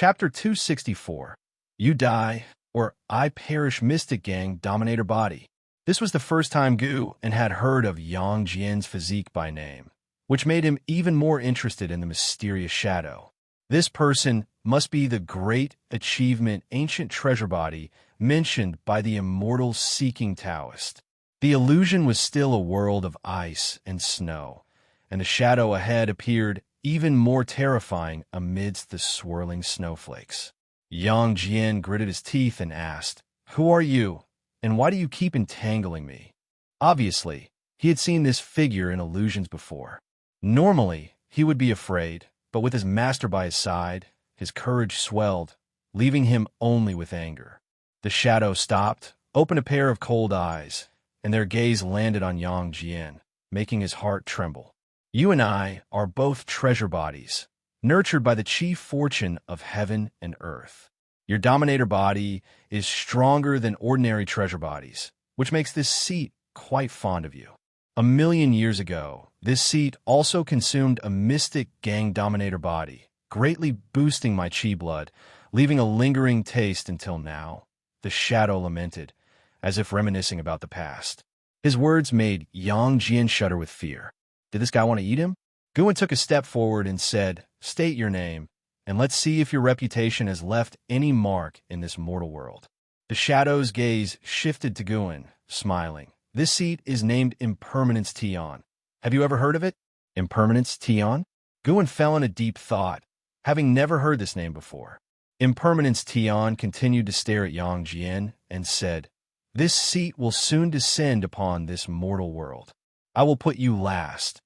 Chapter 264. You Die, or I Perish Mystic Gang Dominator Body. This was the first time Gu had heard of Yang Jian's physique by name, which made him even more interested in the mysterious shadow. This person must be the great achievement ancient treasure body mentioned by the immortal seeking Taoist. The illusion was still a world of ice and snow, and the shadow ahead appeared even more terrifying amidst the swirling snowflakes. Yang Jian gritted his teeth and asked, "Who are you, and why do you keep entangling me?" Obviously, he had seen this figure in illusions before. Normally, he would be afraid, but with his master by his side, his courage swelled, leaving him only with anger. The shadow stopped, opened a pair of cold eyes, and their gaze landed on Yang Jian, making his heart tremble. "You and I are both treasure bodies, nurtured by the chief fortune of heaven and earth. Your dominator body is stronger than ordinary treasure bodies, which makes this seat quite fond of you. 1,000,000 years ago, this seat also consumed a mystic gang dominator body, greatly boosting my chi blood, leaving a lingering taste until now," the shadow lamented, as if reminiscing about the past. His words made Yang Jian shudder with fear. Did this guy want to eat him? Guan took a step forward and said, "State your name, and let's see if your reputation has left any mark in this mortal world." The shadow's gaze shifted to Guan, smiling. "This seat is named Impermanence Tian. Have you ever heard of it?" Impermanence Tian? Guan fell in a deep thought, having never heard this name before. Impermanence Tian continued to stare at Yang Jian and said, "This seat will soon descend upon this mortal world. I will put you last.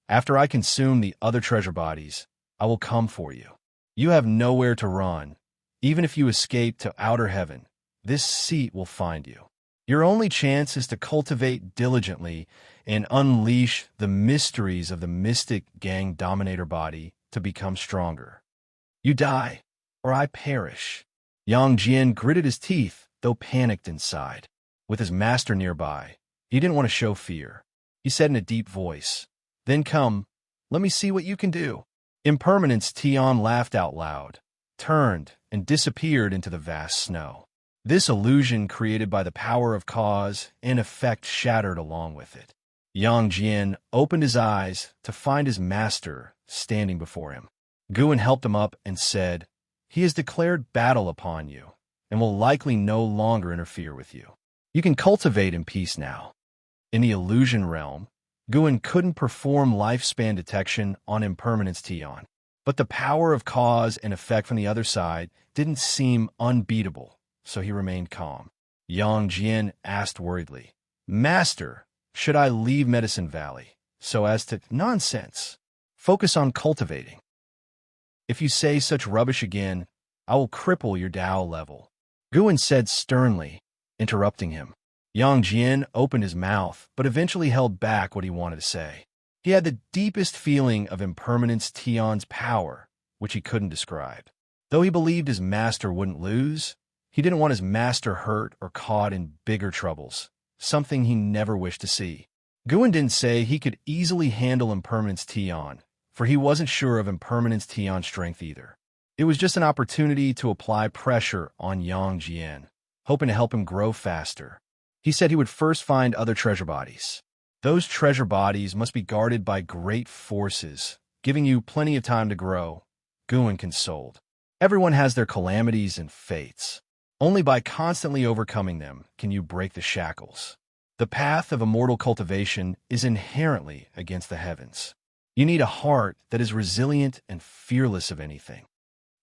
After I consume the other treasure bodies, I will come for you. You have nowhere to run. Even if you escape to outer heaven, this seat will find you. Your only chance is to cultivate diligently and unleash the mysteries of the mystic gang dominator body to become stronger. You die, or I perish." Yang Jian gritted his teeth, though panicked inside. With his master nearby, he didn't want to show fear. He said in a deep voice, "Then come, let me see what you can do." Impermanence Tian laughed out loud, turned, and disappeared into the vast snow. This illusion created by the power of cause and effect shattered along with it. Yang Jian opened his eyes to find his master standing before him. Guan helped him up and said, "He has declared battle upon you, and will likely no longer interfere with you. You can cultivate in peace now." In the illusion realm, Guan couldn't perform lifespan detection on Impermanence Tian, but the power of cause and effect from the other side didn't seem unbeatable, so he remained calm. Yang Jian asked worriedly, "Master, should I leave Medicine Valley so as to—" "Nonsense. Focus on cultivating. If you say such rubbish again, I will cripple your Tao level," Guan said sternly, interrupting him. Yang Jian opened his mouth, but eventually held back what he wanted to say. He had the deepest feeling of Impermanence Tian's power, which he couldn't describe. Though he believed his master wouldn't lose, he didn't want his master hurt or caught in bigger troubles, something he never wished to see. Guan didn't say he could easily handle Impermanence Tian, for he wasn't sure of Impermanence Tian's strength either. It was just an opportunity to apply pressure on Yang Jian, hoping to help him grow faster. He said he would first find other treasure bodies. Those treasure bodies must be guarded by great forces, giving you plenty of time to grow, Guan consoled. Everyone has their calamities and fates. Only by constantly overcoming them can you break the shackles. The path of immortal cultivation is inherently against the heavens. You need a heart that is resilient and fearless of anything.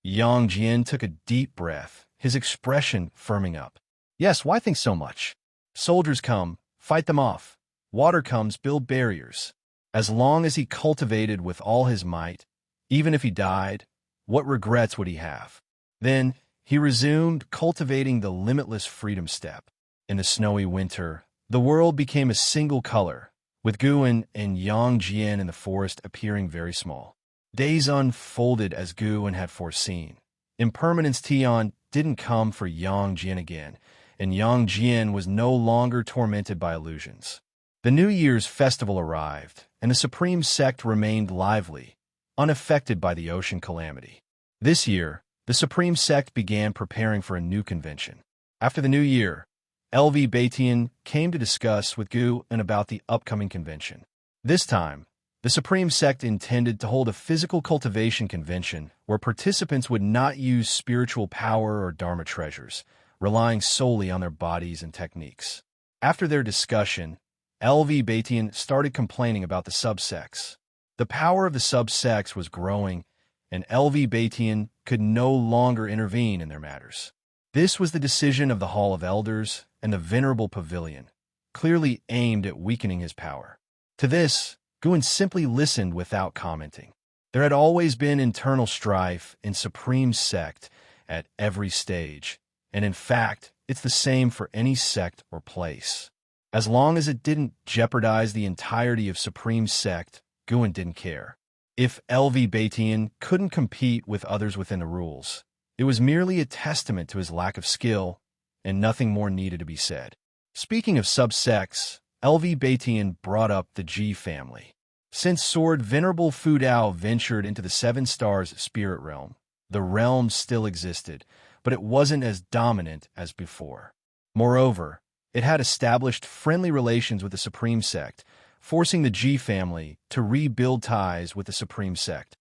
Yang Jian took a deep breath, his expression firming up. "Yes, why think so much? Soldiers come, fight them off. Water comes, build barriers. As long as he cultivated with all his might, even if he died, what regrets would he have?" Then he resumed cultivating the limitless freedom step. In the snowy winter, the world became a single color, with Guan and Yang Jian in the forest appearing very small. Days unfolded as Guan had foreseen. Impermanence Tian didn't come for Yang Jian again, and Yang Jian was no longer tormented by illusions. The New Year's festival arrived, and the Supreme Sect remained lively, unaffected by the ocean calamity. This year, the Supreme Sect began preparing for a new convention. After the new year, LV Batian came to discuss with Gu and about the upcoming convention. This time, the Supreme Sect intended to hold a physical cultivation convention where participants would not use spiritual power or Dharma treasures, relying solely on their bodies and techniques. After their discussion, LV Batian started complaining about the subsects. The power of the subsects was growing, and LV Batian could no longer intervene in their matters. This was the decision of the Hall of Elders and the Venerable Pavilion, clearly aimed at weakening his power. To this, Guan simply listened without commenting. There had always been internal strife in Supreme Sect at every stage, and in fact, it's the same for any sect or place. As long as it didn't jeopardize the entirety of Supreme Sect, Guan didn't care. If LV Batian couldn't compete with others within the rules, it was merely a testament to his lack of skill, and nothing more needed to be said. Speaking of subsects, LV Batian brought up the G family. Since Sword Venerable Fu Dao ventured into the Seven Stars spirit realm, the realm still existed, but it wasn't as dominant as before. Moreover, it had established friendly relations with the Supreme Sect, forcing the G family to rebuild ties with the Supreme Sect.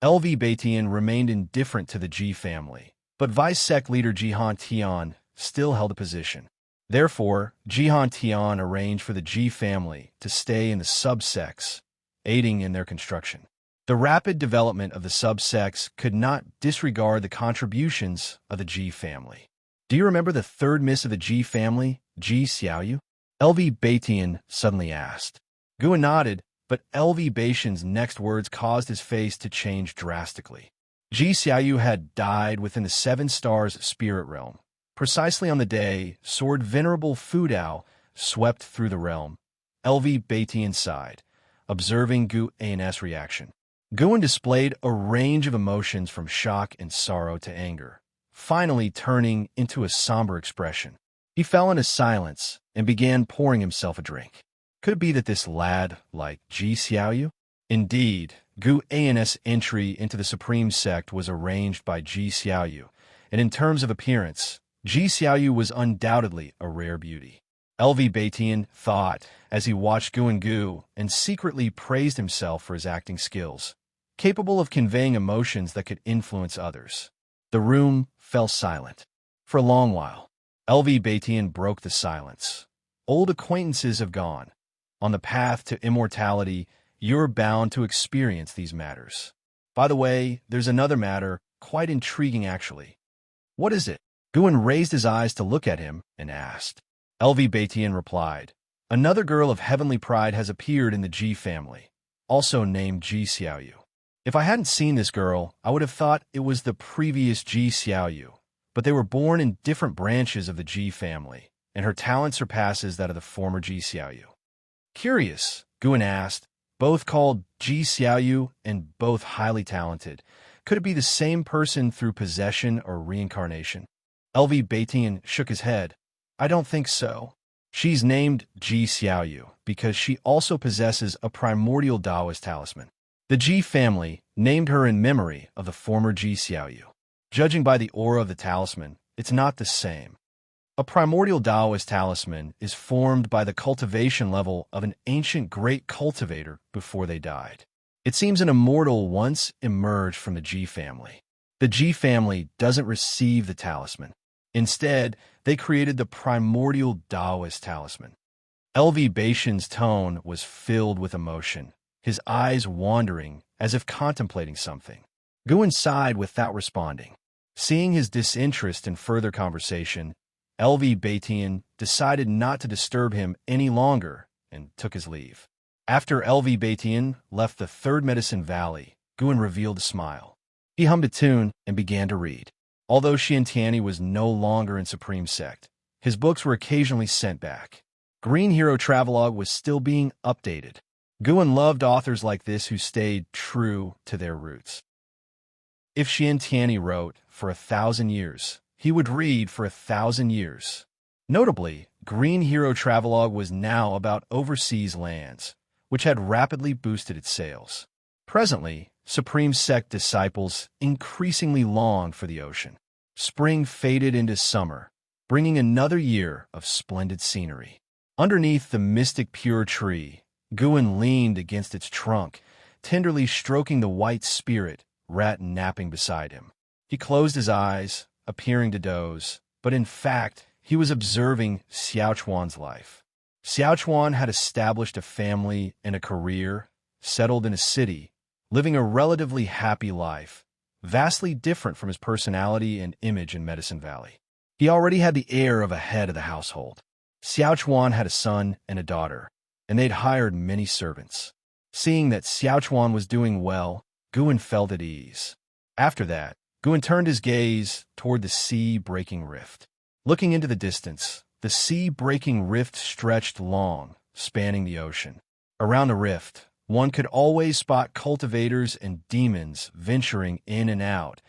LV Batian remained indifferent to the G family, but Vice Sect leader Xianxia still held a position. Therefore, Xianxia arranged for the G family to stay in the subsects, aiding in their construction. The rapid development of the subsects could not disregard the contributions of the G family. Do you remember the third miss of the G family, Ji Xiaoyu? LV Batian suddenly asked. Guan nodded, but LV Batian's next words caused his face to change drastically. Ji Xiaoyu had died within the Seven Stars spirit realm, precisely on the day Sword Venerable Fu Dao swept through the realm. LV Batian sighed, observing Guan's reaction. Guan displayed a range of emotions from shock and sorrow to anger, finally turning into a somber expression. He fell into silence and began pouring himself a drink. Could it be that this lad liked Ji Xiaoyu? Indeed, Guan's entry into the Supreme Sect was arranged by Ji Xiaoyu, and in terms of appearance, Ji Xiaoyu was undoubtedly a rare beauty. LV Batian thought as he watched Gu and secretly praised himself for his acting skills, capable of conveying emotions that could influence others. The room fell silent. For a long while, LV Batian broke the silence. Old acquaintances have gone. On the path to immortality, you're bound to experience these matters. By the way, there's another matter, quite intriguing actually. What is it? Guan raised his eyes to look at him and asked. LV Batian replied, another girl of heavenly pride has appeared in the Ji family, also named Ji Xiaoyu. If I hadn't seen this girl, I would have thought it was the previous Ji Xiaoyu, but they were born in different branches of the Ji family, and her talent surpasses that of the former Ji Xiaoyu. Curious, Guan asked, both called Ji Xiaoyu and both highly talented. Could it be the same person through possession or reincarnation? LV Batian shook his head. I don't think so. She's named Ji Xiaoyu because she also possesses a primordial Taoist talisman. The Ji family named her in memory of the former Ji Xiaoyu. Judging by the aura of the talisman, it's not the same. A primordial Taoist talisman is formed by the cultivation level of an ancient great cultivator before they died. It seems an immortal once emerged from the Ji family. The Ji family doesn't receive the talisman. Instead, they created the primordial Taoist talisman. LV Batian's tone was filled with emotion, his eyes wandering as if contemplating something. Guan sighed without responding. Seeing his disinterest in further conversation, LV Batian decided not to disturb him any longer and took his leave. After LV Batian left the Third Medicine Valley, Guan revealed a smile. He hummed a tune and began to read. Although Xianxia was no longer in Supreme Sect, his books were occasionally sent back. Green Hero Travelogue was still being updated. Guan loved authors like this who stayed true to their roots. If Xianxia wrote for 1,000 years, he would read for 1,000 years. Notably, Green Hero Travelogue was now about overseas lands, which had rapidly boosted its sales. Presently, Supreme Sect disciples increasingly longed for the ocean. Spring faded into summer, bringing another year of splendid scenery. Underneath the mystic pure tree, Guin leaned against its trunk, tenderly stroking the white spirit rat napping beside him. He closed his eyes, appearing to doze, but in fact, he was observing Xiaochuan's life. Xiaochuan had established a family and a career, settled in a city, living a relatively happy life, vastly different from his personality and image in Medicine Valley. He already had the air of a head of the household. Xiaochuan had a son and a daughter, and they'd hired many servants. Seeing that Xiaochuan was doing well, Guin felt at ease. After that, Guin turned his gaze toward the sea-breaking rift. Looking into the distance, the sea-breaking rift stretched long, spanning the ocean. Around the rift, one could always spot cultivators and demons venturing in and out,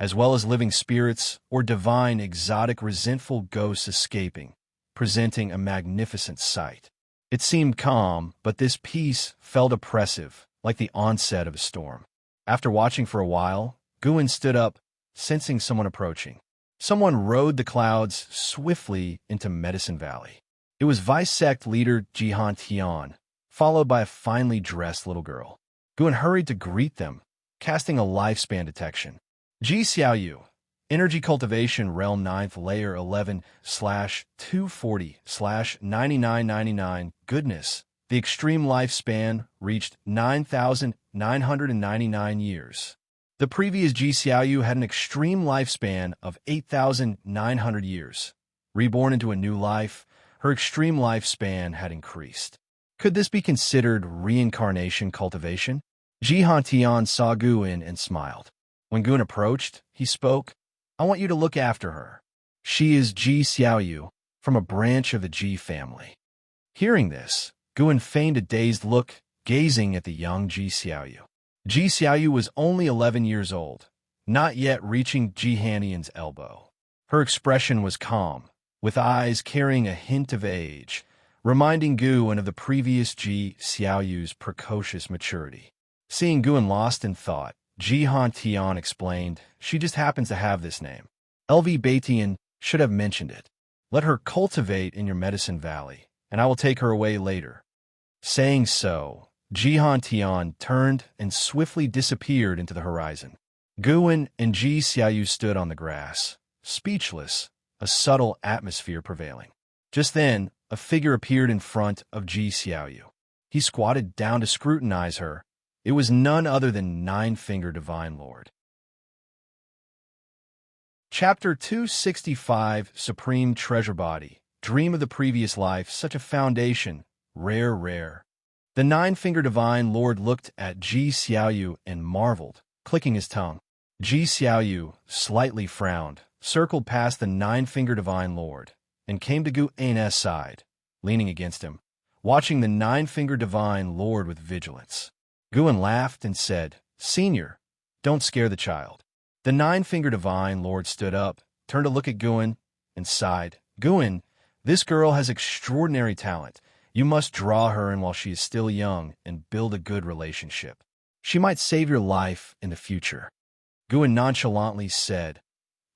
as well as living spirits or divine exotic resentful ghosts escaping, presenting a magnificent sight. It seemed calm, but this peace felt oppressive, like the onset of a storm. After watching for a while, Guin stood up, sensing someone approaching. Someone rode the clouds swiftly into Medicine Valley. It was Vice Sect leader Xianxia, followed by a finely dressed little girl. Guin hurried to greet them, casting a lifespan detection. Xiaoyu, Energy Cultivation Realm 9th Layer 11/240/9999. Goodness, the extreme lifespan reached 9,999 years. The previous Xiaoyu had an extreme lifespan of 8,900 years. Reborn into a new life, her extreme lifespan had increased. Could this be considered reincarnation cultivation? Xianxia saw Guin and smiled. When Guin approached, he spoke, "I want you to look after her. She is Xiaoyu, from a branch of the Ji family." Hearing this, Guin feigned a dazed look, gazing at the young Xiaoyu. Xiaoyu was only 11 years old, not yet reaching Jihannian's elbow. Her expression was calm, with eyes carrying a hint of age, reminding Guin of the previous Xiaoyu's precocious maturity. Seeing Guin lost in thought, Xianxia explained, "She just happens to have this name. LV Batian should have mentioned it. Let her cultivate in your Medicine Valley, and I will take her away later." Saying so, Xianxia turned and swiftly disappeared into the horizon. Guin and Xiaoyu stood on the grass, speechless, a subtle atmosphere prevailing. Just then, a figure appeared in front of Xiaoyu. He squatted down to scrutinize her. It was none other than Nine-Finger Divine Lord. Chapter 265, Supreme Treasure Body. Dream of the previous life, such a foundation, rare. The Nine-Finger Divine Lord looked at Xiaoyu and marveled, clicking his tongue. Xiaoyu slightly frowned, circled past the Nine-Finger Divine Lord, and came to Guin's side, leaning against him, watching the Nine-Finger Divine Lord with vigilance. Guin laughed and said, "Senior, don't scare the child." The Nine-Finger Divine Lord stood up, turned to look at Guin, and sighed. "Guin, this girl has extraordinary talent. You must draw her in while she is still young and build a good relationship. She might save your life in the future." Guin nonchalantly said,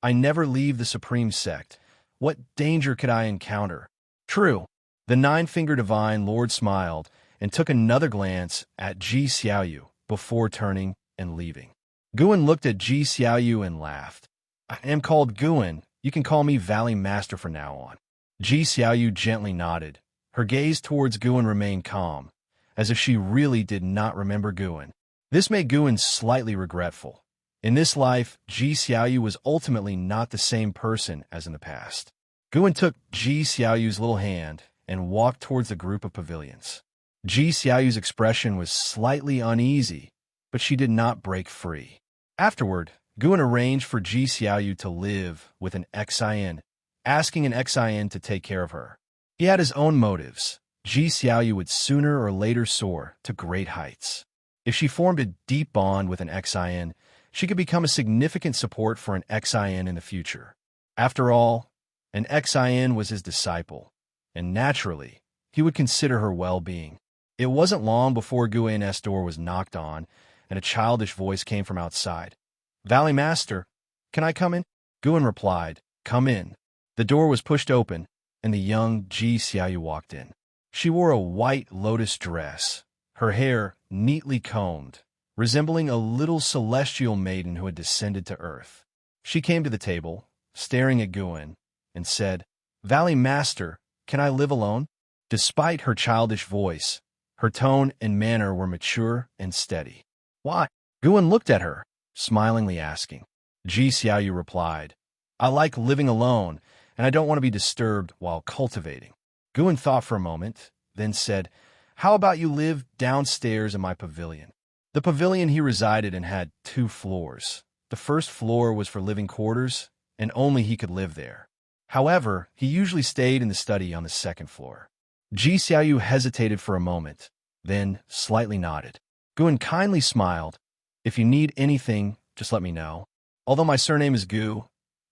"I never leave the Supreme Sect. What danger could I encounter?" "True." The Nine-Finger Divine Lord smiled and took another glance at Xiaoyu before turning and leaving. Guin looked at Xiaoyu and laughed. "I am called Guin. You can call me Valley Master from now on." Xiaoyu gently nodded. Her gaze towards Guin remained calm, as if she really did not remember Guin. This made Guin slightly regretful. In this life, Xiaoyu was ultimately not the same person as in the past. Guin took Xiaoyu's little hand and walked towards the group of pavilions. Xiaoyu's expression was slightly uneasy, but she did not break free. Afterward, Guin arranged for Xiaoyu to live with an Xian, asking an Xian to take care of her. He had his own motives. Xiaoyu would sooner or later soar to great heights. If she formed a deep bond with an Xian, she could become a significant support for an Xian in the future. After all, an Xian was his disciple, and naturally, he would consider her well-being. It wasn't long before Guin's door was knocked on, and a childish voice came from outside. "Valley Master, can I come in?" Guan replied, "Come in." The door was pushed open, and the young Xiaoyu walked in. She wore a white lotus dress, her hair neatly combed, resembling a little celestial maiden who had descended to earth. She came to the table, staring at Guan, and said, "Valley Master, can I live alone?" Despite her childish voice, her tone and manner were mature and steady. "Why?" Guan looked at her, smilingly asking. Xiaoyu replied, "I like living alone, and I don't want to be disturbed while cultivating." Guan thought for a moment, then said, "How about you live downstairs in my pavilion?" The pavilion he resided in had 2 floors. The first floor was for living quarters, and only he could live there. However, he usually stayed in the study on the 2nd floor. Xiaoyu hesitated for a moment, then slightly nodded. Guan kindly smiled. "If you need anything, just let me know. Although my surname is Gu,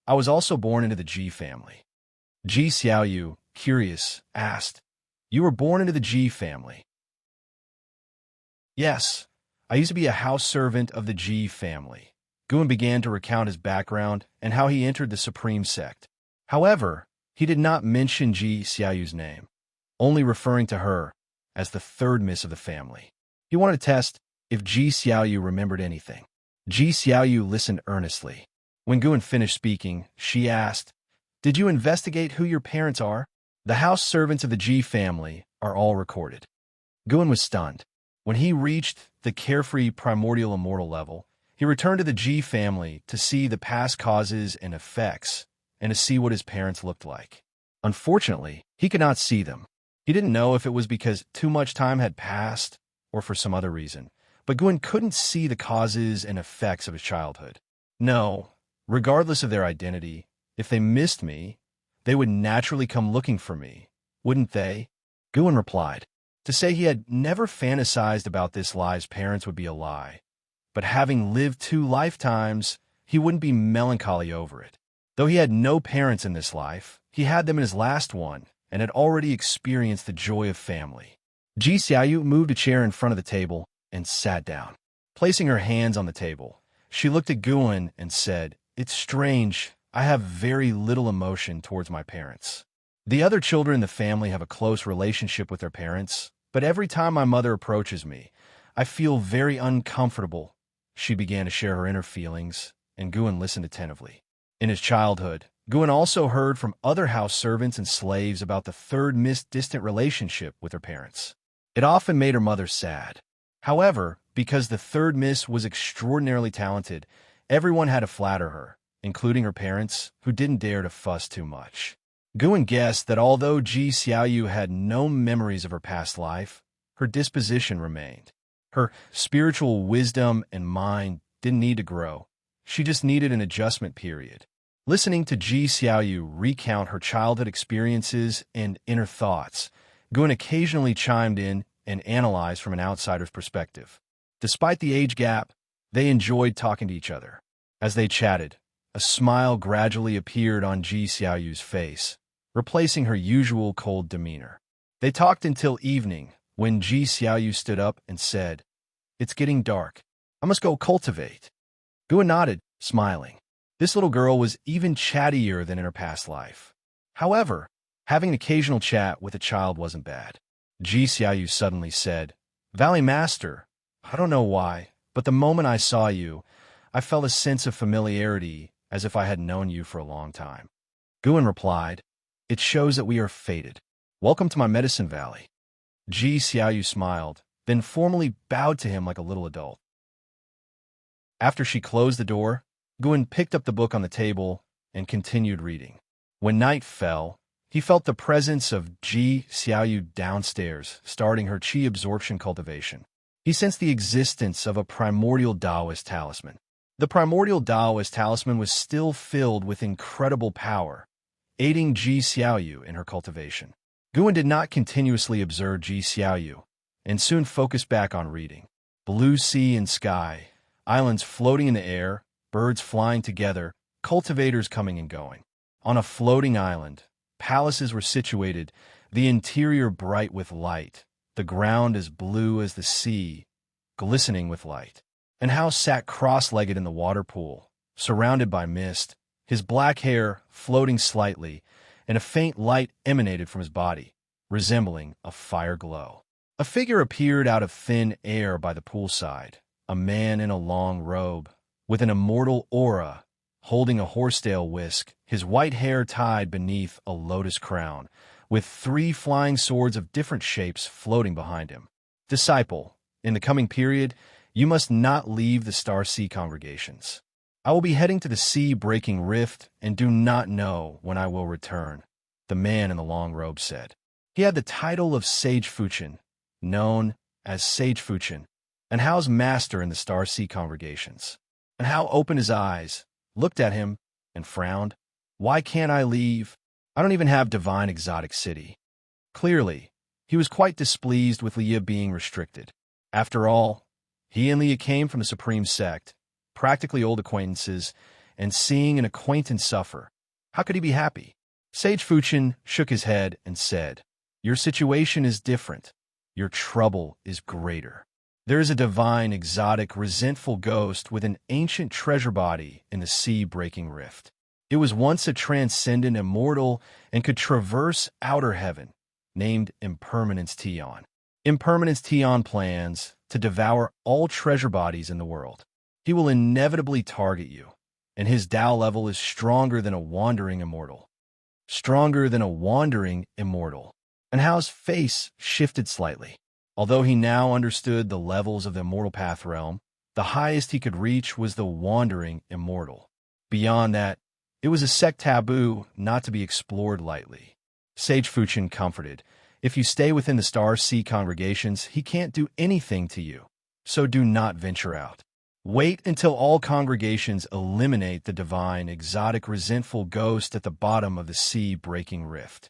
I was also born into the Ji family." Xiaoyu, curious, asked, "You were born into the Ji family?" "Yes, I used to be a house servant of the Ji family." Guan began to recount his background and how he entered the Supreme Sect. However, he did not mention Xiaoyu's name, only referring to her as the 3rd miss of the family. He wanted to test if Xiaoyu remembered anything. Xiaoyu listened earnestly. When Guan finished speaking, she asked, "Did you investigate who your parents are?" "The house servants of the Ji family are all recorded." Guan was stunned. When he reached the carefree primordial immortal level, he returned to the Ji family to see the past causes and effects and to see what his parents looked like. Unfortunately, he could not see them. He didn't know if it was because too much time had passed or for some other reason, but Guan couldn't see the causes and effects of his childhood. "No, regardless of their identity, if they missed me, they would naturally come looking for me, wouldn't they?" Guan replied. To say he had never fantasized about this lie's parents would be a lie, but having lived 2 lifetimes, he wouldn't be melancholy over it. Though he had no parents in this life, he had them in his last one and had already experienced the joy of family. Xiaoyu moved a chair in front of the table and sat down. Placing her hands on the table, she looked at Guan and said, "It's strange, I have very little emotion towards my parents. The other children in the family have a close relationship with their parents, but every time my mother approaches me, I feel very uncomfortable." She began to share her inner feelings, and Guan listened attentively. In his childhood, Guan also heard from other house servants and slaves about the 3rd Miss' distant relationship with her parents. It often made her mother sad. However, because the 3rd Miss was extraordinarily talented, everyone had to flatter her, including her parents, who didn't dare to fuss too much. Guan guessed that although Xiaoyu had no memories of her past life, her disposition remained. Her spiritual wisdom and mind didn't need to grow. She just needed an adjustment period. Listening to Xiaoyu recount her childhood experiences and inner thoughts, Guan occasionally chimed in and analyzed from an outsider's perspective. Despite the age gap, they enjoyed talking to each other. As they chatted, a smile gradually appeared on Xiaoyu's face, replacing her usual cold demeanor. They talked until evening, when Xiaoyu stood up and said, "It's getting dark. I must go cultivate." Guan nodded, smiling. This little girl was even chattier than in her past life. However, having an occasional chat with a child wasn't bad. Xiaoyu suddenly said, "Valley Master, I don't know why, but the moment I saw you, I felt a sense of familiarity as if I had known you for a long time." Guan replied, "It shows that we are fated. Welcome to my medicine valley." Xiaoyu smiled, then formally bowed to him like a little adult. After she closed the door, Guan picked up the book on the table and continued reading. When night fell, he felt the presence of Xiaoyu downstairs, starting her qi absorption cultivation. He sensed the existence of a primordial Taoist talisman. The primordial Taoist talisman was still filled with incredible power, aiding Xiaoyu in her cultivation. Guan did not continuously observe Xiaoyu, and soon focused back on reading. Blue sea and sky, islands floating in the air, birds flying together, cultivators coming and going. On a floating island, palaces were situated, the interior bright with light, the ground as blue as the sea, glistening with light. and Hao sat cross-legged in the water pool, surrounded by mist, his black hair floating slightly, and a faint light emanated from his body, resembling a fire glow. A figure appeared out of thin air by the poolside, a man in a long robe, with an immortal aura, holding a horsetail whisk, his white hair tied beneath a lotus crown, with 3 flying swords of different shapes floating behind him. Disciple, in the coming period, you must not leave the Star Sea congregations. I will be heading to the sea-breaking rift and do not know when I will return, the man in the long robe said. He had the title of Sage Fuchin, known as Sage Fuchin, and Hao's master in the Star Sea congregations. And Hao opened his eyes, looked at him, and frowned. Why can't I leave? I don't even have divine exotic city. Clearly, he was quite displeased with Leah being restricted. After all, he and Leah came from the Supreme Sect, practically old acquaintances, and seeing an acquaintance suffer, how could he be happy? Sage Fuchin shook his head and said, Your situation is different. Your trouble is greater. There is a divine, exotic, resentful ghost with an ancient treasure body in the sea-breaking rift. It was once a transcendent immortal and could traverse outer heaven, named Impermanence Tion. Impermanence Tion plans to devour all treasure bodies in the world. He will inevitably target you, and his Tao level is stronger than a wandering immortal. Stronger than a wandering immortal. And Hao's face shifted slightly. Although he now understood the levels of the immortal path realm, the highest he could reach was the wandering immortal. Beyond that, it was a sect taboo not to be explored lightly. Sage Fuchin comforted, If you stay within the Star Sea congregations, he can't do anything to you, so do not venture out. Wait until all congregations eliminate the divine, exotic, resentful ghost at the bottom of the sea-breaking rift.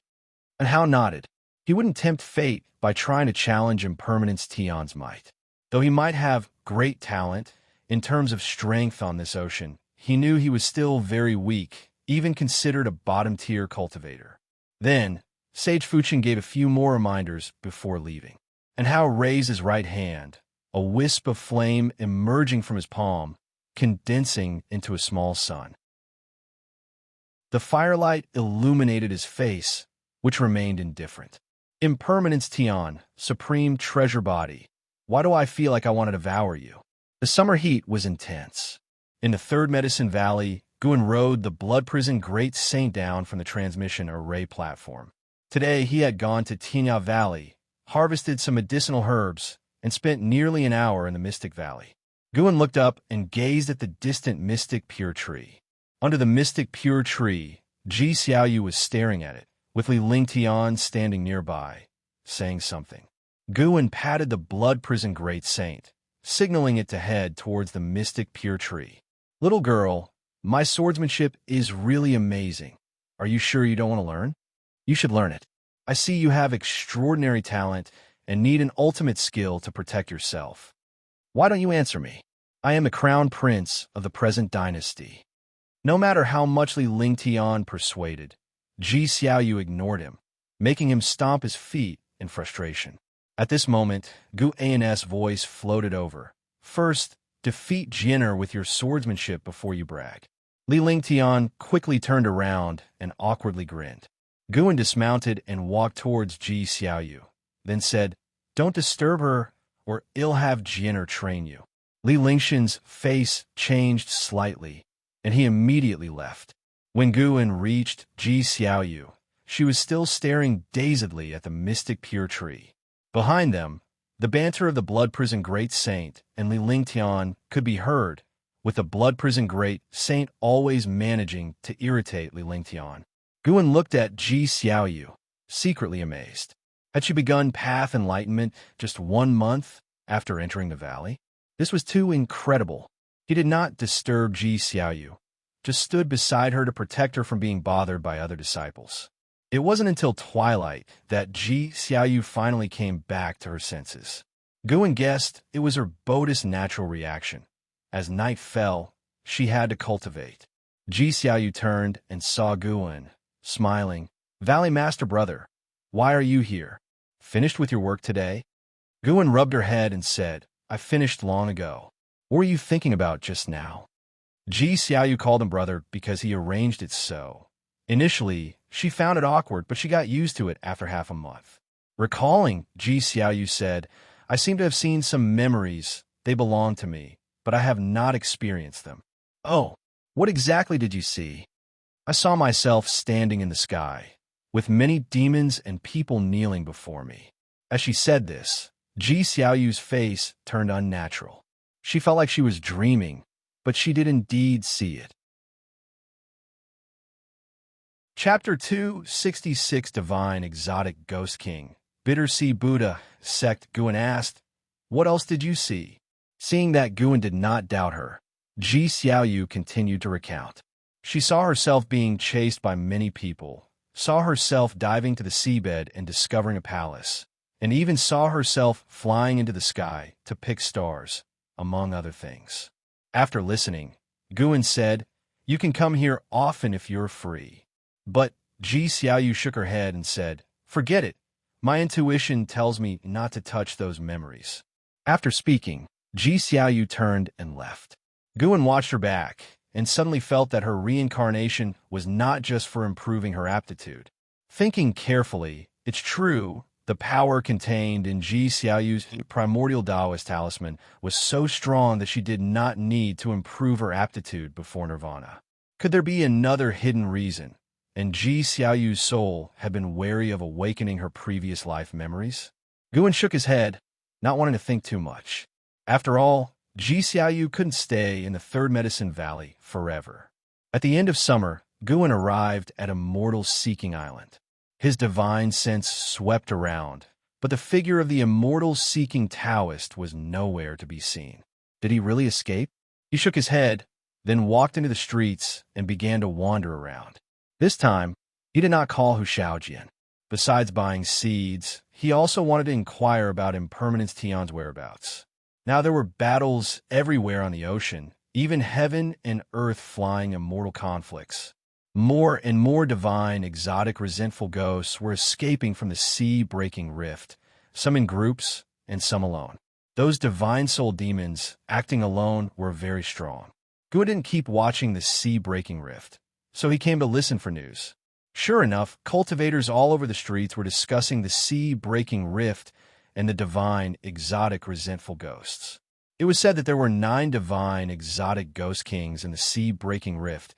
And Hao nodded. He wouldn't tempt fate by trying to challenge Impermanence Tion's might. Though he might have great talent in terms of strength on this ocean, he knew he was still very weak, even considered a bottom-tier cultivator. Then, Sage Fuchin gave a few more reminders before leaving. And Hao raised his right hand, a wisp of flame emerging from his palm, condensing into a small sun. The firelight illuminated his face, which remained indifferent. Impermanence Tion, supreme treasure body. Why do I feel like I want to devour you? The summer heat was intense. In the Third Medicine Valley, Guan rode the Blood Prison Great Saint down from the transmission array platform. Today he had gone to Tina Valley, harvested some medicinal herbs, and spent nearly an hour in the Mystic Valley. Guan looked up and gazed at the distant Mystic Pure Tree. Under the Mystic Pure Tree, Ji Xiaoyu was staring at it, with Li Lingtian standing nearby, saying something. Guan patted the Blood Prison Great Saint, signaling it to head towards the Mystic Pure Tree. Little girl, my swordsmanship is really amazing. Are you sure you don't want to learn? You should learn it. I see you have extraordinary talent and need an ultimate skill to protect yourself. Why don't you answer me? I am the crown prince of the present dynasty. No matter how much Li Lingtian persuaded, Ji Xiaoyu ignored him, making him stomp his feet in frustration. At this moment, Gu An's voice floated over. First, defeat Jinner with your swordsmanship before you brag. Li Lingtian quickly turned around and awkwardly grinned. Guan dismounted and walked towards Ji Xiaoyu, then said, Don't disturb her, or I'll have Jinner train you. Li Lingshan's face changed slightly, and he immediately left. When Guan reached Ji Xiaoyu, she was still staring dazedly at the Mystic Pure Tree. Behind them, the banter of the Blood Prison Great Saint and Li Lingtian could be heard, with the Blood Prison Great Saint always managing to irritate Li Lingtian. Guan looked at Ji Xiaoyu, secretly amazed. Had she begun Path Enlightenment just 1 month after entering the valley? This was too incredible. He did not disturb Ji Xiaoyu, just stood beside her to protect her from being bothered by other disciples. It wasn't until twilight that Ji Xiaoyu finally came back to her senses. Guan guessed it was her Buddhist natural reaction. As night fell, she had to cultivate. Ji Xiaoyu turned and saw Guan, smiling. Valley Master Brother, why are you here? Finished with your work today? Guan rubbed her head and said, I finished long ago. What were you thinking about just now? Ji Xiaoyu called him brother because he arranged it so. Initially, she found it awkward, but she got used to it after half a month. Recalling, Ji Xiaoyu said, I seem to have seen some memories. They belong to me, but I have not experienced them. Oh, what exactly did you see? I saw myself standing in the sky, with many demons and people kneeling before me. As she said this, Ji Xiaoyu's face turned unnatural. She felt like she was dreaming, but she did indeed see it. Chapter 266 Divine Exotic Ghost King. Bitter Sea Buddha, Sect Guan asked, What else did you see? Seeing that Guan did not doubt her, Ji Xiaoyu continued to recount. She saw herself being chased by many people, saw herself diving to the seabed and discovering a palace, and even saw herself flying into the sky to pick stars, among other things. After listening, Guan said, You can come here often if you're free. But Ji Xiaoyu shook her head and said, Forget it. My intuition tells me not to touch those memories. After speaking, Ji Xiaoyu turned and left. Guan watched her back and suddenly felt that her reincarnation was not just for improving her aptitude. Thinking carefully, it's true, the power contained in Ji Xiaoyu's primordial Taoist talisman was so strong that she did not need to improve her aptitude before nirvana. Could there be another hidden reason? And Ji Xiaoyu's soul had been wary of awakening her previous life memories? Guan shook his head, not wanting to think too much. After all, Ji Xiaoyu couldn't stay in the Third Medicine Valley forever. At the end of summer, Guan arrived at Immortal Seeking Island. His divine sense swept around, but the figure of the Immortal Seeking Taoist was nowhere to be seen. Did he really escape? He shook his head, then walked into the streets and began to wander around. This time, he did not call Xianxia. Besides buying seeds, he also wanted to inquire about Impermanence Tion's whereabouts. Now there were battles everywhere on the ocean, even heaven and earth flying immortal conflicts. More and more divine, exotic, resentful ghosts were escaping from the sea-breaking rift, some in groups and some alone. Those divine soul demons, acting alone, were very strong. Guan didn't keep watching the sea-breaking rift, so he came to listen for news. Sure enough, cultivators all over the streets were discussing the sea-breaking rift and the divine, exotic, resentful ghosts. It was said that there were 9 divine, exotic ghost kings in the sea-breaking rift,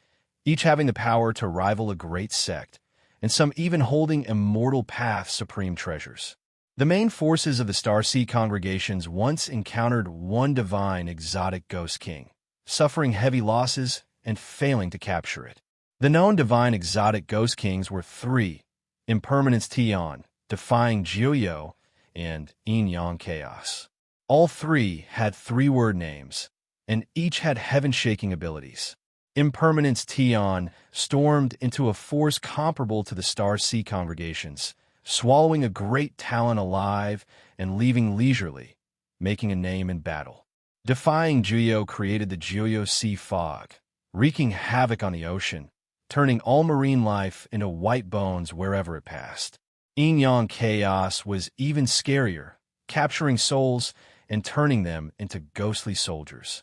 each having the power to rival a great sect, and some even holding immortal path supreme treasures. The main forces of the Starseed congregations once encountered one divine, exotic ghost king, suffering heavy losses and failing to capture it. The known divine exotic ghost kings were 3, Impermanence Tion, Defying Jiuyo, and Yin Yang Chaos. All 3 had 3-word names, and each had heaven-shaking abilities. Impermanence Tion stormed into a force comparable to the Starseed congregations, swallowing a great talent alive and leaving leisurely, making a name in battle. Defying Jiuyo created the Jiuyo Sea Fog, wreaking havoc on the ocean, turning all marine life into white bones wherever it passed. Yin Yang Chaos was even scarier, capturing souls and turning them into ghostly soldiers.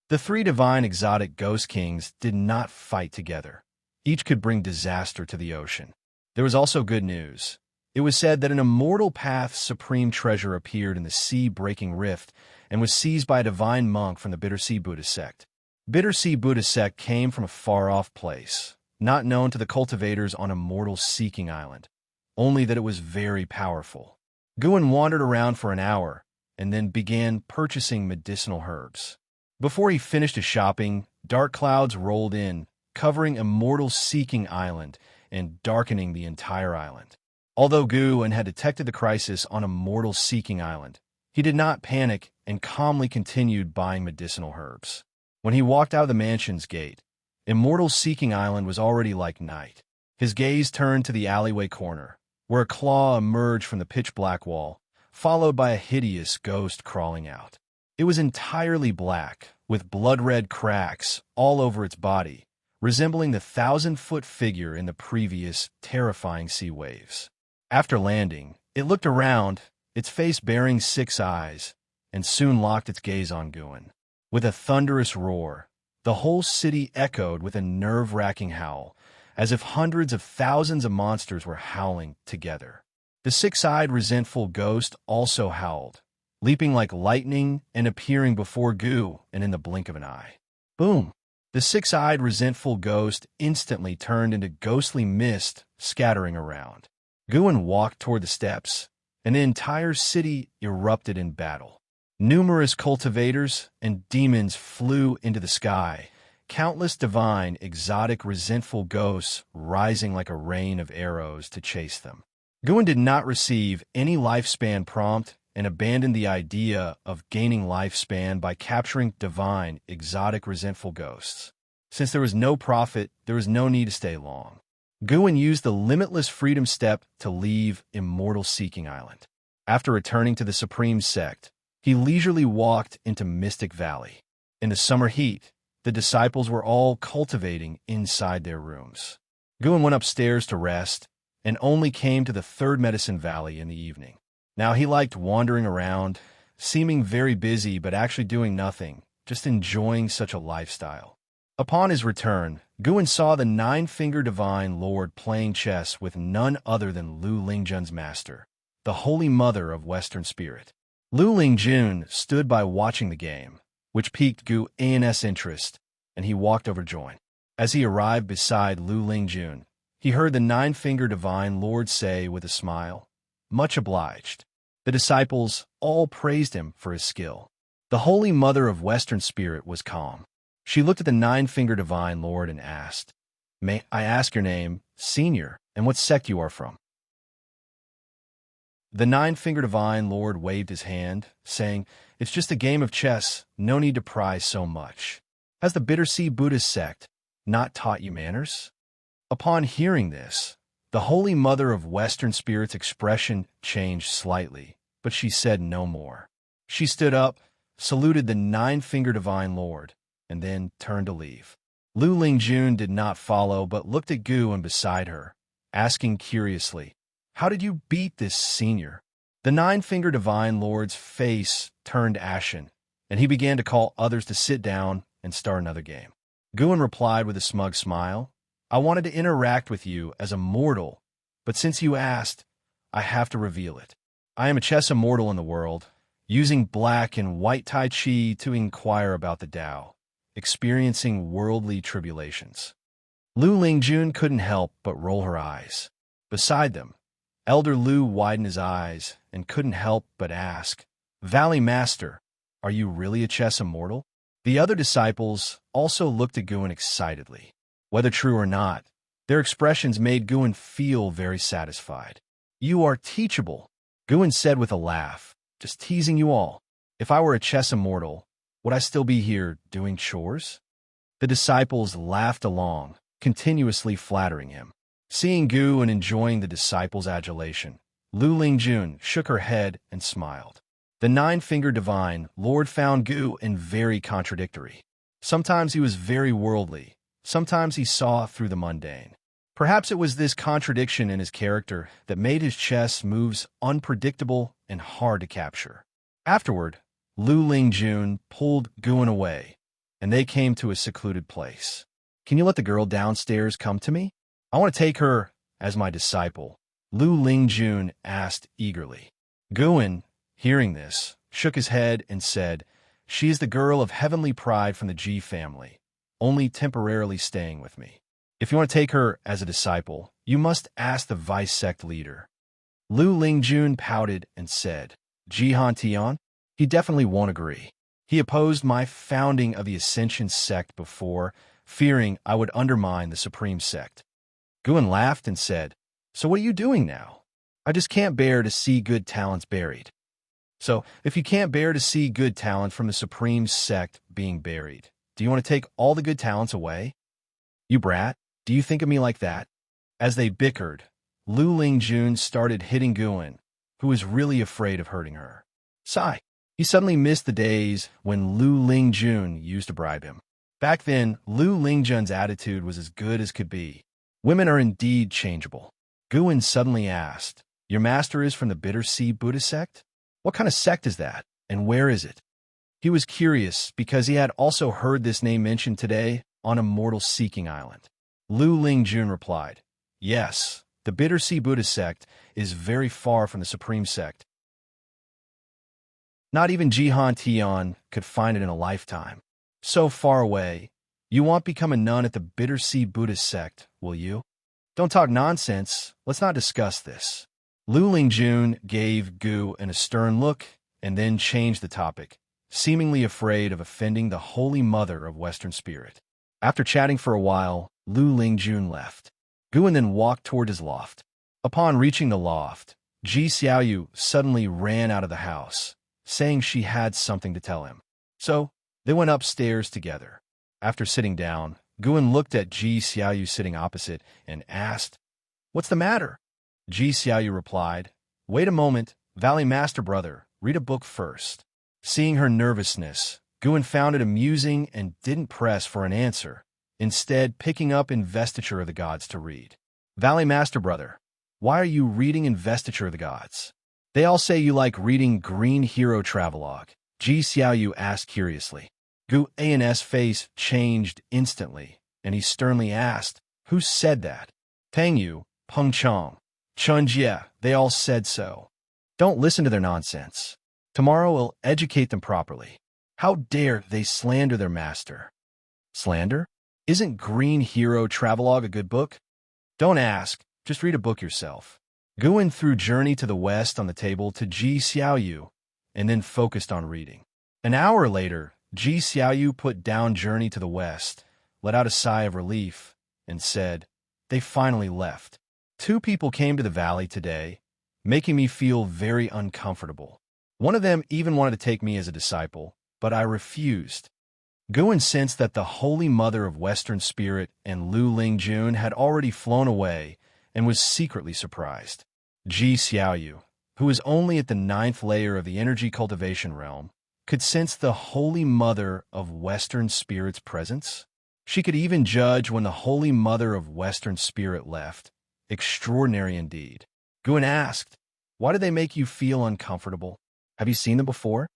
The 3 divine exotic ghost kings did not fight together. Each could bring disaster to the ocean. There was also good news. It was said that an immortal path supreme treasure appeared in the sea-breaking rift and was seized by a divine monk from the Bitter Sea Buddha sect. Bitter Sea Buddha sect came from a far-off place, not known to the cultivators on Immortal Seeking Island, only that it was very powerful. Guan wandered around for an hour and then began purchasing medicinal herbs. Before he finished his shopping, dark clouds rolled in, covering Immortal Seeking Island and darkening the entire island. Although Guan had detected the crisis on Immortal Seeking Island, he did not panic and calmly continued buying medicinal herbs. When he walked out of the mansion's gate, Immortal Seeking Island was already like night. His gaze turned to the alleyway corner, where a claw emerged from the pitch-black wall, followed by a hideous ghost crawling out. It was entirely black, with blood-red cracks all over its body, resembling the 1,000-foot figure in the previous terrifying sea waves. After landing, it looked around, its face bearing 6 eyes, and soon locked its gaze on Guin. With a thunderous roar, the whole city echoed with a nerve-wracking howl, as if hundreds of thousands of monsters were howling together. The six-eyed, resentful ghost also howled, leaping like lightning and appearing before Gu and in the blink of an eye. Boom! The six-eyed, resentful ghost instantly turned into ghostly mist scattering around. Guin walked toward the steps, and the entire city erupted in battle. Numerous cultivators and demons flew into the sky, countless divine, exotic, resentful ghosts rising like a rain of arrows to chase them. Guin did not receive any lifespan prompt and abandoned the idea of gaining lifespan by capturing divine, exotic, resentful ghosts. Since there was no profit, there was no need to stay long. Guin used the limitless freedom step to leave Immortal Seeking Island. After returning to the Supreme Sect, he leisurely walked into Mystic Valley. In the summer heat, the disciples were all cultivating inside their rooms. Guin went upstairs to rest and only came to the third Medicine Valley in the evening. Now he liked wandering around, seeming very busy but actually doing nothing, just enjoying such a lifestyle. Upon his return, Guin saw the Nine-Finger Divine Lord playing chess with none other than Lu Lingjun's master, the Holy Mother of Western Spirit. Lu Lingjun stood by watching the game, which piqued Guin's interest, and he walked over to join. As he arrived beside Lu Lingjun, he heard the Nine-Finger Divine Lord say with a smile, "Much obliged." The disciples all praised him for his skill. The Holy Mother of Western Spirit was calm. She looked at the Nine-Finger Divine Lord and asked, "May I ask your name, Senior, and what sect you are from?" The Nine-Finger Divine Lord waved his hand, saying, "It's just a game of chess, no need to prize so much. Has the Bittersea Buddhist sect not taught you manners?" Upon hearing this, the Holy Mother of Western Spirit's expression changed slightly, but she said no more. She stood up, saluted the Nine-Finger Divine Lord, and then turned to leave. Lu Lingjun did not follow but looked at Guin beside her, asking curiously, "How did you beat this senior?" The Nine-Finger Divine Lord's face turned ashen, and he began to call others to sit down and start another game. Guin replied with a smug smile, "I wanted to interact with you as a mortal, but since you asked, I have to reveal it. I am a chess immortal in the world, using black and white Tai Chi to inquire about the Tao, experiencing worldly tribulations." Lu Lingjun couldn't help but roll her eyes. Beside them, Elder Lu widened his eyes and couldn't help but ask, "Valley Master, are you really a chess immortal?" The other disciples also looked at Guin excitedly. Whether true or not, their expressions made Guin feel very satisfied. "You are teachable," Guin said with a laugh, "just teasing you all. If I were a chess immortal, would I still be here doing chores?" The disciples laughed along, continuously flattering him. Seeing Guin and enjoying the disciples' adulation, Lu Lingjun shook her head and smiled. The Nine-Finger Divine Lord found Guin very contradictory. Sometimes he was very worldly, sometimes he saw through the mundane. Perhaps it was this contradiction in his character that made his chess moves unpredictable and hard to capture. Afterward, Lu Lingjun pulled Guin away, and they came to a secluded place. "Can you let the girl downstairs come to me? I want to take her as my disciple," Lu Lingjun asked eagerly. Guin, hearing this, shook his head and said, "She is the girl of heavenly pride from the Ji family, only temporarily staying with me. If you want to take her as a disciple, you must ask the vice sect leader." Lu Lingjun pouted and said, "Jihan Tian? He definitely won't agree. He opposed my founding of the Ascension sect before, fearing I would undermine the Supreme sect." Guin laughed and said, "So what are you doing now?" "I just can't bear to see good talents buried." "So, if you can't bear to see good talent from the Supreme sect being buried, do you want to take all the good talents away? You brat, do you think of me like that?" As they bickered, Lu Lingjun started hitting Guin, who was really afraid of hurting her. Sigh. He suddenly missed the days when Lu Lingjun used to bribe him. Back then, Lu Lingjun's attitude was as good as could be. Women are indeed changeable. Guin suddenly asked, "Your master is from the Bittersea Buddhist sect? What kind of sect is that? And where is it? He was curious because he had also heard this name mentioned today on Immortal Seeking Island. Lu Lingjun replied, yes, the Bitter Sea Buddhist sect is very far from the supreme sect. Not even Jihan Tian could find it in a lifetime. So far away. You won't become a nun at the Bitter Sea Buddhist sect, will you? Don't talk nonsense. Let's not discuss this. Lu Lingjun gave Gu a stern look and then changed the topic, seemingly afraid of offending the Holy Mother of Western Spirit. After chatting for a while, Lu Lingjun left. Guan then walked toward his loft. Upon reaching the loft, Ji Xiaoyu suddenly ran out of the house, saying she had something to tell him. So, they went upstairs together. After sitting down, Guan looked at Ji Xiaoyu sitting opposite and asked, "What's the matter?" Ji Xiaoyu replied, "Wait a moment, Valley Master Brother, read a book first." Seeing her nervousness, Guan found it amusing and didn't press for an answer, instead picking up Investiture of the Gods to read. "Valley Master Brother, why are you reading Investiture of the Gods? They all say you like reading Green Hero Travelogue," Ji Xiaoyu asked curiously. Gu An's face changed instantly, and he sternly asked, "Who said that?" "Tang Yu, Peng Chong, Chun Jie, they all said so. Don't listen to their nonsense. Tomorrow we'll educate them properly. How dare they slander their master?" "Slander? Isn't Green Hero Travelogue a good book?" "Don't ask, just read a book yourself." Guan threw Journey to the West on the table to Ji Xiaoyu, and then focused on reading. An hour later, Ji Xiaoyu put down Journey to the West, let out a sigh of relief, and said, "They finally left. 2 people came to the valley today, making me feel very uncomfortable. One of them even wanted to take me as a disciple, but I refused." Guan sensed that the Holy Mother of Western Spirit and Lu Lingjun had already flown away and was secretly surprised. Ji Xiaoyu, who was only at the 9th layer of the energy cultivation realm, could sense the Holy Mother of Western Spirit's presence. She could even judge when the Holy Mother of Western Spirit left. Extraordinary indeed. Guan asked, "Why do they make you feel uncomfortable? Have you seen them before?"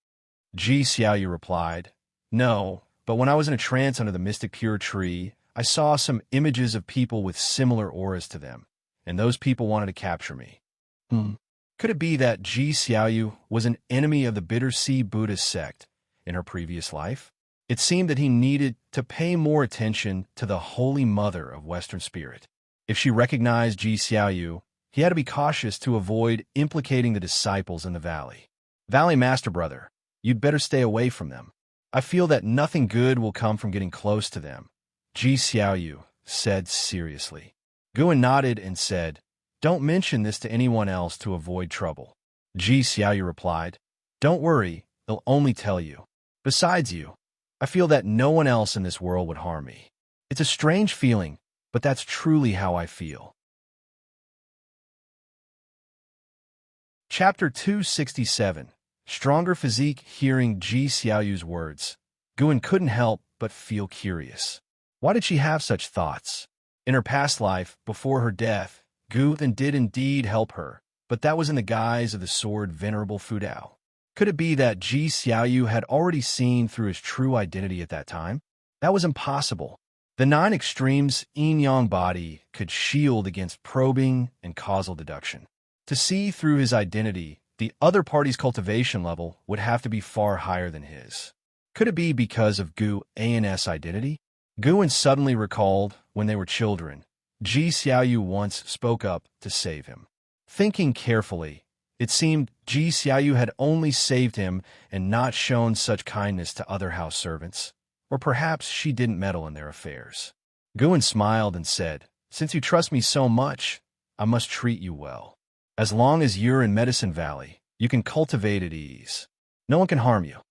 Ji Xiaoyu replied, "No, but when I was in a trance under the Mystic Pure Tree, I saw some images of people with similar auras to them, and those people wanted to capture me." Could it be that Ji Xiaoyu was an enemy of the Bitter Sea Buddhist sect in her previous life? It seemed that he needed to pay more attention to the Holy Mother of Western Spirit. If she recognized Ji Xiaoyu, he had to be cautious to avoid implicating the disciples in the valley. "Valley Master Brother, you'd better stay away from them. I feel that nothing good will come from getting close to them," Ji Xiaoyu said seriously. Guan nodded and said, "Don't mention this to anyone else to avoid trouble." Ji Xiaoyu replied, "Don't worry, they'll only tell you. Besides you, I feel that no one else in this world would harm me. It's a strange feeling, but that's truly how I feel." Chapter 267. Stronger Physique. Hearing Ji Xiaoyu's words, Guan couldn't help but feel curious. Why did she have such thoughts? In her past life, before her death, Guan did indeed help her, but that was in the guise of the sword Venerable Fudao. Could it be that Ji Xiaoyu had already seen through his true identity at that time? That was impossible. The 9 extremes yin-yang body could shield against probing and causal deduction. To see through his identity, the other party's cultivation level would have to be far higher than his. Could it be because of Gu An's identity? Guan suddenly recalled when they were children, Ji Xiaoyu once spoke up to save him. Thinking carefully, it seemed Ji Xiaoyu had only saved him and not shown such kindness to other house servants, or perhaps she didn't meddle in their affairs. Guan smiled and said, "Since you trust me so much, I must treat you well. As long as you're in Medicine Valley, you can cultivate at ease. No one can harm you."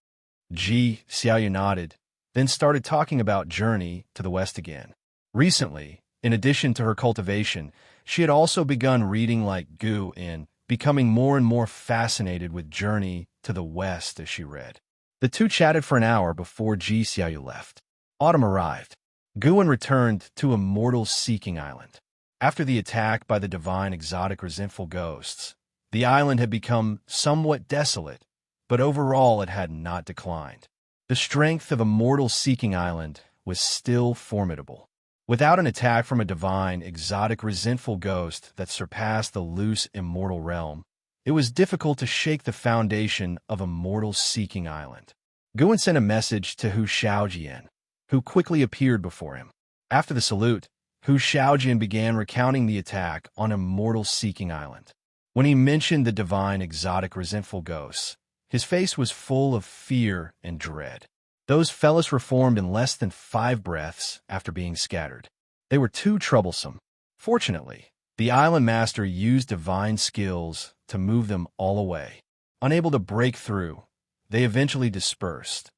Ji Xiaoyu nodded, then started talking about Journey to the West again. Recently, in addition to her cultivation, she had also begun reading like Gu and becoming more and more fascinated with Journey to the West as she read. The two chatted for an hour before Ji Xiaoyu left. Autumn arrived. Guan returned to Immortal Seeking Island. After the attack by the divine exotic resentful ghosts, the island had become somewhat desolate, but overall it had not declined. The strength of Immortal Seeking Island was still formidable. Without an attack from a divine, exotic, resentful ghost that surpassed the loose, immortal realm, it was difficult to shake the foundation of Immortal Seeking Island. Guan sent a message to Hu Xiaojian, who quickly appeared before him. After the salute, Hu Xiaojian began recounting the attack on Immortal Seeking Island. When he mentioned the divine, exotic, resentful ghosts, his face was full of fear and dread. Those fellows reformed in less than 5 breaths after being scattered. They were too troublesome. Fortunately, the island master used divine skills to move them all away. Unable to break through, they eventually dispersed.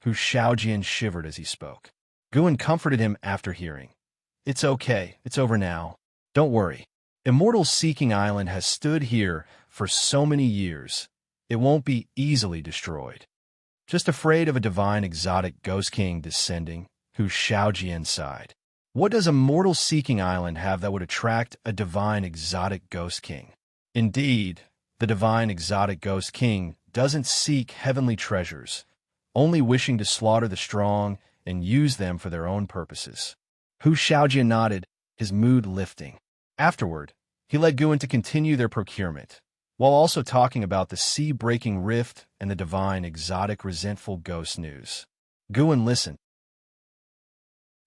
Hu Xiaojian shivered as he spoke. Guan comforted him after hearing. It's okay, it's over now. Don't worry. Immortal Seeking Island has stood here for so many years, it won't be easily destroyed. Just afraid of a divine exotic ghost king descending, Hu Xiaojian sighed. What does Immortal Seeking Island have that would attract a divine exotic ghost king? Indeed, the divine exotic ghost king doesn't seek heavenly treasures, only wishing to slaughter the strong and use them for their own purposes. Hu Xiaojian nodded, his mood lifting. Afterward, he led Guan to continue their procurement, while also talking about the sea-breaking rift and the divine, exotic, resentful ghost news. Guan listened.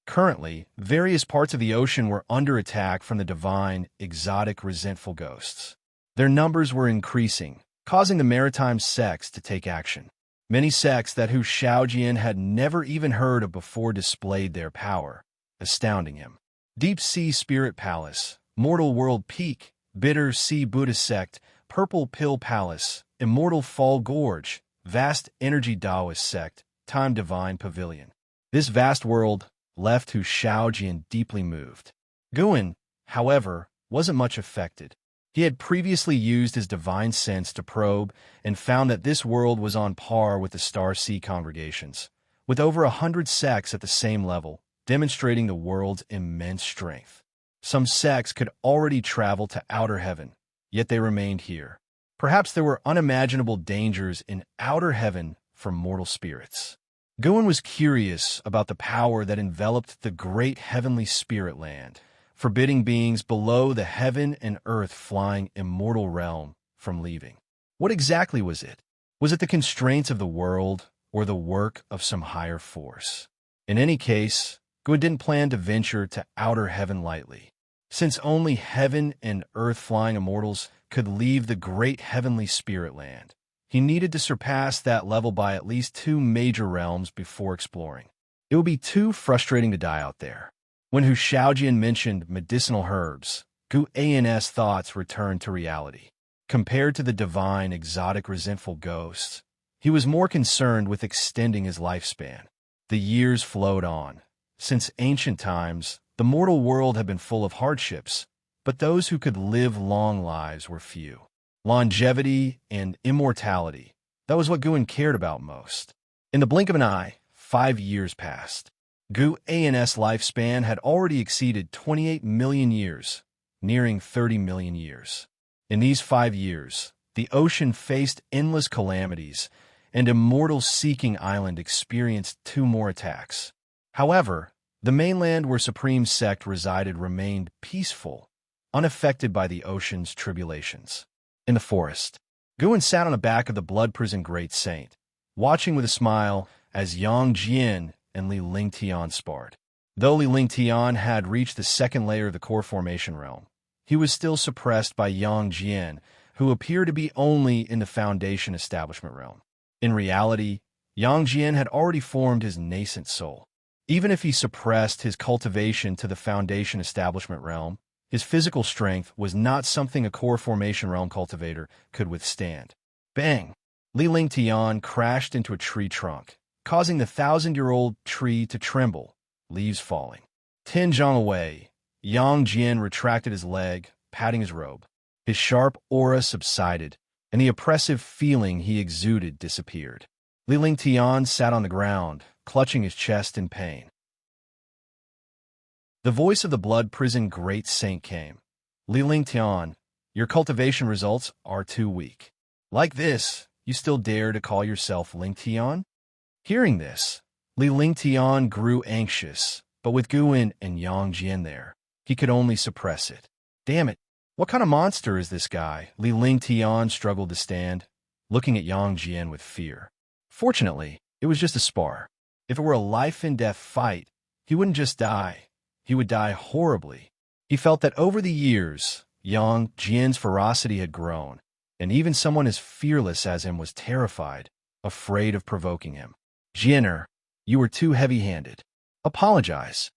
Currently, various parts of the ocean were under attack from the divine, exotic, resentful ghosts. Their numbers were increasing, causing the maritime sects to take action. Many sects that Hu Xiaojian had never even heard of before displayed their power, astounding him. Deep Sea Spirit Palace, Mortal World Peak, Bitter Sea Buddhist Sect, Purple Pill Palace, Immortal Fall Gorge, Vast Energy Taoist Sect, Time Divine Pavilion. This vast world left Hu Xiaojian deeply moved. Guan, however, wasn't much affected. He had previously used his divine sense to probe and found that this world was on par with the Star Sea congregations, with over 100 sects at the same level, demonstrating the world's immense strength. Some sects could already travel to outer heaven, yet they remained here. Perhaps there were unimaginable dangers in outer heaven for mortal spirits. Guan was curious about the power that enveloped the great heavenly spirit land, forbidding beings below the heaven and earth flying immortal realm from leaving. What exactly was it? Was it the constraints of the world or the work of some higher force? In any case, Guan didn't plan to venture to outer heaven lightly. Since only heaven and earth flying immortals could leave the great heavenly spirit land, he needed to surpass that level by at least 2 major realms before exploring. It would be too frustrating to die out there. When Hu Xiaojian mentioned medicinal herbs, Guan's thoughts returned to reality. Compared to the divine, exotic, resentful ghosts, he was more concerned with extending his lifespan. The years flowed on. Since ancient times, the mortal world had been full of hardships, but those who could live long lives were few. Longevity and immortality, that was what Guan cared about most. In the blink of an eye, 5 years passed. Guan's lifespan had already exceeded 28 million years, nearing 30 million years. In these 5 years, the ocean faced endless calamities, and Immortal Seeking Island experienced 2 more attacks. However, the mainland where Supreme Sect resided remained peaceful, unaffected by the ocean's tribulations. In the forest, Guan sat on the back of the Blood Prison Great Saint, watching with a smile as Yang Jian and Li Lingtian sparred. Though Li Lingtian had reached the 2nd layer of the core formation realm, he was still suppressed by Yang Jian, who appeared to be only in the Foundation Establishment realm. In reality, Yang Jian had already formed his nascent soul. Even if he suppressed his cultivation to the Foundation Establishment realm, his physical strength was not something a core formation realm cultivator could withstand. Bang! Li Lingtian crashed into a tree trunk, causing the 1,000-year-old tree to tremble, leaves falling. 10 zhang away, Yang Jian retracted his leg, patting his robe. His sharp aura subsided, and the oppressive feeling he exuded disappeared. Li Lingtian sat on the ground, clutching his chest in pain. The voice of the Blood Prison Great Saint came. Li Lingtian, your cultivation results are too weak. Like this, you still dare to call yourself Ling Tian?" Hearing this, Li Ling Tian grew anxious, but with Guan and Yang Jian there, he could only suppress it. Damn it, what kind of monster is this guy? Li Ling Tian struggled to stand, looking at Yang Jian with fear. Fortunately, it was just a spar. If it were a life-and-death fight, he wouldn't just die, he would die horribly. He felt that over the years, Yang Jian's ferocity had grown, and even someone as fearless as him was terrified, afraid of provoking him. "Jianer, you were too heavy-handed. Apologize."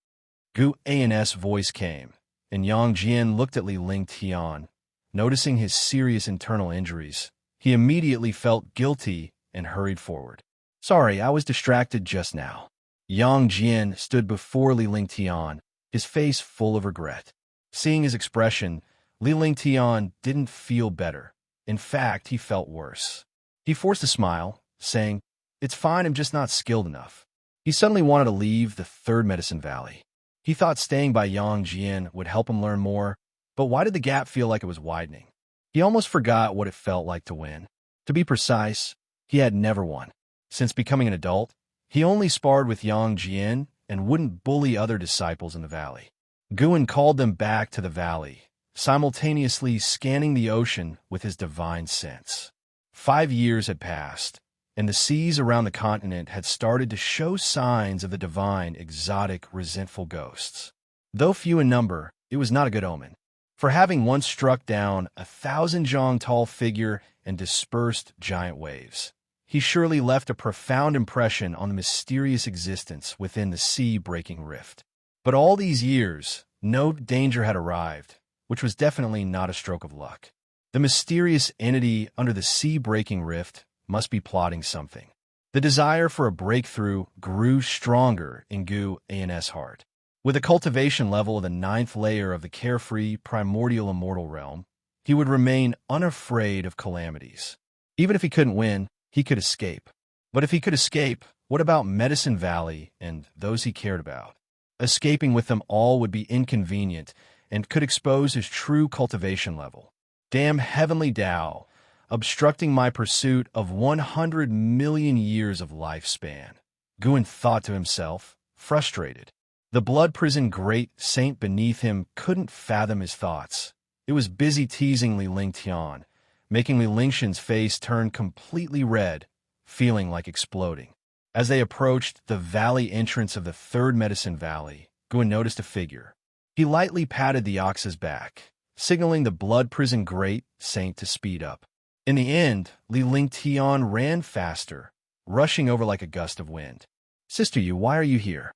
Gu An's voice came, and Yang Jian looked at Li Ling Tian. Noticing his serious internal injuries, he immediately felt guilty and hurried forward. "Sorry, I was distracted just now." Yang Jian stood before Li Ling Tian, his face full of regret. Seeing his expression, Li Ling Tian didn't feel better. In fact, he felt worse. He forced a smile, saying, "It's fine, I'm just not skilled enough." He suddenly wanted to leave the Third Medicine Valley. He thought staying by Yang Jian would help him learn more, but why did the gap feel like it was widening? He almost forgot what it felt like to win. To be precise, he had never won. Since becoming an adult, he only sparred with Yang Jian and wouldn't bully other disciples in the valley. Guan called them back to the valley, simultaneously scanning the ocean with his divine sense. 5 years had passed, and the seas around the continent had started to show signs of the divine, exotic, resentful ghosts. Though few in number, it was not a good omen. For having once struck down a 1,000-zhang-tall figure and dispersed giant waves, he surely left a profound impression on the mysterious existence within the sea-breaking rift. But all these years, no danger had arrived, which was definitely not a stroke of luck. The mysterious entity under the sea-breaking rift must be plotting something. The desire for a breakthrough grew stronger in Gu An's heart. With a cultivation level of the 9th layer of the carefree, primordial immortal realm, he would remain unafraid of calamities. Even if he couldn't win, he could escape. But if he could escape, what about Medicine Valley and those he cared about? Escaping with them all would be inconvenient and could expose his true cultivation level. Damn heavenly Tao, obstructing my pursuit of 100 million years of lifespan. Guan thought to himself, frustrated. The blood prison great saint beneath him couldn't fathom his thoughts. It was busy teasing Li Ling Tian, making Li Lingshan's face turn completely red, feeling like exploding. As they approached the valley entrance of the Third Medicine Valley, Guan noticed a figure. He lightly patted the ox's back, signaling the blood prison great saint to speed up. In the end, Li Ling Tian ran faster, rushing over like a gust of wind. "Sister Yu, why are you here?"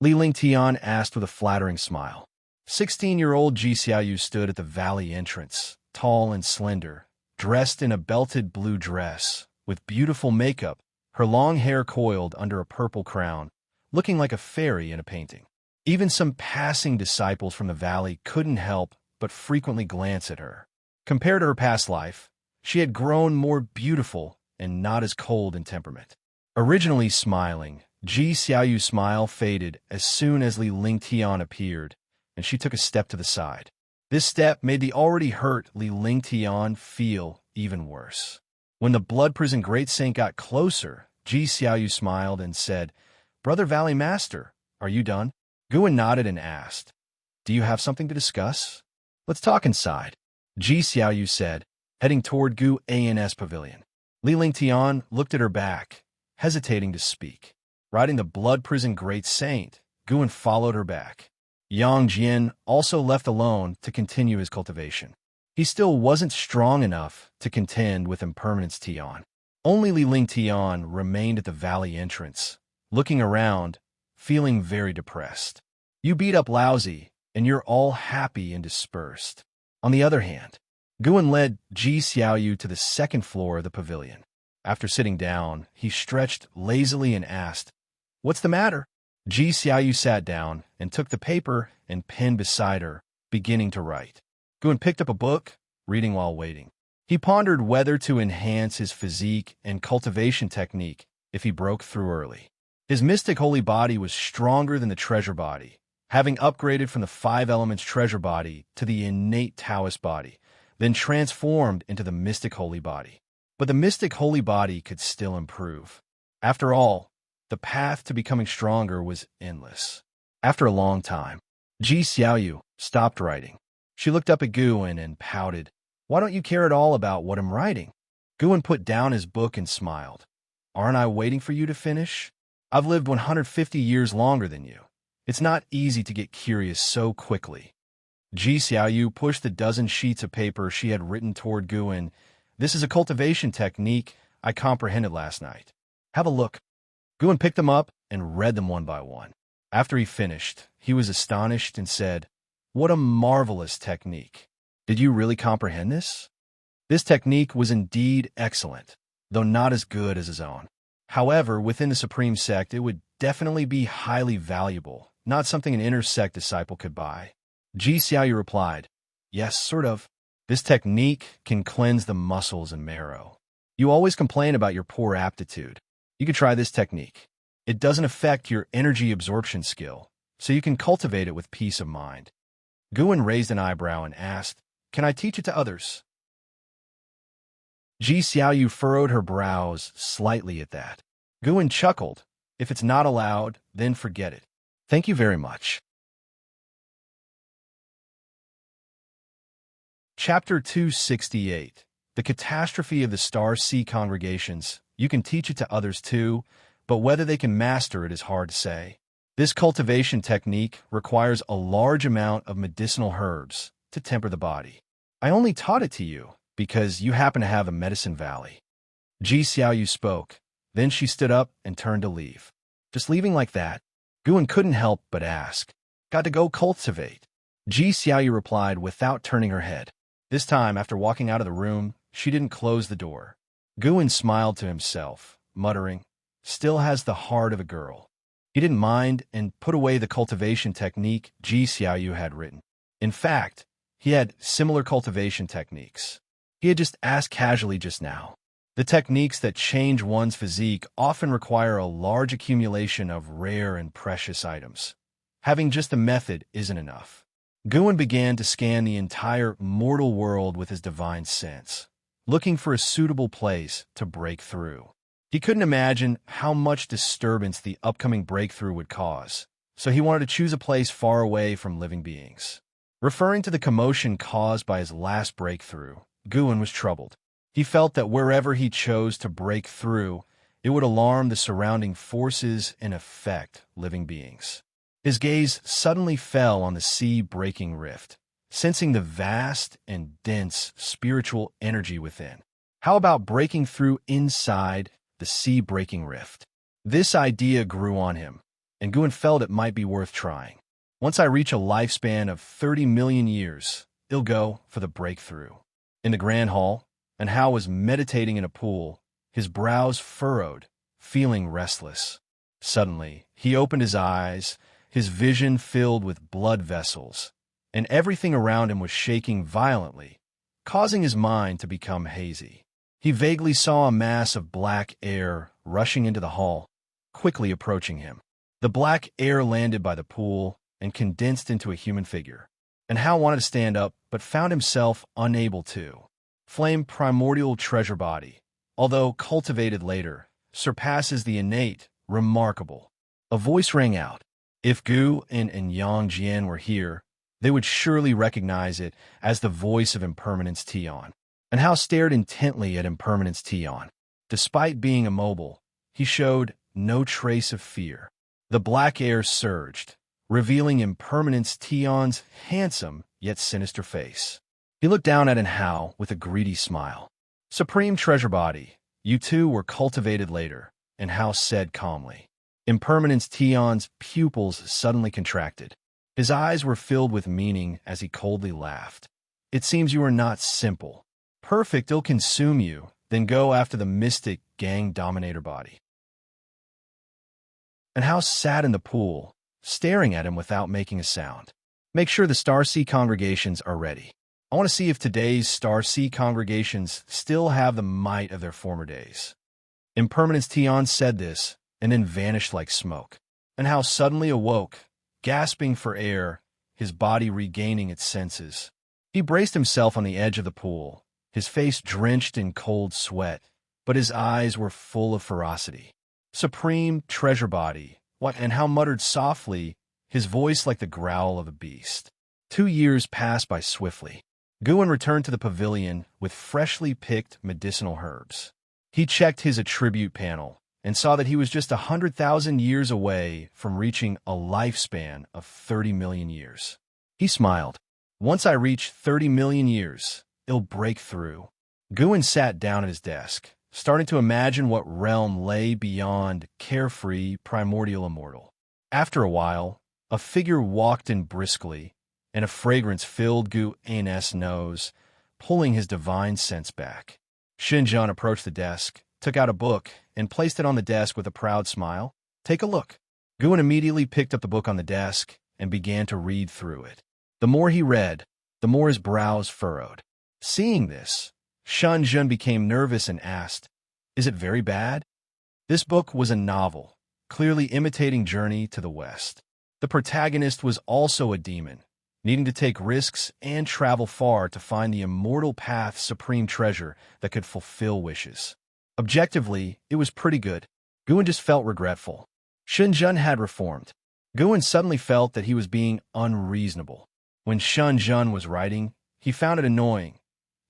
Li Ling Tian asked with a flattering smile. 16-year-old Ji Xiaoyu stood at the valley entrance, tall and slender, dressed in a belted blue dress, with beautiful makeup, her long hair coiled under a purple crown, looking like a fairy in a painting. Even some passing disciples from the valley couldn't help but frequently glance at her. Compared to her past life, she had grown more beautiful and not as cold in temperament. Originally smiling, Ji Xiaoyu's smile faded as soon as Li Ling Tian appeared, and she took a step to the side. This step made the already hurt Li Ling Tian feel even worse. When the blood prison great saint got closer, Ji Xiaoyu smiled and said, "Brother Valley Master, are you done?" Guan nodded and asked, "Do you have something to discuss? Let's talk inside," Ji Xiaoyu said, heading toward Gu An's pavilion. Li Ling Tian looked at her back, hesitating to speak. Riding the blood prison great saint, Guan followed her back. Yang Jian also left alone to continue his cultivation. He still wasn't strong enough to contend with Impermanence Tian. Only Li Ling Tian remained at the valley entrance, looking around, feeling very depressed. You beat up Lousy, and you're all happy and dispersed. On the other hand, Guan led Ji Xiaoyu to the second floor of the pavilion. After sitting down, he stretched lazily and asked, "What's the matter?" Ji Xiaoyu sat down and took the paper and pen beside her, beginning to write. Guan picked up a book, reading while waiting. He pondered whether to enhance his physique and cultivation technique if he broke through early. His mystic holy body was stronger than the treasure body. Having upgraded from the 5 elements treasure body to the innate Taoist body, then transformed into the mystic holy body. But the mystic holy body could still improve. After all, the path to becoming stronger was endless. After a long time, Xiaoyu stopped writing. She looked up at Guan and pouted. "Why don't you care at all about what I'm writing?" Guan put down his book and smiled. "Aren't I waiting for you to finish? I've lived 150 years longer than you. It's not easy to get curious so quickly." Xiaoyu pushed the dozen sheets of paper she had written toward Guan. "This is a cultivation technique I comprehended last night. Have a look." Guan picked them up and read them one by one. After he finished, he was astonished and said, "What a marvelous technique. Did you really comprehend this?" This technique was indeed excellent, though not as good as his own. However, within the Supreme Sect, it would definitely be highly valuable, not something an inner sect disciple could buy. Xiaoyu replied, "Yes, sort of. This technique can cleanse the muscles and marrow. You always complain about your poor aptitude. You could try this technique. It doesn't affect your energy absorption skill, so you can cultivate it with peace of mind." Guan raised an eyebrow and asked, "Can I teach it to others?" Xiaoyu furrowed her brows slightly at that. Guan chuckled. "If it's not allowed, then forget it. Thank you very much." Chapter 268. The Catastrophe of the Star Sea Congregations. You can teach it to others too, but whether they can master it is hard to say. This cultivation technique requires a large amount of medicinal herbs to temper the body. I only taught it to you because you happen to have a medicine valley. Xiaoyu spoke. Then she stood up and turned to leave. Just leaving like that? Guan couldn't help but ask. "Got to go cultivate." Xiaoyu replied without turning her head. This time, after walking out of the room, she didn't close the door. Guan smiled to himself, muttering, "Still has the heart of a girl." He didn't mind and put away the cultivation technique Xiaoyu had written. In fact, he had similar cultivation techniques. He had just asked casually just now. The techniques that change one's physique often require a large accumulation of rare and precious items. Having just a method isn't enough. Guan began to scan the entire mortal world with his divine sense, looking for a suitable place to break through. He couldn't imagine how much disturbance the upcoming breakthrough would cause, so he wanted to choose a place far away from living beings. Referring to the commotion caused by his last breakthrough, Guan was troubled. He felt that wherever he chose to break through, it would alarm the surrounding forces and affect living beings. His gaze suddenly fell on the sea-breaking rift, sensing the vast and dense spiritual energy within. How about breaking through inside the sea-breaking rift? This idea grew on him, and Guan felt it might be worth trying. Once I reach a lifespan of 30 million years, I'll go for the breakthrough. In the grand hall, and Hao was meditating in a pool, his brows furrowed, feeling restless. Suddenly, he opened his eyes, his vision filled with blood vessels, and everything around him was shaking violently, causing his mind to become hazy. He vaguely saw a mass of black air rushing into the hall, quickly approaching him. The black air landed by the pool and condensed into a human figure, and Hao wanted to stand up but found himself unable to. Flame primordial treasure body, although cultivated later, surpasses the innate, remarkable. A voice rang out. If Gu and Xianxia were here, they would surely recognize it as the voice of Impermanence Tian. And Hao stared intently at Impermanence Tian. Despite being immobile, he showed no trace of fear. The black air surged, revealing Impermanence Tian's handsome yet sinister face. He looked down at Hao with a greedy smile. "Supreme Treasure Body, you two were cultivated later," and Hao said calmly. Impermanence Tian's pupils suddenly contracted. His eyes were filled with meaning as he coldly laughed. "It seems you are not simple. Perfect will consume you, then go after the mystic gang dominator body." And Hao sat in the pool, staring at him without making a sound. "Make sure the Star Sea congregations are ready. I want to see if today's Star Sea congregations still have the might of their former days." Impermanence Tian said this, and then vanished like smoke. And Hao suddenly awoke, gasping for air, his body regaining its senses. He braced himself on the edge of the pool, his face drenched in cold sweat, but his eyes were full of ferocity. Supreme treasure body, what and how muttered softly, his voice like the growl of a beast. 2 years passed by swiftly. Guin returned to the pavilion with freshly picked medicinal herbs. He checked his attribute panel and saw that he was just 100,000 years away from reaching a lifespan of 30 million years. He smiled. Once I reach 30 million years, it'll break through. Guin sat down at his desk, starting to imagine what realm lay beyond carefree, primordial immortal. After a while, a figure walked in briskly, and a fragrance filled Guin's nose, pulling his divine sense back. Xianxia approached the desk, took out a book, and placed it on the desk with a proud smile. Take a look. Guin immediately picked up the book on the desk and began to read through it. The more he read, the more his brows furrowed. Seeing this, Xianxia became nervous and asked, "Is it very bad?" This book was a novel, clearly imitating Journey to the West. The protagonist was also a demon, needing to take risks and travel far to find the immortal path's supreme treasure that could fulfill wishes. Objectively, it was pretty good. Guin just felt regretful. Xianxia had reformed. Guin suddenly felt that he was being unreasonable. When Xianxia was writing, he found it annoying.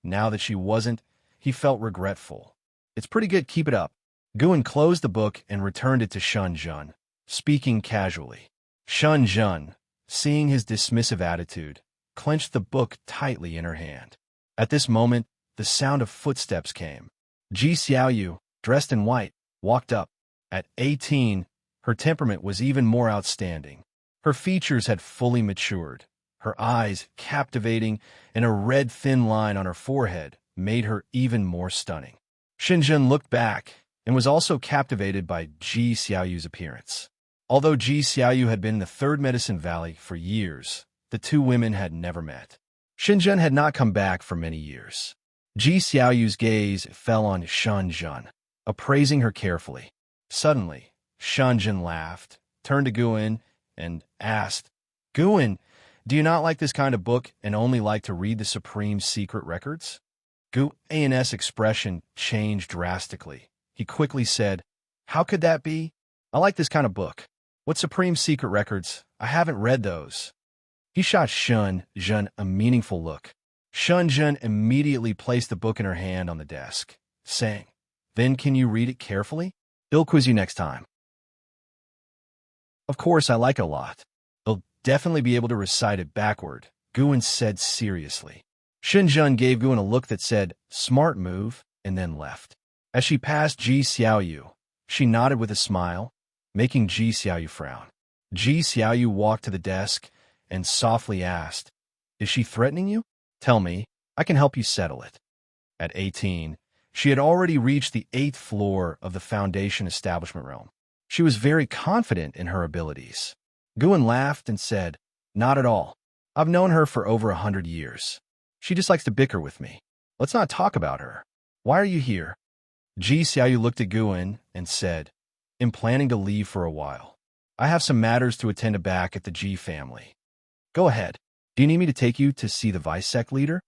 Now that she wasn't, he felt regretful. It's pretty good, keep it up. Guin closed the book and returned it to Xianxia, speaking casually. Xianxia, seeing his dismissive attitude, clenched the book tightly in her hand. At this moment, the sound of footsteps came. Xiaoyu, dressed in white, walked up. At 18, her temperament was even more outstanding. Her features had fully matured. Her eyes, captivating, and a red thin line on her forehead made her even more stunning. Xianxia looked back and was also captivated by Xiaoyu's appearance. Although Xiaoyu had been in the Third Medicine Valley for years, the two women had never met. Xianxia had not come back for many years. Xiaoyu's gaze fell on Xianxia, appraising her carefully. Suddenly, Xianxia laughed, turned to Guin, and asked, "Guin, do you not like this kind of book and only like to read the Supreme Secret Records?" Guin's expression changed drastically. He quickly said, "How could that be? I like this kind of book. What Supreme Secret Records? I haven't read those." He shot Xianxia a meaningful look. Xianxia immediately placed the book in her hand on the desk, saying, "Then can you read it carefully? I'll quiz you next time." "Of course, I like it a lot. I'll definitely be able to recite it backward," Guin said seriously. Xianxia gave Guin a look that said, "Smart move," and then left. As she passed Xiaoyu, she nodded with a smile, making Xiaoyu frown. Xiaoyu walked to the desk and softly asked, "Is she threatening you? Tell me, I can help you settle it." At 18, she had already reached the 8th floor of the Foundation establishment realm. She was very confident in her abilities. Guin laughed and said, "Not at all. I've known her for over 100 years. She just likes to bicker with me. Let's not talk about her. Why are you here?" Xiaoyu looked at Guin and said, "I'm planning to leave for a while. I have some matters to attend to back at the Ji family." "Go ahead. Do you need me to take you to see the vice sect leader?"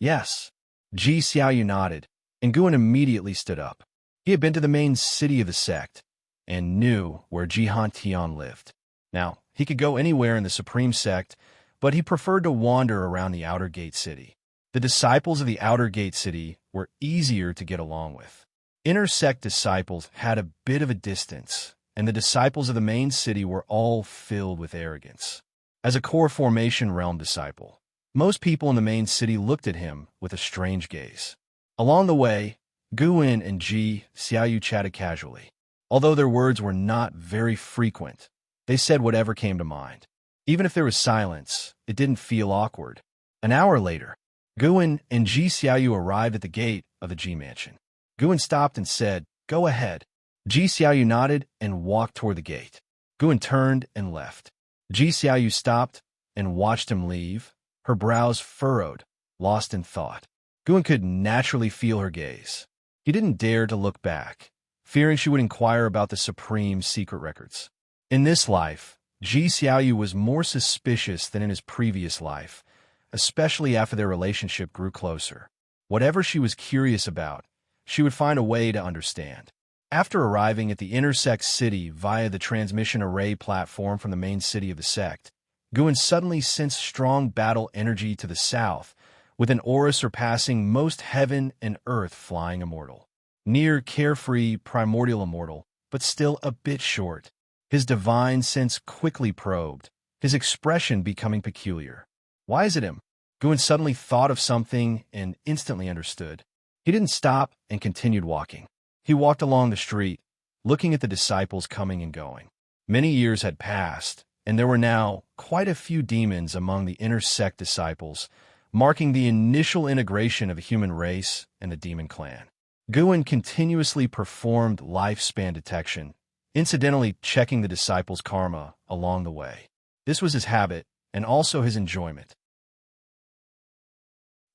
"Yes." Xiaoyu nodded, and Guin immediately stood up. He had been to the main city of the sect and knew where Jihantian lived. Now, he could go anywhere in the Supreme Sect, but he preferred to wander around the Outer Gate City. The disciples of the Outer Gate City were easier to get along with. Inner sect disciples had a bit of a distance, and the disciples of the main city were all filled with arrogance. As a core formation realm disciple, most people in the main city looked at him with a strange gaze. Along the way, Guin and Xiaoyu chatted casually. Although their words were not very frequent, they said whatever came to mind. Even if there was silence, it didn't feel awkward. An hour later, Guin and Xiaoyu arrived at the gate of the Ji mansion. Guin stopped and said, "Go ahead." Xiaoyu nodded and walked toward the gate. Guin turned and left. Xiaoyu stopped and watched him leave, her brows furrowed, lost in thought. Guin could naturally feel her gaze. He didn't dare to look back, fearing she would inquire about the Supreme Secret Records. In this life, Xiaoyu was more suspicious than in his previous life, especially after their relationship grew closer. Whatever she was curious about, she would find a way to understand. After arriving at the intersect city via the transmission array platform from the main city of the sect, Guin suddenly sensed strong battle energy to the south, with an aura surpassing most heaven and earth flying immortal. Near, carefree, primordial immortal, but still a bit short. His divine sense quickly probed, his expression becoming peculiar. Why is it him? Guin suddenly thought of something and instantly understood. He didn't stop and continued walking. He walked along the street, looking at the disciples coming and going. Many years had passed, and there were now quite a few demons among the intersect disciples, marking the initial integration of the human race and the demon clan. Guin continuously performed lifespan detection, incidentally checking the disciples' karma along the way. This was his habit and also his enjoyment.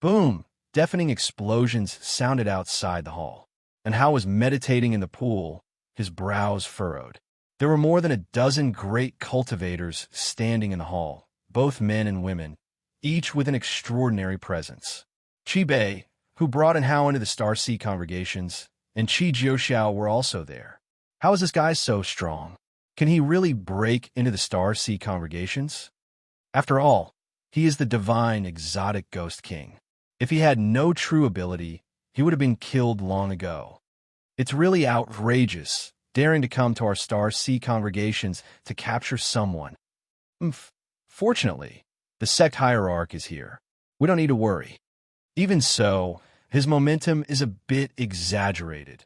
Boom! Deafening explosions sounded outside the hall, and Hao was meditating in the pool, his brows furrowed. There were more than a dozen great cultivators standing in the hall, both men and women, each with an extraordinary presence. Qi Bei, who brought in Hao into the Star Sea congregations, and Qi Jiuxiao were also there. How is this guy so strong? Can he really break into the Star Sea congregations? After all, he is the divine exotic ghost king. If he had no true ability, he would have been killed long ago. It's really outrageous, daring to come to our Star Sea congregations to capture someone. Fortunately, the sect hierarch is here. We don't need to worry. Even so, his momentum is a bit exaggerated.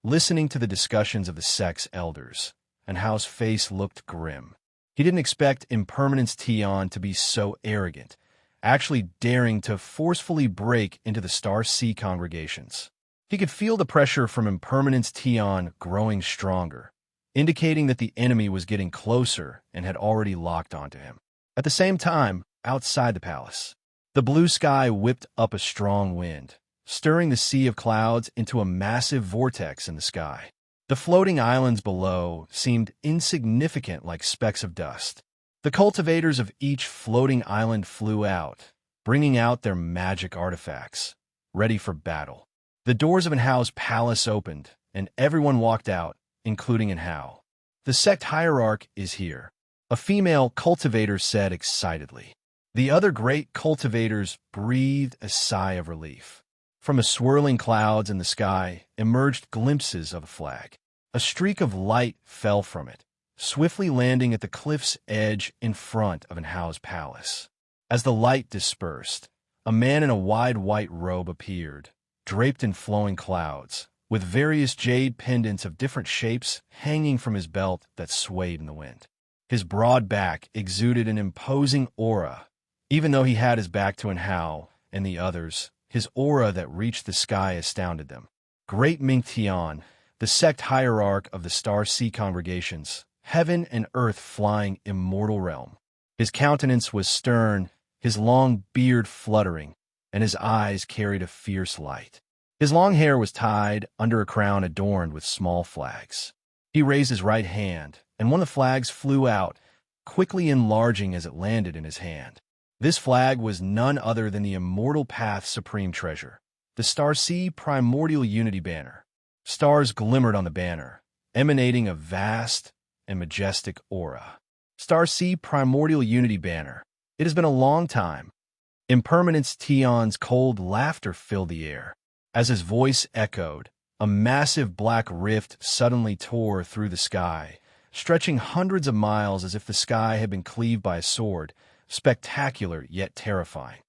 Listening to the discussions of the sect's elders, and Hao's face looked grim. He didn't expect Impermanence Tian to be so arrogant, actually daring to forcefully break into the Star Sea congregations. He could feel the pressure from Impermanence Tian growing stronger, indicating that the enemy was getting closer and had already locked onto him. At the same time, outside the palace, the blue sky whipped up a strong wind, stirring the sea of clouds into a massive vortex in the sky. The floating islands below seemed insignificant like specks of dust. The cultivators of each floating island flew out, bringing out their magic artifacts, ready for battle. The doors of Hao's palace opened, and everyone walked out, including Hao. The sect hierarch is here, a female cultivator said excitedly. The other great cultivators breathed a sigh of relief. From the swirling clouds in the sky emerged glimpses of a flag. A streak of light fell from it, swiftly landing at the cliff's edge in front of Hao's palace. As the light dispersed, a man in a wide white robe appeared, draped in flowing clouds, with various jade pendants of different shapes hanging from his belt that swayed in the wind. His broad back exuded an imposing aura. Even though he had his back to Hao and the others, his aura that reached the sky astounded them. Great Ming Tian, the sect hierarch of the Star Sea congregations, heaven and earth flying immortal realm. His countenance was stern, his long beard fluttering, and his eyes carried a fierce light. His long hair was tied under a crown adorned with small flags. He raised his right hand, and one of the flags flew out, quickly enlarging as it landed in his hand. This flag was none other than the Immortal Path's supreme treasure, the Star Sea Primordial Unity Banner. Stars glimmered on the banner, emanating a vast and majestic aura. Star Sea Primordial Unity Banner. It has been a long time. Impermanence Tian's cold laughter filled the air. As his voice echoed, a massive black rift suddenly tore through the sky, stretching hundreds of miles as if the sky had been cleaved by a sword, spectacular yet terrifying.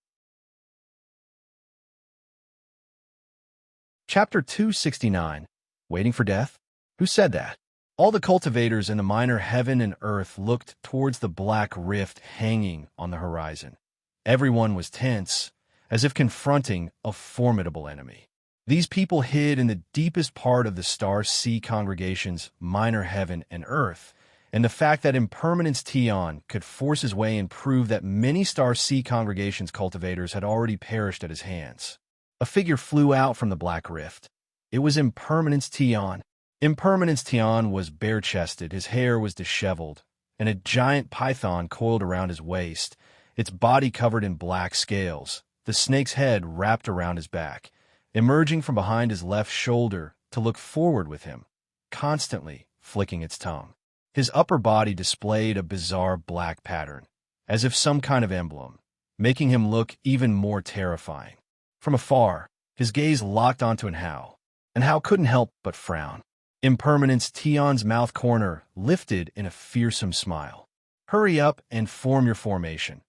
Chapter 269. Waiting for Death? Who said that? All the cultivators in the minor heaven and earth looked towards the black rift hanging on the horizon. Everyone was tense, as if confronting a formidable enemy. These people hid in the deepest part of the Star Sea congregation's minor heaven and earth, and the fact that Impermanence Tian could force his way and prove that many Star Sea congregation's cultivators had already perished at his hands. A figure flew out from the black rift. It was Impermanence Tian. Impermanence Tian was bare-chested, his hair was disheveled, and a giant python coiled around his waist, its body covered in black scales, the snake's head wrapped around his back, emerging from behind his left shoulder to look forward with him, constantly flicking its tongue. His upper body displayed a bizarre black pattern, as if some kind of emblem, making him look even more terrifying. From afar, his gaze locked onto Hao, and Hao couldn't help but frown. Impermanence Tion's mouth corner lifted in a fearsome smile. Hurry up and form your formation.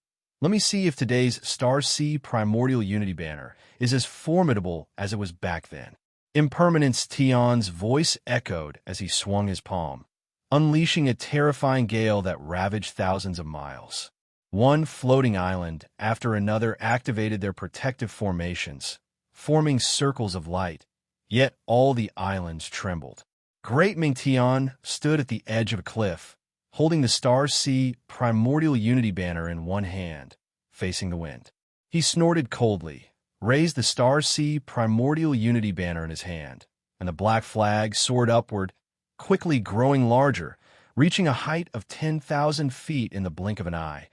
Let me see if today's Star Sea Primordial Unity banner is as formidable as it was back then. Impermanence Tion's voice echoed as he swung his palm, unleashing a terrifying gale that ravaged thousands of miles. One floating island after another activated their protective formations, forming circles of light, yet all the islands trembled. Great Ming Tian stood at the edge of a cliff, holding the Star Sea Primordial Unity banner in one hand, facing the wind. He snorted coldly, raised the Star Sea Primordial Unity banner in his hand, and the black flag soared upward, quickly growing larger, reaching a height of 10,000 feet in the blink of an eye,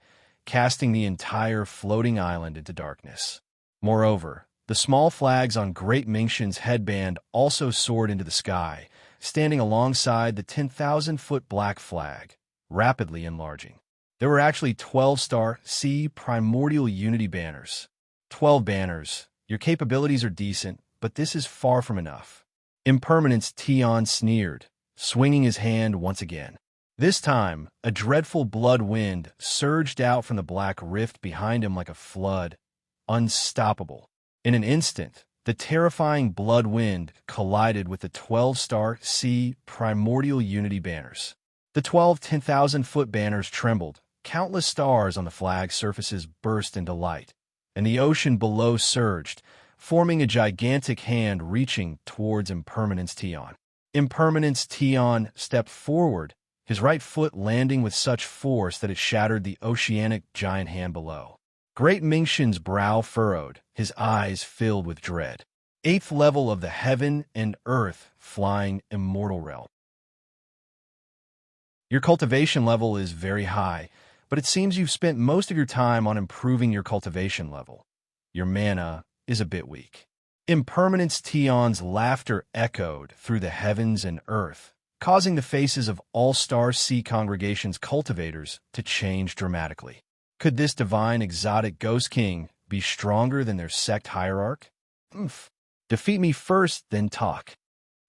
casting the entire floating island into darkness. Moreover, the small flags on Great Mingxin's headband also soared into the sky, standing alongside the 10,000-foot black flag, rapidly enlarging. There were actually 12 Star Sea Primordial Unity banners. 12 banners. Your capabilities are decent, but this is far from enough. Impermanence Tian sneered, swinging his hand once again. This time, a dreadful blood wind surged out from the black rift behind him like a flood, unstoppable. In an instant, the terrifying blood wind collided with the 12 Star Sea Primordial Unity banners. The 12 10,000-foot banners trembled, countless stars on the flag surfaces burst into light, and the ocean below surged, forming a gigantic hand reaching towards Impermanence Tian. Impermanence Tian stepped forward, his right foot landing with such force that it shattered the oceanic giant hand below. Great Mingxin's brow furrowed, his eyes filled with dread. 8th level of the Heaven and Earth Flying Immortal Realm. Your cultivation level is very high, but it seems you've spent most of your time on improving your cultivation level. Your mana is a bit weak. Impermanence Tion's laughter echoed through the heavens and earth, causing the faces of all Star Sea Congregation's cultivators to change dramatically. Could this divine exotic ghost king be stronger than their sect hierarch? Defeat me first, then talk.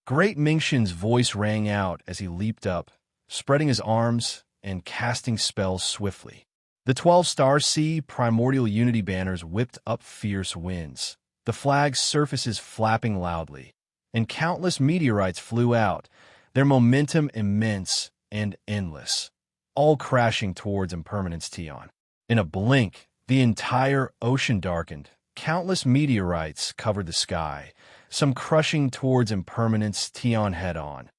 Great Mingxin's voice rang out as he leaped up, spreading his arms and casting spells swiftly. The 12 Star Sea Primordial Unity banners whipped up fierce winds, the flag's surfaces flapping loudly, and countless meteorites flew out, their momentum immense and endless, all crashing towards Impermanence Tian. In a blink, the entire ocean darkened. Countless meteorites covered the sky, some crushing towards Impermanence Tian head-on,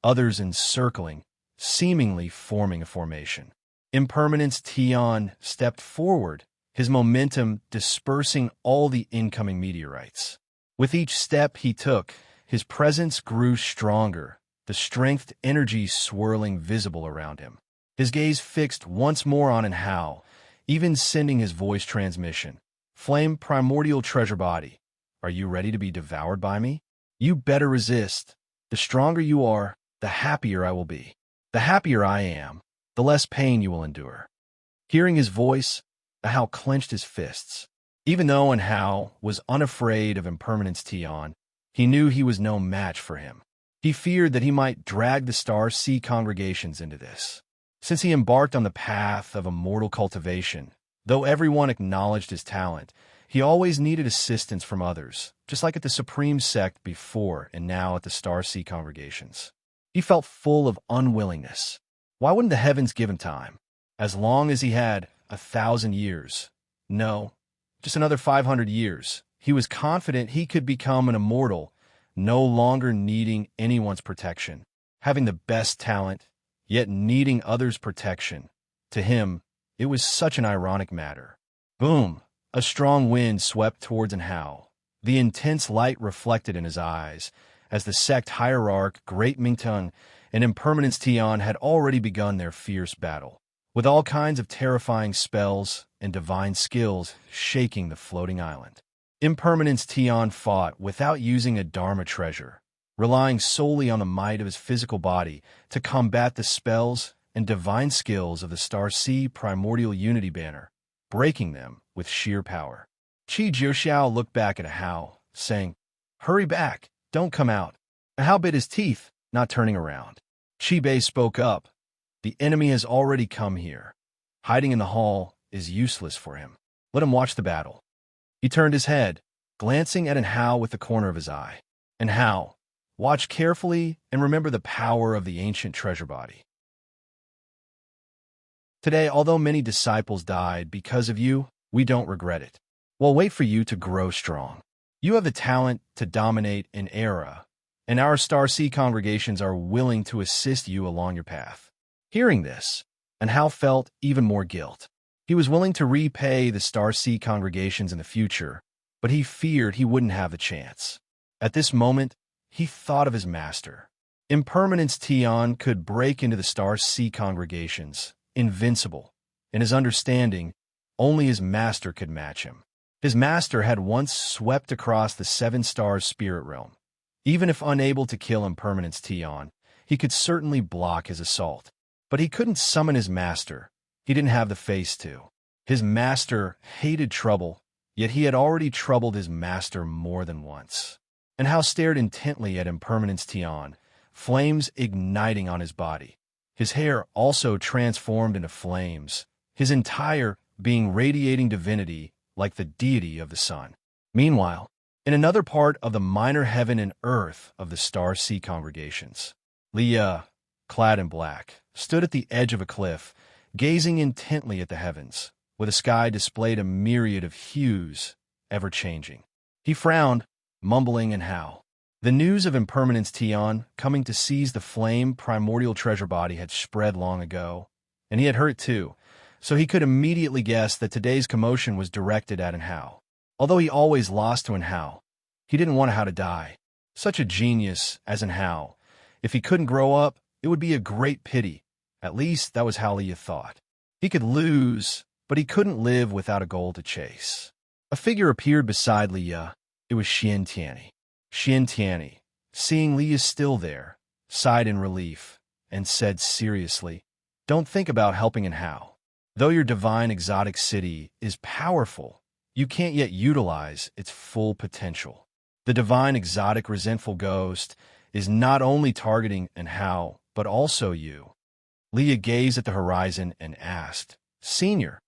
others encircling, seemingly forming a formation. Impermanence Tian stepped forward, his momentum dispersing all the incoming meteorites. With each step he took, his presence grew stronger, the strength energy swirling visible around him. His gaze fixed once more on Hao, even sending his voice transmission. Flame primordial treasure body, are you ready to be devoured by me? You better resist. The stronger you are, the happier I will be. The happier I am, the less pain you will endure. Hearing his voice, Hao clenched his fists. Even though Hao was unafraid of Impermanence Tian, he knew he was no match for him. He feared that he might drag the Star Sea congregations into this. Since he embarked on the path of immortal cultivation, though everyone acknowledged his talent, he always needed assistance from others, just like at the Supreme Sect before and now at the Star Sea congregations. He felt full of unwillingness. Why wouldn't the heavens give him time? As long as he had 1,000 years. No, just another 500 years. He was confident he could become an immortal, no longer needing anyone's protection, having the best talent, yet needing others' protection. To him, it was such an ironic matter. Boom! A strong wind swept towards Hao, the intense light reflected in his eyes, as the sect hierarch Great Mingtung and Impermanence Tian had already begun their fierce battle. with all kinds of terrifying spells and divine skills shaking the floating island. Impermanence Tian fought without using a Dharma treasure, relying solely on the might of his physical body to combat the spells and divine skills of the Star Sea Primordial Unity Banner, breaking them with sheer power. Qi Jiuxiao looked back at Ahau, saying, "Hurry back, don't come out." Ahau bit his teeth, not turning around. Qi Bei spoke up, "The enemy has already come here. Hiding in the hall is useless for him. Let him watch the battle." He turned his head, glancing at Ahau with the corner of his eye. "Ahau, watch carefully and remember the power of the ancient treasure body. Today, although many disciples died because of you, we don't regret it. We'll wait for you to grow strong. You have the talent to dominate an era, and our Star Sea congregations are willing to assist you along your path." Hearing this, Ahau felt even more guilt. He was willing to repay the Star Sea congregations in the future, but he feared he wouldn't have the chance. At this moment, he thought of his master. Impermanence Tian could break into the Star Sea congregations, invincible. In his understanding, only his master could match him. His master had once swept across the 7 stars spirit realm. Even if unable to kill Impermanence Tian, he could certainly block his assault. But he couldn't summon his master. He didn't have the face to. His master hated trouble, yet he had already troubled his master more than once. And Ahau stared intently at Impermanence Tian, flames igniting on his body. His hair also transformed into flames, his entire being radiating divinity like the deity of the sun. Meanwhile, in another part of the minor heaven and earth of the Star Sea congregations, Leah, clad in black, stood at the edge of a cliff, gazing intently at the heavens, where the sky displayed a myriad of hues, ever-changing. He frowned, mumbling Ahau. The news of Impermanence Tian coming to seize the flame primordial treasure body had spread long ago, and he had heard it too, so he could immediately guess that today's commotion was directed at Ahau. Although he always lost to Ahau, he didn't want Ahau to die. Such a genius as Ahau. If he couldn't grow up, it would be a great pity. At least that was how Leah thought. He could lose, but he couldn't live without a goal to chase. A figure appeared beside Leah. It was Xianxia. Xianxia, seeing Leah still there, sighed in relief and said seriously, "Don't think about helping Ahau. Though your divine exotic city is powerful, you can't yet utilize its full potential. The divine exotic resentful ghost is not only targeting Ahau, but also you." Leah gazed at the horizon and asked, "Senior,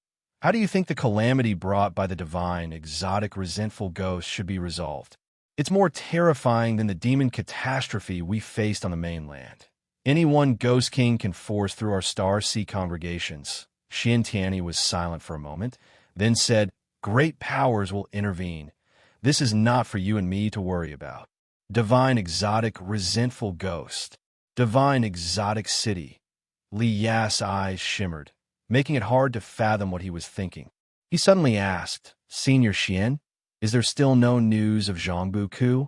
how do you think the calamity brought by the divine exotic resentful ghost should be resolved? It's more terrifying than the demon catastrophe we faced on the mainland. Any one Ghost King can force through our Star Sea congregations." Xianxia was silent for a moment, then said, "Great powers will intervene. This is not for you and me to worry about. Divine exotic resentful ghost. Divine exotic city." Li Ya's eyes shimmered, making it hard to fathom what he was thinking. He suddenly asked, "Senior Xian, is there still no news of Zhongbu coup?"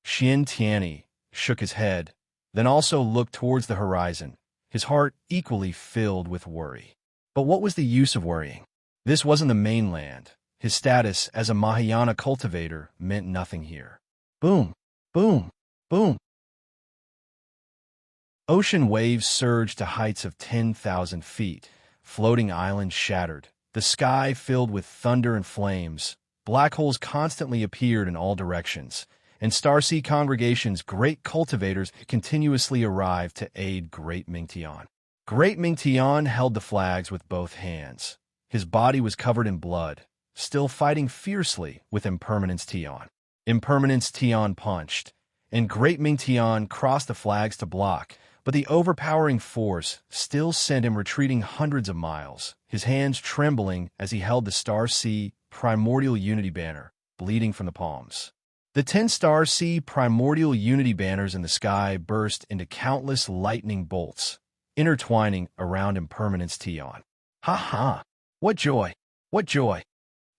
Xianxia shook his head, then also looked towards the horizon, his heart equally filled with worry. But what was the use of worrying? This wasn't the mainland. His status as a Mahayana cultivator meant nothing here. Boom, boom, boom. Ocean waves surged to heights of 10,000 feet. Floating islands shattered. The sky filled with thunder and flames. Black holes constantly appeared in all directions, and Starsea congregation's great cultivators continuously arrived to aid Great Mingtian. Great Mingtian held the flags with both hands. His body was covered in blood, still fighting fiercely with Impermanence Tian. Impermanence Tian punched, and Great Mingtian crossed the flags to block, but the overpowering force still sent him retreating hundreds of miles, his hands trembling as he held the Star Sea Primordial Unity banner, bleeding from the palms. The 10 Star Sea Primordial Unity banners in the sky burst into countless lightning bolts, intertwining around Impermanence Tian. "Ha ha! What joy! What joy!"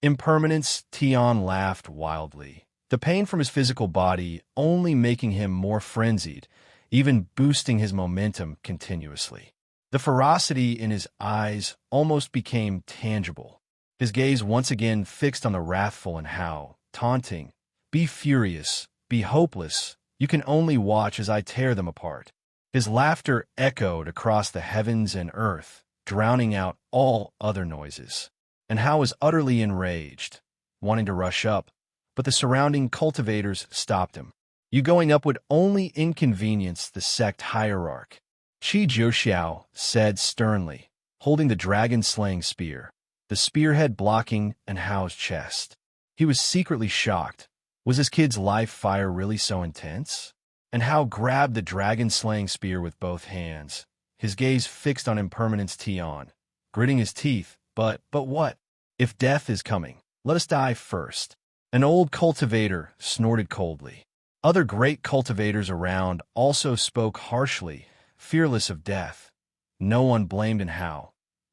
Impermanence Tian laughed wildly, the pain from his physical body only making him more frenzied, even boosting his momentum continuously. The ferocity in his eyes almost became tangible. His gaze once again fixed on the wrathful and Hao, taunting, "Be furious, be hopeless, you can only watch as I tear them apart." His laughter echoed across the heavens and earth, drowning out all other noises. And Hao was utterly enraged, wanting to rush up, but the surrounding cultivators stopped him. "You going up would only inconvenience the sect hierarch," Xianxia said sternly, holding the dragon-slaying spear, the spearhead blocking and Hao's chest. He was secretly shocked. Was his kid's life fire really so intense? And Hao grabbed the dragon-slaying spear with both hands, his gaze fixed on Impermanence Tian, gritting his teeth. But what? If death is coming, let us die first." An old cultivator snorted coldly. Other great cultivators around also spoke harshly, fearless of death. No one blamed Hao,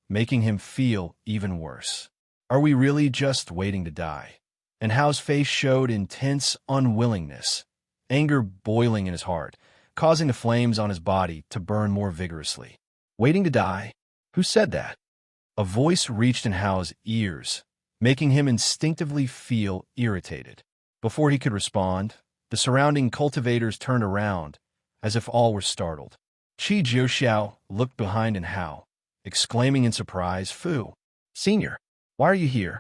making him feel even worse. "Are we really just waiting to die?" And Hao's face showed intense unwillingness, anger boiling in his heart, causing the flames on his body to burn more vigorously. "Waiting to die? Who said that?" A voice reached in Hao's ears, making him instinctively feel irritated. Before he could respond, the surrounding cultivators turned around, as if all were startled. Xianxia looked behind Hao, exclaiming in surprise, "Fu, Senior, why are you here?"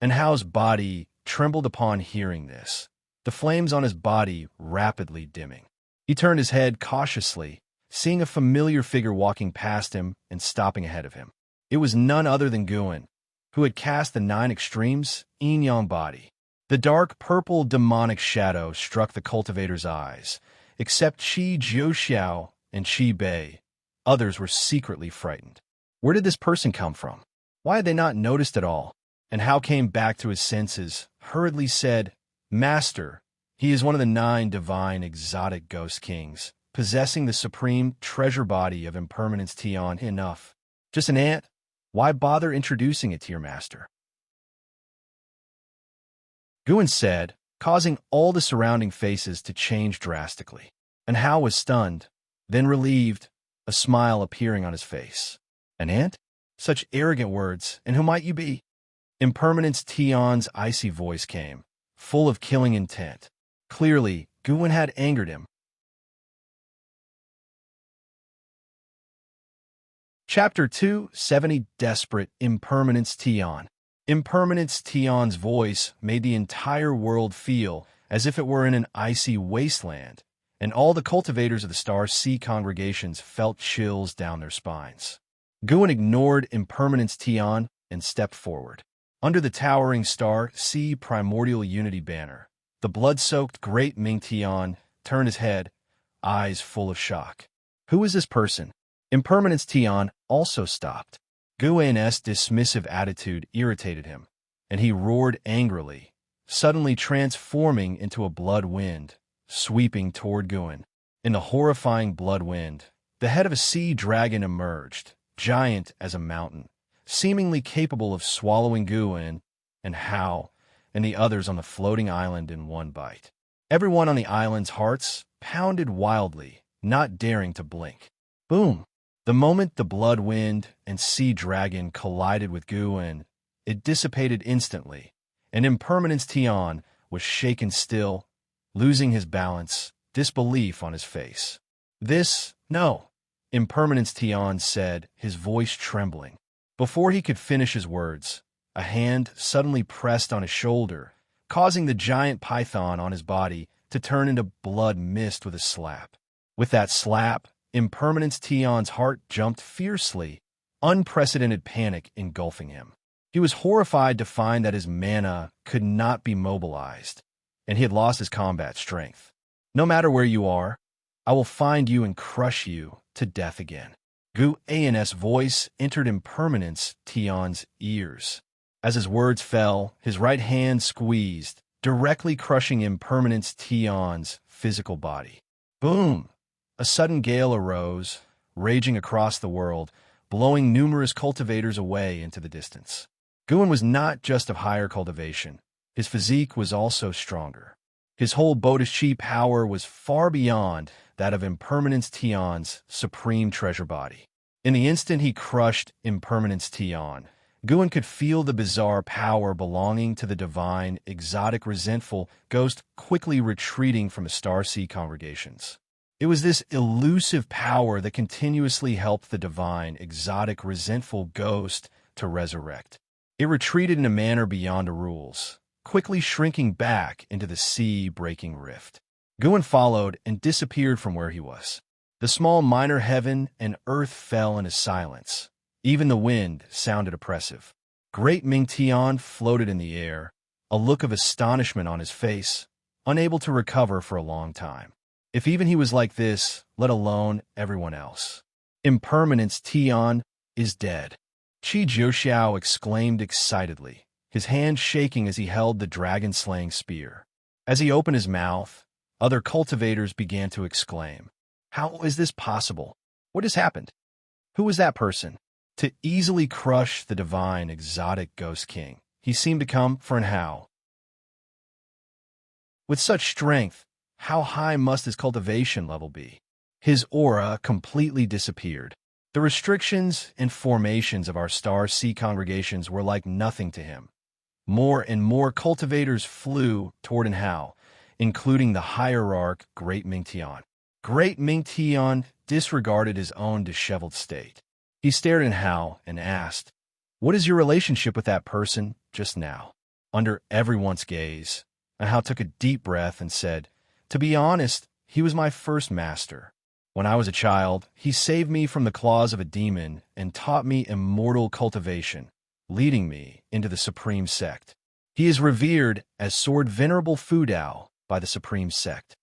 And Hao's body trembled upon hearing this, the flames on his body rapidly dimming. He turned his head cautiously, seeing a familiar figure walking past him and stopping ahead of him. It was none other than Guan, who had cast the 9 extremes yin-yang body. The dark purple demonic shadow struck the cultivator's eyes. Except Xianxia and Bei, others were secretly frightened. Where did this person come from? Why had they not noticed at all? And Hao came back to his senses, hurriedly said, "Master, he is one of the 9 divine exotic ghost kings, possessing the supreme treasure body of Impermanence Tian." "Enough. Just an ant? Why bother introducing it to your master?" Guan said, causing all the surrounding faces to change drastically. And Hao was stunned, then relieved, a smile appearing on his face. "An ant? Such arrogant words, and who might you be?" Impermanence Tian's icy voice came, full of killing intent. Clearly, Guan had angered him. Chapter 270 Desperate Impermanence Tian. Impermanence Tian's voice made the entire world feel as if it were in an icy wasteland, and all the cultivators of the Star Sea congregations felt chills down their spines. Guan ignored Impermanence Tian and stepped forward. Under the towering Star Sea primordial unity banner, the blood-soaked Great Ming Tian turned his head, eyes full of shock. "Who is this person?" Impermanence Tian also stopped. Guan's dismissive attitude irritated him, and he roared angrily, suddenly transforming into a blood wind, sweeping toward Guan. In the horrifying blood wind, the head of a sea dragon emerged, giant as a mountain, seemingly capable of swallowing Guan and Hao and the others on the floating island in one bite. Everyone on the island's hearts pounded wildly, not daring to blink. Boom! The moment the blood wind and sea dragon collided with Guan, it dissipated instantly, and Impermanence Tian was shaken still, losing his balance, disbelief on his face. No, Impermanence Tian said, his voice trembling. Before he could finish his words, a hand suddenly pressed on his shoulder, causing the giant python on his body to turn into blood mist with a slap. With that slap, Impermanence Tian's heart jumped fiercely, unprecedented panic engulfing him. He was horrified to find that his mana could not be mobilized, and he had lost his combat strength. "No matter where you are, I will find you and crush you to death again." Guan's voice entered Impermanence Tian's ears. As his words fell, his right hand squeezed, directly crushing Impermanence Tian's physical body. Boom! A sudden gale arose, raging across the world, blowing numerous cultivators away into the distance. Guan was not just of higher cultivation. His physique was also stronger. His whole Bodashi power was far beyond that of Impermanence Tian's supreme treasure body. In the instant he crushed Impermanence Tian, Guan could feel the bizarre power belonging to the divine, exotic, resentful ghost quickly retreating from the Starseed congregations. It was this elusive power that continuously helped the divine, exotic, resentful ghost to resurrect. It retreated in a manner beyond the rules, quickly shrinking back into the sea-breaking rift. Guan followed and disappeared from where he was. The small minor heaven and earth fell into silence. Even the wind sounded oppressive. Great Ming Tian floated in the air, a look of astonishment on his face, unable to recover for a long time. If even he was like this, let alone everyone else. Impermanence Tian is dead. Qi Jiuxiao exclaimed excitedly, his hand shaking as he held the dragon-slaying spear. As he opened his mouth, other cultivators began to exclaim, "How is this possible? What has happened? Who was that person?" To easily crush the divine, exotic Ghost King, he seemed to come for an how. With such strength, how high must his cultivation level be? His aura completely disappeared. The restrictions and formations of our Star Sea congregations were like nothing to him. More and more cultivators flew toward Hao, including the hierarch Great Ming Tian. Great Ming Tian disregarded his own disheveled state. He stared at Hao and asked, "What is your relationship with that person just now?" Under everyone's gaze, Hao took a deep breath and said, "To be honest, he was my first master. When I was a child, he saved me from the claws of a demon and taught me immortal cultivation, leading me into the Supreme Sect. He is revered as Sword Venerable Fudao by the Supreme Sect."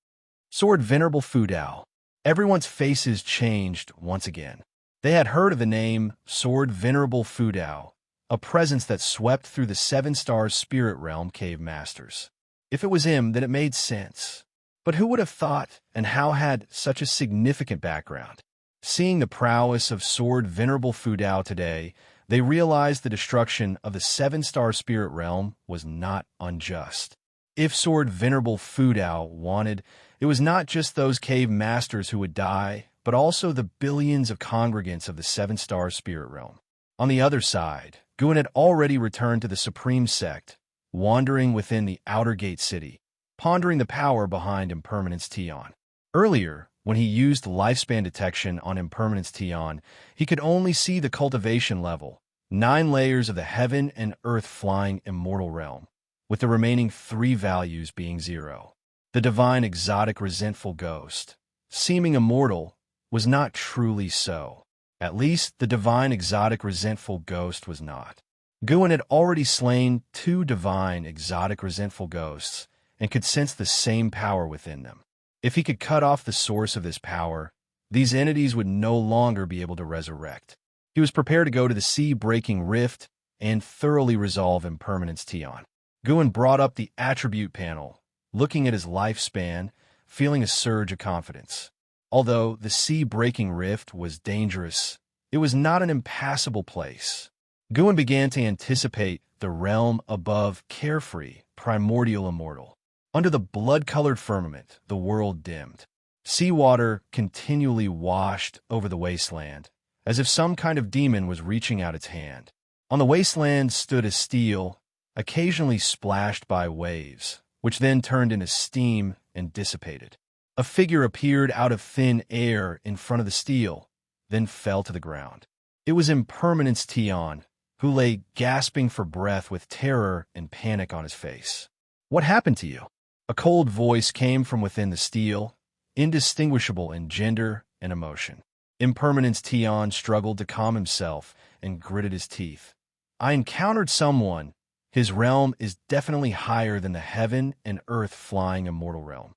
Sword Venerable Fudao. Everyone's faces changed once again. They had heard of the name Sword Venerable Fudao, a presence that swept through the seven-star spirit realm cave masters. If it was him, then it made sense. But who would have thought, and how had such a significant background? Seeing the prowess of Sword Venerable Fudao today, they realized the destruction of the seven-star spirit realm was not unjust. If Sword Venerable Fudao wanted, it was not just those cave masters who would die, but also the billions of congregants of the seven-star spirit realm. On the other side, Guan had already returned to the Supreme Sect, wandering within the Outer Gate City, pondering the power behind Impermanence Tian. Earlier, when he used lifespan detection on Impermanence Tian, he could only see the cultivation level, 9 layers of the heaven and earth flying immortal realm, with the remaining 3 values being 0. The divine exotic resentful ghost, seeming immortal, was not truly so. At least the divine exotic resentful ghost was not. Guan had already slain 2 divine exotic resentful ghosts and could sense the same power within them. If he could cut off the source of this power, these entities would no longer be able to resurrect. He was prepared to go to the sea-breaking rift and thoroughly resolve Impermanence Tian. Guan brought up the attribute panel, looking at his lifespan, feeling a surge of confidence. Although the sea-breaking rift was dangerous, it was not an impassable place. Guan began to anticipate the realm above carefree, primordial immortal. Under the blood-colored firmament, the world dimmed. Seawater continually washed over the wasteland, as if some kind of demon was reaching out its hand. On the wasteland stood a steel, occasionally splashed by waves, which then turned into steam and dissipated. A figure appeared out of thin air in front of the steel, then fell to the ground. It was Impermanence Tian, who lay gasping for breath with terror and panic on his face. "What happened to you?" A cold voice came from within the steel, indistinguishable in gender and emotion. Impermanence Tian struggled to calm himself and gritted his teeth. "I encountered someone. His realm is definitely higher than the heaven and earth flying immortal realm.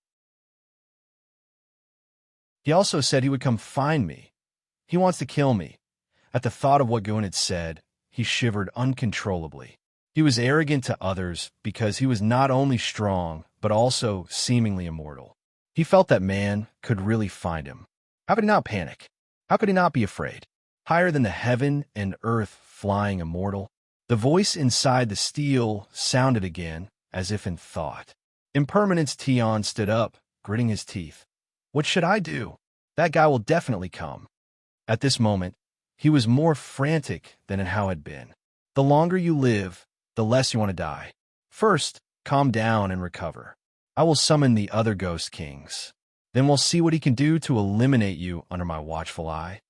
He also said he would come find me. He wants to kill me." At the thought of what Guan had said, he shivered uncontrollably. He was arrogant to others because he was not only strong, but also seemingly immortal. He felt that man could really find him. How could he not panic? How could he not be afraid? Higher than the heaven and earth flying immortal? The voice inside the steel sounded again, as if in thought. Impermanence Tian stood up, gritting his teeth. "What should I do? That guy will definitely come." At this moment, He was more frantic than in how it had been. The longer you live, the less you want to die. First, calm down and recover. I will summon the other ghost kings. Then we'll see what he can do to eliminate you under my watchful eye.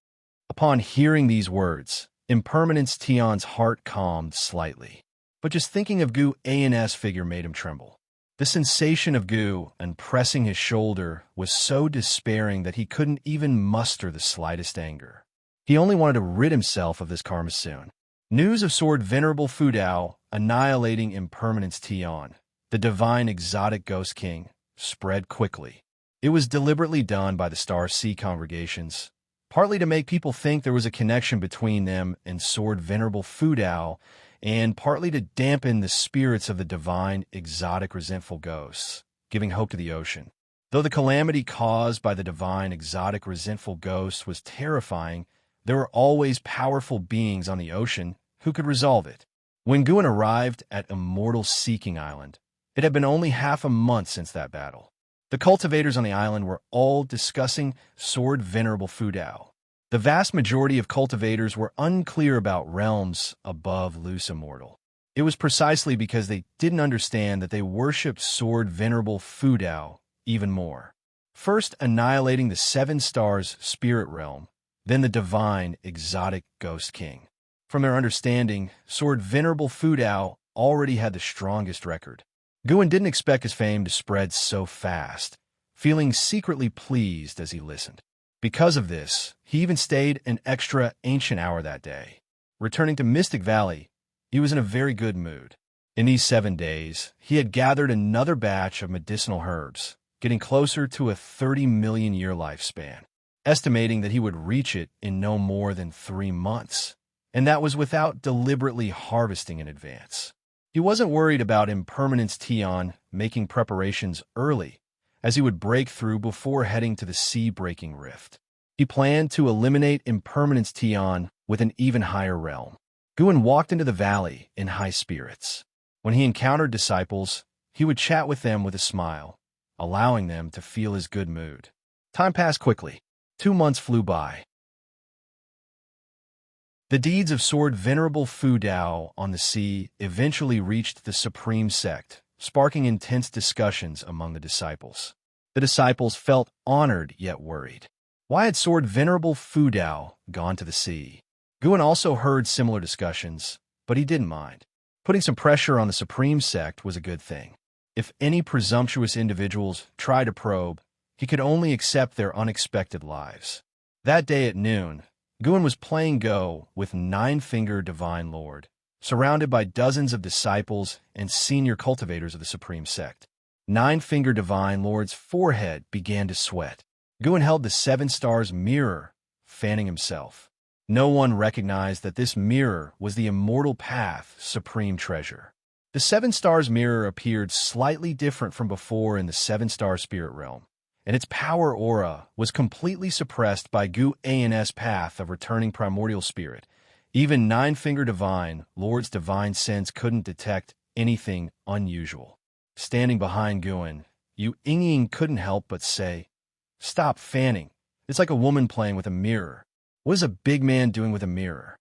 Upon hearing these words, Impermanence Tion's heart calmed slightly. But just thinking of Gu An's figure made him tremble. The sensation of Gu and pressing his shoulder was so despairing that he couldn't even muster the slightest anger. He only wanted to rid himself of this karma soon. News of Sword Venerable Fudao annihilating Impermanence Tion, the divine exotic ghost king, spread quickly. It was deliberately done by the Star Sea congregations, partly to make people think there was a connection between them and Sword Venerable Fudao, and partly to dampen the spirits of the divine, exotic, resentful ghosts, giving hope to the ocean. Though the calamity caused by the divine, exotic, resentful ghosts was terrifying, there were always powerful beings on the ocean who could resolve it. When Guan arrived at Immortal Seeking Island, it had been only half a month since that battle. The cultivators on the island were all discussing Sword Venerable Fudao. The vast majority of cultivators were unclear about realms above Loose Immortal. It was precisely because they didn't understand that they worshipped Sword Venerable Fudao even more. First annihilating the Seven Stars spirit realm, then the divine exotic ghost king. From their understanding, Sword Venerable Fudao already had the strongest record. Guan didn't expect his fame to spread so fast, feeling secretly pleased as he listened. Because of this, he even stayed an extra ancient hour that day. Returning to Mystic Valley, he was in a very good mood. In these 7 days, he had gathered another batch of medicinal herbs, getting closer to a 30-million-year lifespan, estimating that he would reach it in no more than 3 months, and that was without deliberately harvesting in advance. He wasn't worried about Impermanence Tion making preparations early, as he would break through before heading to the sea-breaking rift. He planned to eliminate Impermanence Tion with an even higher realm. Guan walked into the valley in high spirits. When he encountered disciples, he would chat with them with a smile, allowing them to feel his good mood. Time passed quickly. 2 months flew by. The deeds of Sword Venerable Fudao on the sea eventually reached the Supreme Sect, sparking intense discussions among the disciples. The disciples felt honored yet worried. Why had Sword Venerable Fudao gone to the sea? Guan also heard similar discussions, but he didn't mind. Putting some pressure on the Supreme Sect was a good thing. If any presumptuous individuals tried to probe, he could only accept their unexpected lives. That day at noon, Guan was playing Go with Nine-Finger Divine Lord, surrounded by dozens of disciples and senior cultivators of the Supreme Sect. Nine-Finger Divine Lord's forehead began to sweat. Guan held the Seven Stars mirror, fanning himself. No one recognized that this mirror was the Immortal Path Supreme Treasure. The Seven Stars mirror appeared slightly different from before in the Seven-Star Spirit Realm, and its power aura was completely suppressed by Gu An's path of returning primordial spirit. Even Nine-Finger Divine Lord's divine sense couldn't detect anything unusual. Standing behind Guan, Yu Yingying couldn't help but say, "Stop fanning. It's like a woman playing with a mirror. What is a big man doing with a mirror?"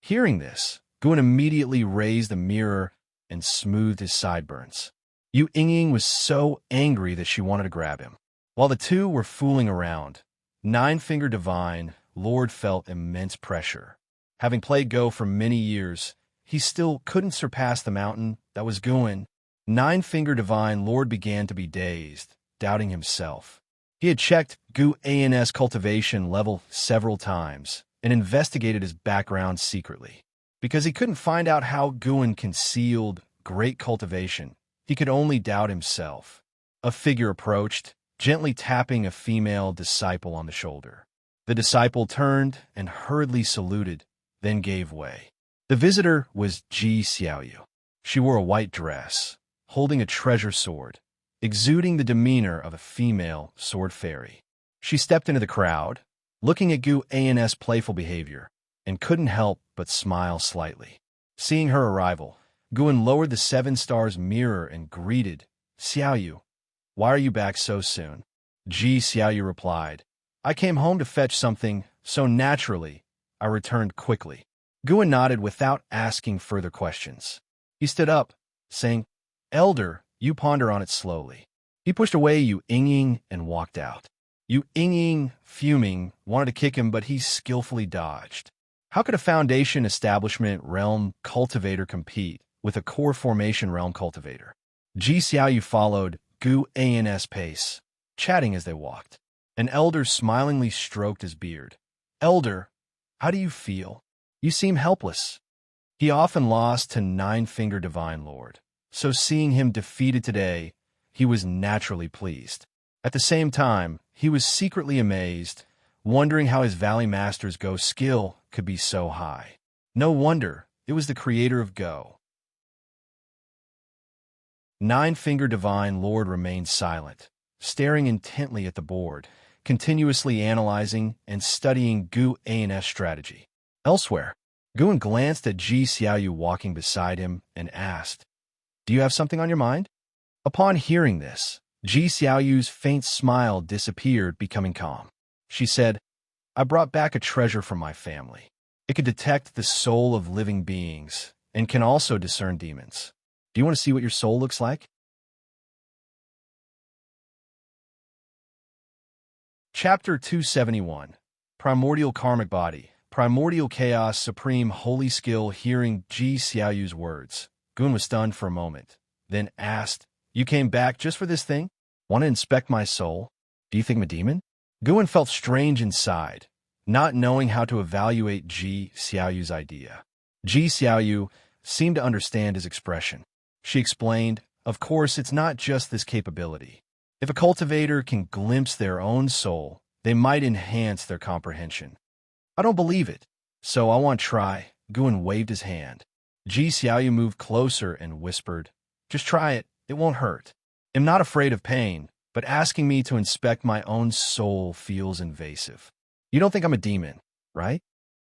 Hearing this, Guan immediately raised the mirror and smoothed his sideburns. Yu Yingying was so angry that she wanted to grab him. While the two were fooling around, Nine-Finger Divine Lord felt immense pressure. Having played Go for many years, he still couldn't surpass the mountain that was Guan. Nine-Finger Divine Lord began to be dazed, doubting himself. He had checked Gu An's cultivation level several times and investigated his background secretly. Because he couldn't find out how Guan concealed great cultivation, he could only doubt himself. A figure approached, gently tapping a female disciple on the shoulder. The disciple turned and hurriedly saluted, then gave way. The visitor was Xianxia. She wore a white dress, holding a treasure sword, exuding the demeanor of a female sword fairy. She stepped into the crowd, looking at Gu An's playful behavior, and couldn't help but smile slightly. Seeing her arrival, Guan lowered the Seven Stars mirror and greeted, "Xiaoyu, why are you back so soon?" Xiaoyu replied, "I came home to fetch something, so naturally, I returned quickly. Guan nodded without asking further questions. He stood up, saying, Elder, you ponder on it slowly. He pushed away Yu Ying and walked out. Yu Ying, fuming, wanted to kick him, but he skillfully dodged. How could a Foundation Establishment Realm Cultivator compete with a Core Formation Realm Cultivator? Xiaoyu followed Gu An's pace, chatting as they walked. An elder smilingly stroked his beard. Elder, how do you feel? You seem helpless. He often lost to Nine-Finger Divine Lord, so seeing him defeated today, he was naturally pleased. At the same time, he was secretly amazed, wondering how his Valley Master's Go skill could be so high. No wonder, it was the creator of Go. Nine-Finger Divine Lord remained silent, staring intently at the board, continuously analyzing and studying Gu An's strategy. Elsewhere, Guan glanced at Xiaoyu walking beside him and asked, Do you have something on your mind? Upon hearing this, Xiaoyu's faint smile disappeared, becoming calm. She said, I brought back a treasure from my family. It can detect the soul of living beings and can also discern demons. Do you want to see what your soul looks like? Chapter 271, Primordial Karmic Body, Primordial Chaos, Supreme Holy Skill. Hearing Xiaoyu's words, Guan was stunned for a moment, then asked, You came back just for this thing? Want to inspect my soul? Do you think I'm a demon? Guan felt strange inside, not knowing how to evaluate Xiaoyu's idea. Xiaoyu seemed to understand his expression. She explained, Of course, it's not just this capability. If a cultivator can glimpse their own soul, they might enhance their comprehension. I don't believe it, so I want to try. Guan waved his hand. Xiaoyu moved closer and whispered, Just try it, it won't hurt. I'm not afraid of pain, but asking me to inspect my own soul feels invasive. You don't think I'm a demon, right?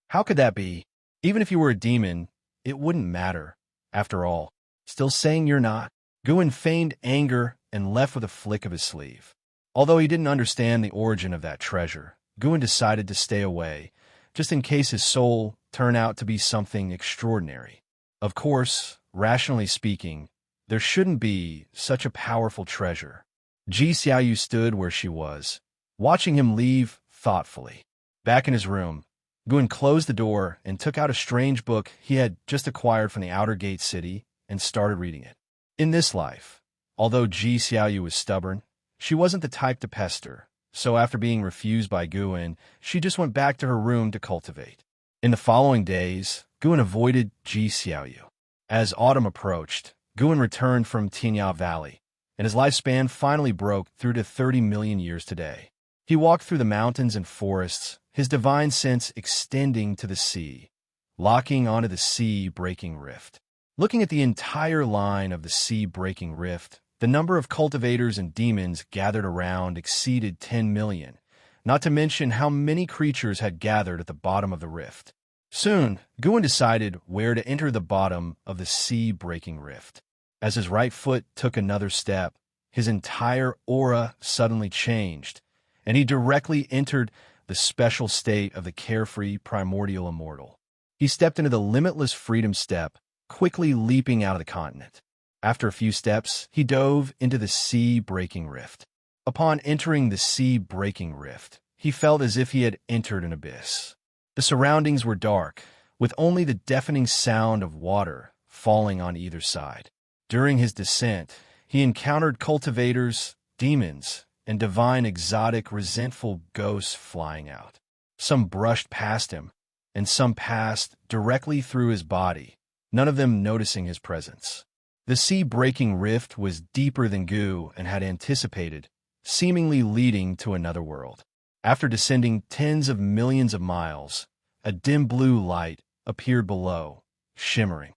How could that be? Even if you were a demon, it wouldn't matter. After all, still saying you're not. Guan feigned anger and left with a flick of his sleeve. Although he didn't understand the origin of that treasure, Guan decided to stay away, just in case his soul turned out to be something extraordinary. Of course, rationally speaking, there shouldn't be such a powerful treasure. Xiaoyu stood where she was, watching him leave thoughtfully. Back in his room, Guan closed the door and took out a strange book he had just acquired from the Outer Gate City and started reading it. In this life, although Xiaoyu was stubborn, she wasn't the type to pester, so after being refused by Guan, she just went back to her room to cultivate. In the following days, Guan avoided Xiaoyu. As autumn approached, Guan returned from Tinya Valley, and his lifespan finally broke through to 30 million years today. He walked through the mountains and forests, his divine sense extending to the sea, locking onto the sea-breaking rift. Looking at the entire line of the sea-breaking rift, the number of cultivators and demons gathered around exceeded 10 million, not to mention how many creatures had gathered at the bottom of the rift. Soon, Guan decided where to enter the bottom of the sea-breaking rift. As his right foot took another step, his entire aura suddenly changed, and he directly entered the special state of the carefree primordial immortal. He stepped into the limitless freedom step, quickly leaping out of the continent. After a few steps, he dove into the sea-breaking rift. Upon entering the sea-breaking rift, he felt as if he had entered an abyss. The surroundings were dark, with only the deafening sound of water falling on either side. During his descent, he encountered cultivators, demons, and divine exotic resentful ghosts flying out. Some brushed past him, and some passed directly through his body, none of them noticing his presence. The sea-breaking rift was deeper than Gu and had anticipated, seemingly leading to another world. After descending tens of millions of miles, a dim blue light appeared below, shimmering.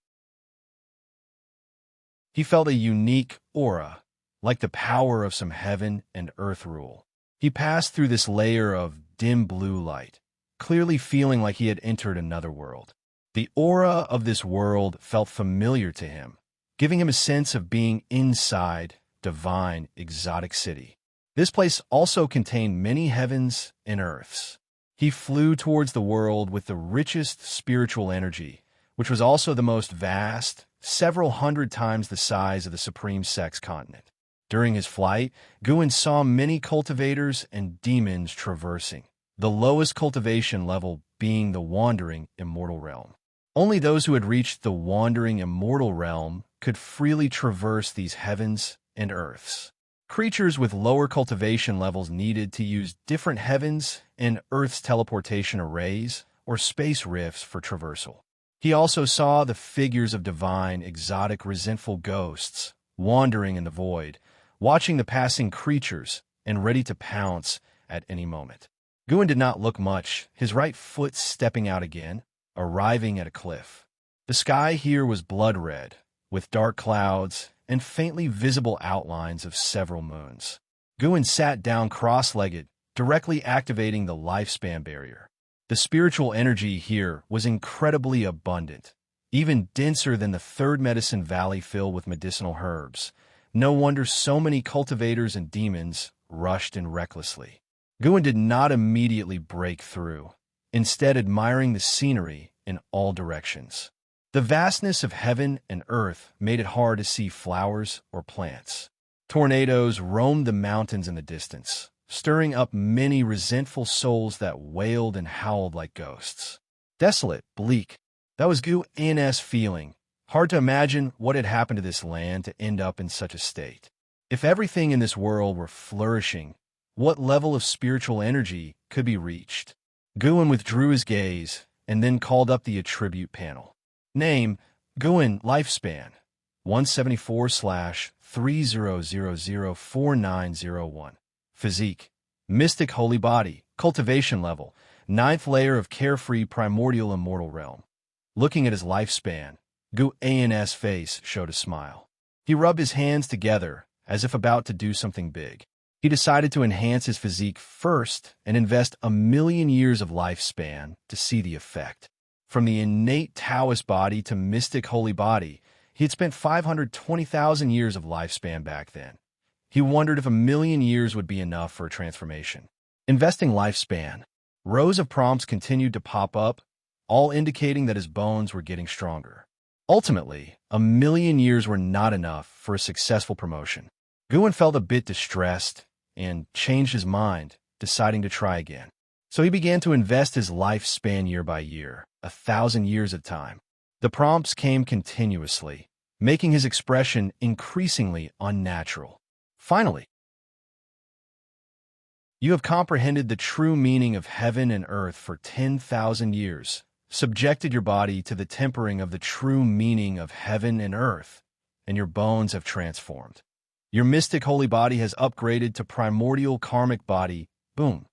He felt a unique aura, like the power of some heaven and earth rule. He passed through this layer of dim blue light, clearly feeling like he had entered another world. The aura of this world felt familiar to him, giving him a sense of being inside divine exotic city. This place also contained many heavens and earths. He flew towards the world with the richest spiritual energy, which was also the most vast, several hundred times the size of the Supreme Sex continent. During his flight, Guin saw many cultivators and demons traversing, the lowest cultivation level being the wandering immortal realm. Only those who had reached the wandering immortal realm could freely traverse these heavens and earths. Creatures with lower cultivation levels needed to use different heavens and earth's teleportation arrays or space rifts for traversal. He also saw the figures of divine, exotic, resentful ghosts wandering in the void, watching the passing creatures and ready to pounce at any moment. Guin did not look much, his right foot stepping out again, arriving at a cliff. The sky here was blood red, with dark clouds and faintly visible outlines of several moons. Guin sat down cross-legged, directly activating the lifespan barrier. The spiritual energy here was incredibly abundant, even denser than the Third Medicine Valley filled with medicinal herbs. No wonder so many cultivators and demons rushed in recklessly. Guin did not immediately break through, instead admiring the scenery in all directions. The vastness of heaven and earth made it hard to see flowers or plants. Tornadoes roamed the mountains in the distance, stirring up many resentful souls that wailed and howled like ghosts. Desolate, bleak, that was Guin's feeling. Hard to imagine what had happened to this land to end up in such a state. If everything in this world were flourishing, what level of spiritual energy could be reached? Guin withdrew his gaze and then called up the attribute panel. Name, Guin, lifespan, 174/30004901. Physique, mystic holy body, cultivation level, 9th layer of carefree primordial immortal realm. Looking at his lifespan, Guin's face showed a smile. He rubbed his hands together as if about to do something big. He decided to enhance his physique first and invest 1,000,000 years of lifespan to see the effect. From the innate Taoist body to mystic holy body, he had spent 520,000 years of lifespan back then. He wondered if 1,000,000 years would be enough for a transformation. Investing lifespan. Rows of prompts continued to pop up, all indicating that his bones were getting stronger. Ultimately, 1,000,000 years were not enough for a successful promotion. Guin felt a bit distressed and changed his mind, deciding to try again. So he began to invest his lifespan year by year, 1,000 years at a time. The prompts came continuously, making his expression increasingly unnatural. Finally, you have comprehended the true meaning of heaven and earth for 10,000 years, subjected your body to the tempering of the true meaning of heaven and earth, and your bones have transformed. Your mystic holy body has upgraded to primordial karmic body. Boom.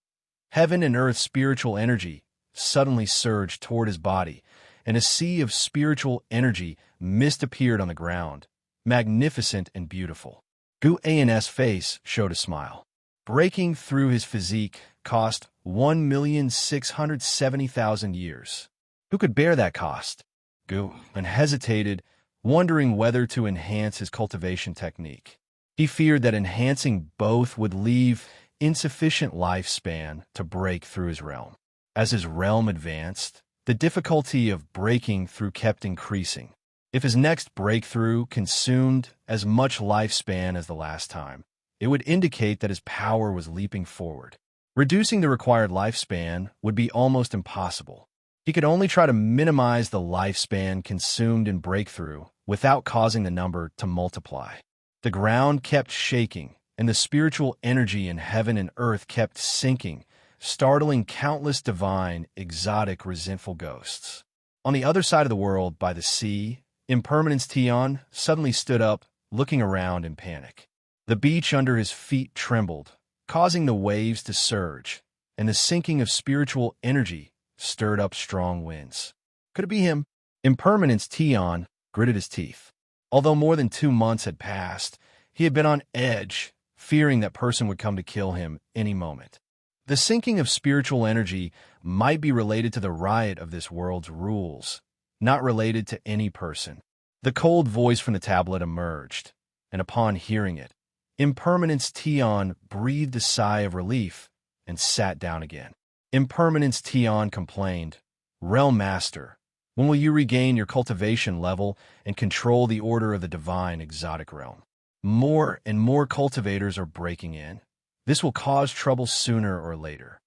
Heaven and earth spiritual energy suddenly surged toward his body, and a sea of spiritual energy mist appeared on the ground, magnificent and beautiful. Guin's face showed a smile. Breaking through his physique cost 1,670,000 years. Who could bear that cost? Guin hesitated, wondering whether to enhance his cultivation technique. He feared that enhancing both would leave insufficient lifespan to break through his realm. As his realm advanced, the difficulty of breaking through kept increasing. If his next breakthrough consumed as much lifespan as the last time, it would indicate that his power was leaping forward. Reducing the required lifespan would be almost impossible. He could only try to minimize the lifespan consumed in breakthrough without causing the number to multiply. The ground kept shaking, and the spiritual energy in heaven and earth kept sinking, startling countless divine, exotic, resentful ghosts. On the other side of the world, by the sea, Impermanence Tion suddenly stood up, looking around in panic. The beach under his feet trembled, causing the waves to surge, and the sinking of spiritual energy stirred up strong winds. Could it be him? Impermanence Tion gritted his teeth. Although more than 2 months had passed, he had been on edge, fearing that person would come to kill him any moment. The sinking of spiritual energy might be related to the riot of this world's rules, not related to any person. The cold voice from the tablet emerged, and upon hearing it, Impermanence Tion breathed a sigh of relief and sat down again. Impermanence Tian complained, Realm Master, when will you regain your cultivation level and control the order of the divine exotic realm? More and more cultivators are breaking in. This will cause trouble sooner or later.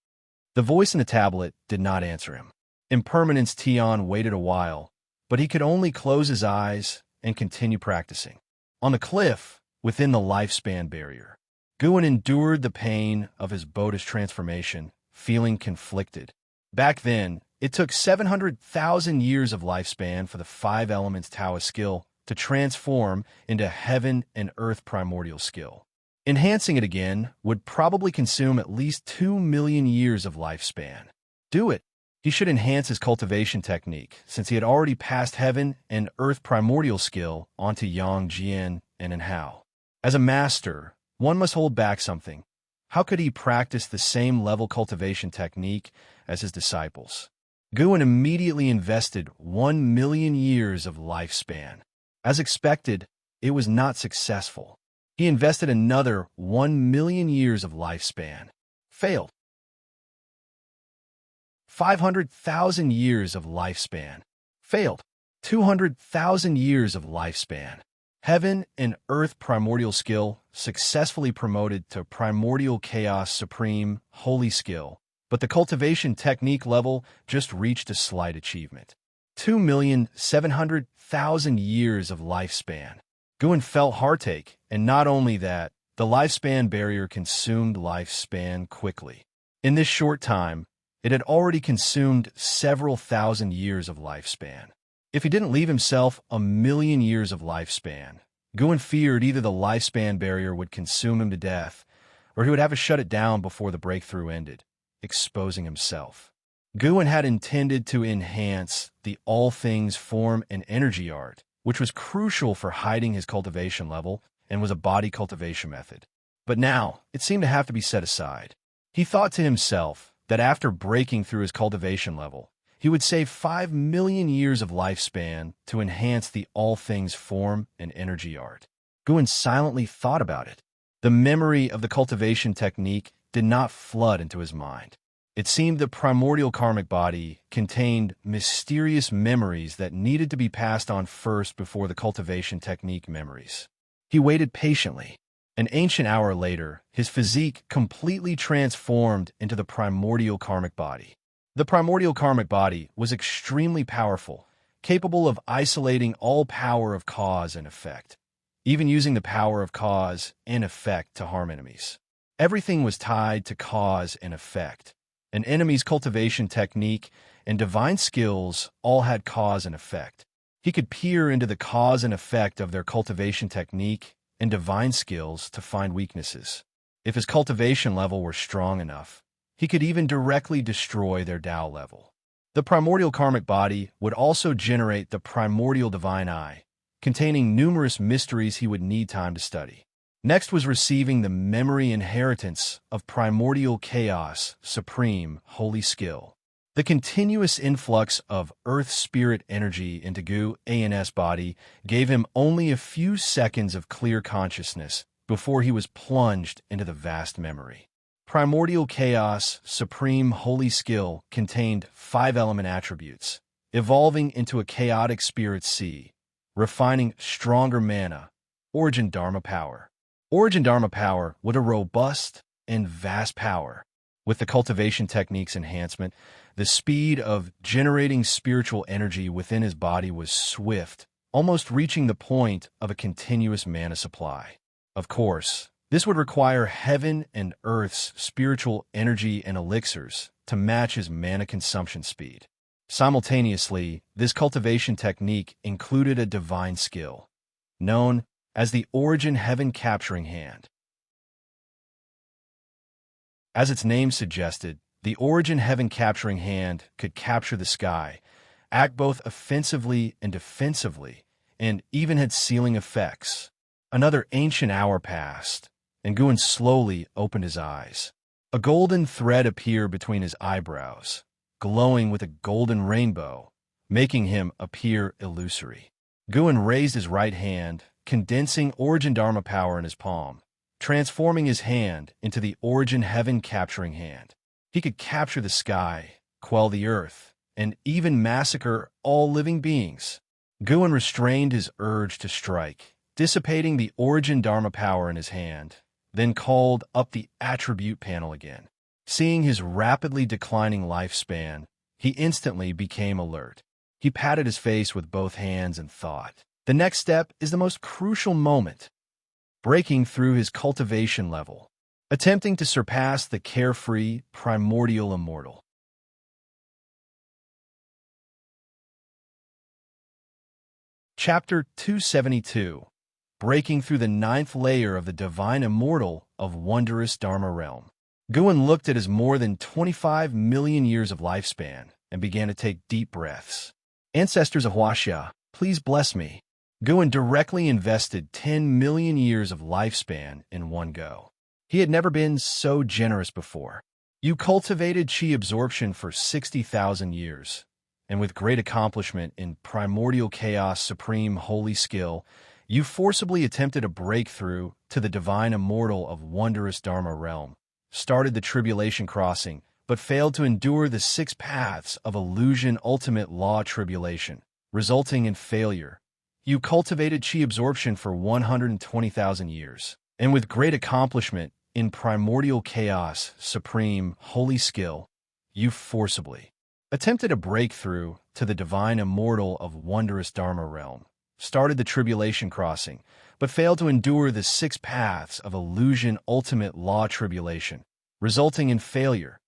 The voice in the tablet did not answer him. Impermanence Tian waited a while, but he could only close his eyes and continue practicing. On the cliff, within the lifespan barrier, Guan endured the pain of his Buddhist transformation, feeling conflicted. Back then, it took 700,000 years of lifespan for the 5 elements Taoist skill to transform into heaven and earth primordial skill. Enhancing it again would probably consume at least 2 million years of lifespan. Do it. He should enhance his cultivation technique, since he had already passed heaven and earth primordial skill onto Yang Jian and Enhao. As a master, one must hold back something. How could he practice the same level cultivation technique as his disciples? Guan immediately invested 1 million years of lifespan. As expected, it was not successful. He invested another 1 million years of lifespan. Failed. 500,000 years of lifespan. Failed. 200,000 years of lifespan. Heaven and Earth primordial skill successfully promoted to primordial chaos supreme holy skill, but the cultivation technique level just reached a slight achievement. 2,700,000 years of lifespan. Guan felt heartache, and not only that, the lifespan barrier consumed lifespan quickly. In this short time, it had already consumed several thousand years of lifespan. If he didn't leave himself 1 million years of lifespan, Guan feared either the lifespan barrier would consume him to death, or he would have to shut it down before the breakthrough ended, exposing himself. Guan had intended to enhance the all things form and energy art, which was crucial for hiding his cultivation level and was a body cultivation method. But now, it seemed to have to be set aside. He thought to himself that after breaking through his cultivation level, he would save 5 million years of lifespan to enhance the all things form and energy art. Guan silently thought about it. The memory of the cultivation technique did not flood into his mind. It seemed the primordial karmic body contained mysterious memories that needed to be passed on first before the cultivation technique memories. He waited patiently. An ancient hour later, his physique completely transformed into the primordial karmic body. The primordial karmic body was extremely powerful, capable of isolating all power of cause and effect, even using the power of cause and effect to harm enemies. Everything was tied to cause and effect. An enemy's cultivation technique and divine skills all had cause and effect. He could peer into the cause and effect of their cultivation technique and divine skills to find weaknesses. If his cultivation level were strong enough, he could even directly destroy their Tao level. The primordial karmic body would also generate the primordial divine eye, containing numerous mysteries he would need time to study. Next was receiving the memory inheritance of primordial chaos, supreme, holy skill. The continuous influx of earth spirit energy into Gu An's body gave him only a few seconds of clear consciousness before he was plunged into the vast memory. Primordial chaos, supreme, holy skill contained 5 element attributes, evolving into a chaotic spirit sea, refining stronger mana, origin dharma power. Origin Dharma power was a robust and vast power. With the cultivation technique's enhancement, the speed of generating spiritual energy within his body was swift, almost reaching the point of a continuous mana supply. Of course, this would require heaven and earth's spiritual energy and elixirs to match his mana consumption speed. Simultaneously, this cultivation technique included a divine skill, known as the Origin Heaven Capturing Hand. As its name suggested, the Origin Heaven Capturing Hand could capture the sky, act both offensively and defensively, and even had sealing effects. Another ancient hour passed, and Guan slowly opened his eyes. A golden thread appeared between his eyebrows, glowing with a golden rainbow, making him appear illusory. Guan raised his right hand, condensing Origin Dharma power in his palm, transforming his hand into the Origin Heaven Capturing Hand. He could capture the sky, quell the earth, and even massacre all living beings. Guan restrained his urge to strike, dissipating the origin Dharma power in his hand, then called up the attribute panel again. Seeing his rapidly declining lifespan, he instantly became alert. He patted his face with both hands and thought, the next step is the most crucial moment. Breaking through his cultivation level, attempting to surpass the carefree, primordial immortal. Chapter 272. Breaking through the 9th layer of the divine immortal of wondrous Dharma realm. Guan looked at his more than 25 million years of lifespan and began to take deep breaths. Ancestors of Wuxia, please bless me. Guan directly invested 10 million years of lifespan in one go. He had never been so generous before. You cultivated chi absorption for 60,000 years, and with great accomplishment in primordial chaos supreme holy skill, you forcibly attempted a breakthrough to the divine immortal of wondrous Dharma realm, started the tribulation crossing, but failed to endure the 6 paths of illusion ultimate law tribulation, resulting in failure. You cultivated chi absorption for 120,000 years, and with great accomplishment in primordial chaos supreme holy skill, you forcibly attempted a breakthrough to the divine immortal of wondrous Dharma realm, started the tribulation crossing, but failed to endure the 6 paths of illusion ultimate law tribulation, resulting in failure.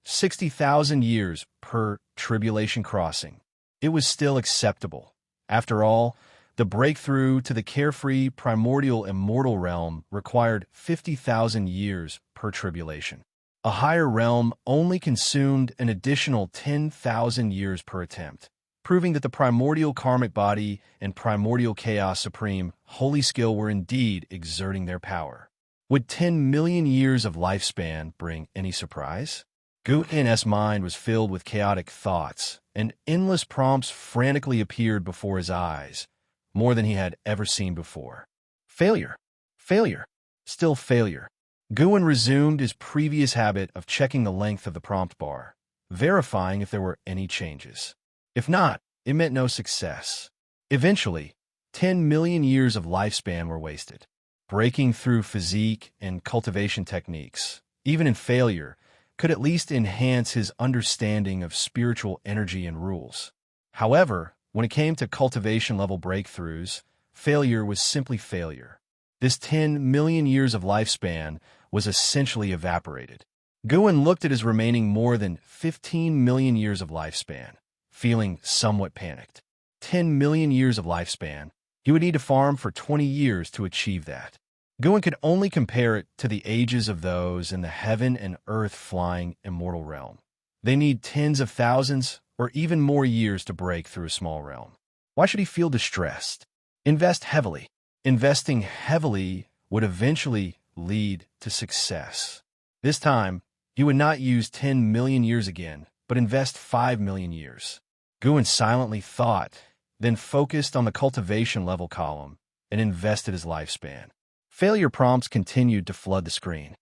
60,000 years per tribulation crossing. It was still acceptable. After all, the breakthrough to the carefree primordial immortal realm required 50,000 years per tribulation. A higher realm only consumed an additional 10,000 years per attempt, proving that the primordial karmic body and primordial chaos supreme holy skill were indeed exerting their power. Would 10 million years of lifespan bring any surprise? Guan's mind was filled with chaotic thoughts, and endless prompts frantically appeared before his eyes, more than he had ever seen before. Failure. Failure. Still failure. Guan resumed his previous habit of checking the length of the prompt bar, verifying if there were any changes. If not, it meant no success. Eventually, 10 million years of lifespan were wasted. Breaking through physique and cultivation techniques, even in failure, could at least enhance his understanding of spiritual energy and rules. However, when it came to cultivation-level breakthroughs, failure was simply failure. This 10 million years of lifespan was essentially evaporated. Guan looked at his remaining more than 15 million years of lifespan, feeling somewhat panicked. 10 million years of lifespan. He would need to farm for 20 years to achieve that. Guan could only compare it to the ages of those in the heaven and earth flying immortal realm. They need tens of thousands or even more years to break through a small realm. Why should he feel distressed? Invest heavily. Investing heavily would eventually lead to success. This time, he would not use 10 million years again, but invest 5 million years. Guan silently thought, then focused on the cultivation level column and invested his lifespan. Failure prompts continued to flood the screen.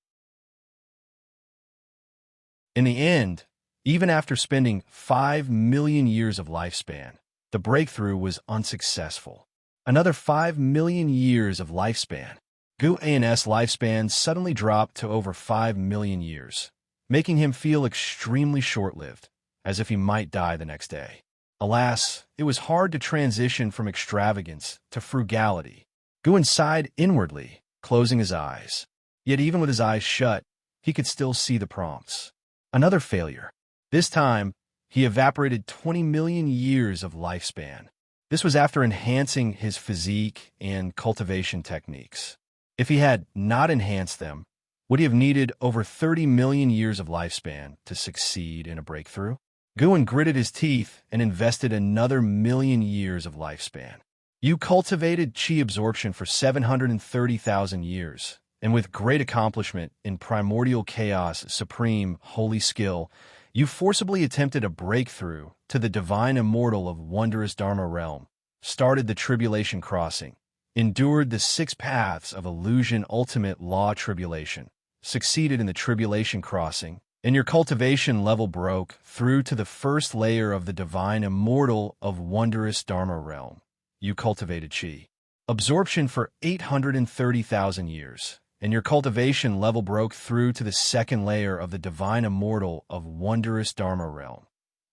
In the end, even after spending 5 million years of lifespan, the breakthrough was unsuccessful. Another 5 million years of lifespan. Guan's lifespan suddenly dropped to over 5 million years, making him feel extremely short-lived, as if he might die the next day. Alas, it was hard to transition from extravagance to frugality. Guan sighed inwardly, closing his eyes. Yet even with his eyes shut, he could still see the prompts. Another failure. This time, he evaporated 20 million years of lifespan. This was after enhancing his physique and cultivation techniques. If he had not enhanced them, would he have needed over 30 million years of lifespan to succeed in a breakthrough? Guan gritted his teeth and invested another million years of lifespan. You cultivated chi absorption for 730,000 years, and with great accomplishment in primordial chaos supreme holy skill, you forcibly attempted a breakthrough to the divine immortal of wondrous Dharma realm, started the tribulation crossing, endured the 6 paths of illusion ultimate law tribulation, succeeded in the tribulation crossing, and your cultivation level broke through to the first layer of the divine immortal of wondrous Dharma realm. You cultivated Qi. Absorption for 830,000 years, and your cultivation level broke through to the second layer of the divine immortal of wondrous Dharma realm.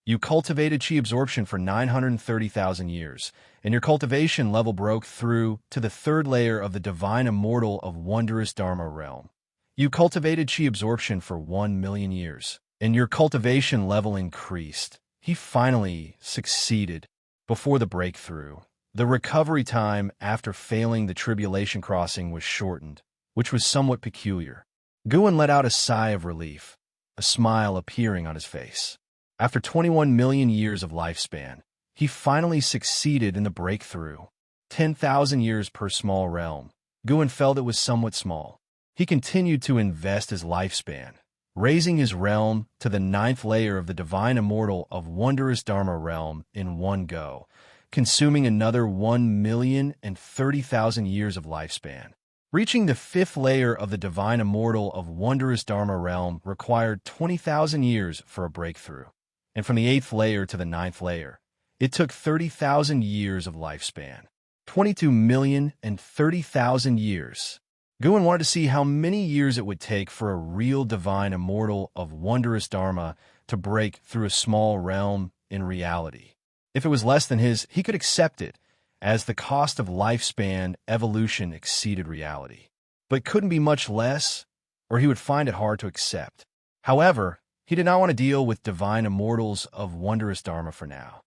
You cultivated Qi absorption for 930,000 years, and your cultivation level broke through to the third layer of the divine immortal of wondrous Dharma realm. You cultivated Qi absorption for 1,000,000 years, and your cultivation level increased. He finally succeeded. Before the breakthrough, the recovery time after failing the tribulation crossing was shortened, which was somewhat peculiar. Guan let out a sigh of relief, a smile appearing on his face. After 21 million years of lifespan, he finally succeeded in the breakthrough. 10,000 years per small realm. Guan felt it was somewhat small. He continued to invest his lifespan, raising his realm to the 9th layer of the divine immortal of wondrous Dharma realm in one go, consuming another 1,030,000 years of lifespan. Reaching the 5th layer of the divine immortal of wondrous Dharma realm required 20,000 years for a breakthrough. And from the 8th layer to the 9th layer, it took 30,000 years of lifespan. 22,030,000 years. Guan wanted to see how many years it would take for a real divine immortal of wondrous Dharma to break through a small realm in reality. If it was less than his, he could accept it, as the cost of lifespan evolution exceeded reality. But couldn't be much less, or he would find it hard to accept. However, he did not want to deal with divine immortals of wondrous Dharma for now.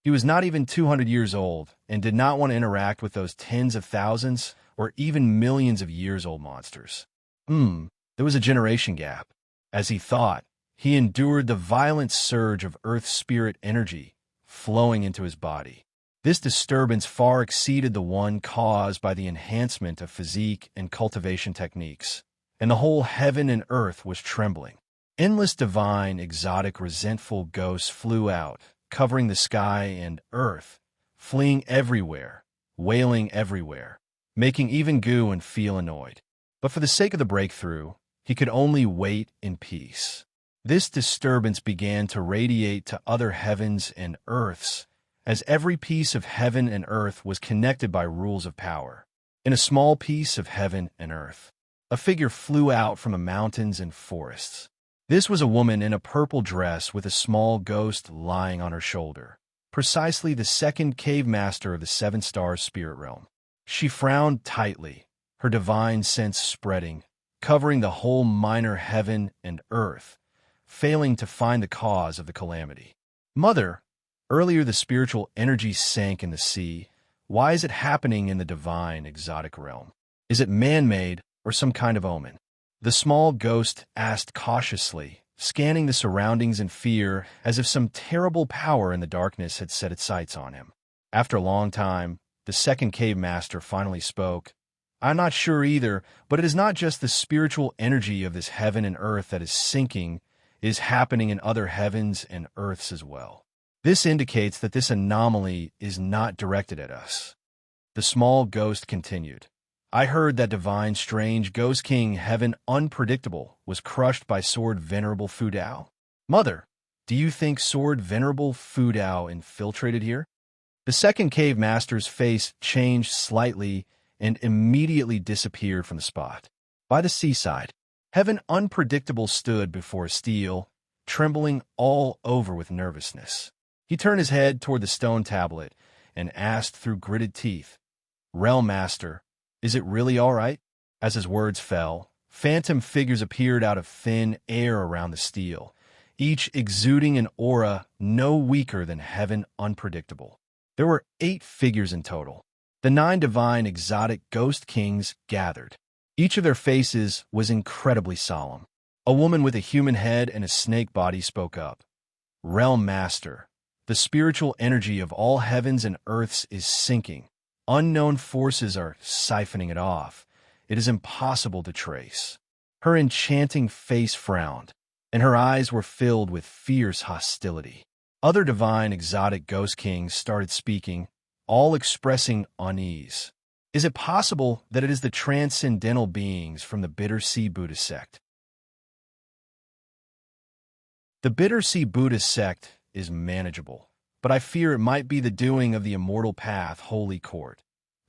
He was not even 200 years old and did not want to interact with those tens of thousands or even millions of years old monsters. There was a generation gap. As he thought, he endured the violent surge of Earth's spirit energy flowing into his body. This disturbance far exceeded the one caused by the enhancement of physique and cultivation techniques, and the whole heaven and earth was trembling. Endless divine, exotic, resentful ghosts flew out, covering the sky and earth, fleeing everywhere, wailing everywhere, making even Guan feel annoyed. But for the sake of the breakthrough, he could only wait in peace. This disturbance began to radiate to other heavens and earths, as every piece of heaven and earth was connected by rules of power. In a small piece of heaven and earth, a figure flew out from the mountains and forests. This was a woman in a purple dress with a small ghost lying on her shoulder, precisely the second cave master of the 7-star spirit realm. She frowned tightly, her divine sense spreading, covering the whole minor heaven and earth, failing to find the cause of the calamity. Mother, earlier the spiritual energy sank in the sea. Why is it happening in the divine exotic realm? Is it man-made or some kind of omen? The small ghost asked cautiously, scanning the surroundings in fear as if some terrible power in the darkness had set its sights on him. After a long time, the second cave master finally spoke. I'm not sure either, but it is not just the spiritual energy of this heaven and earth that is sinking, it is happening in other heavens and earths as well. This indicates that this anomaly is not directed at us. The small ghost continued. I heard that divine, strange, ghost king, heaven unpredictable, was crushed by Sword Venerable Fu Dao. Mother, do you think Sword Venerable Fu Dao infiltrated here? The second cave master's face changed slightly and immediately disappeared from the spot. By the seaside, heaven unpredictable stood before steel, trembling all over with nervousness. He turned his head toward the stone tablet and asked through gritted teeth, Realm Master, is it really all right? As his words fell, phantom figures appeared out of thin air around the steel, each exuding an aura no weaker than heaven unpredictable. There were 8 figures in total. The 9 divine exotic ghost kings gathered. Each of their faces was incredibly solemn. A woman with a human head and a snake body spoke up. Realm Master, the spiritual energy of all heavens and earths is sinking. Unknown forces are siphoning it off. It is impossible to trace. Her enchanting face frowned, and her eyes were filled with fierce hostility. Other divine exotic ghost kings started speaking, all expressing unease. Is it possible that it is the transcendental beings from the Bitter Sea Buddhist sect? The Bitter Sea Buddhist sect is manageable, but I fear it might be the doing of the Immortal Path Holy Court.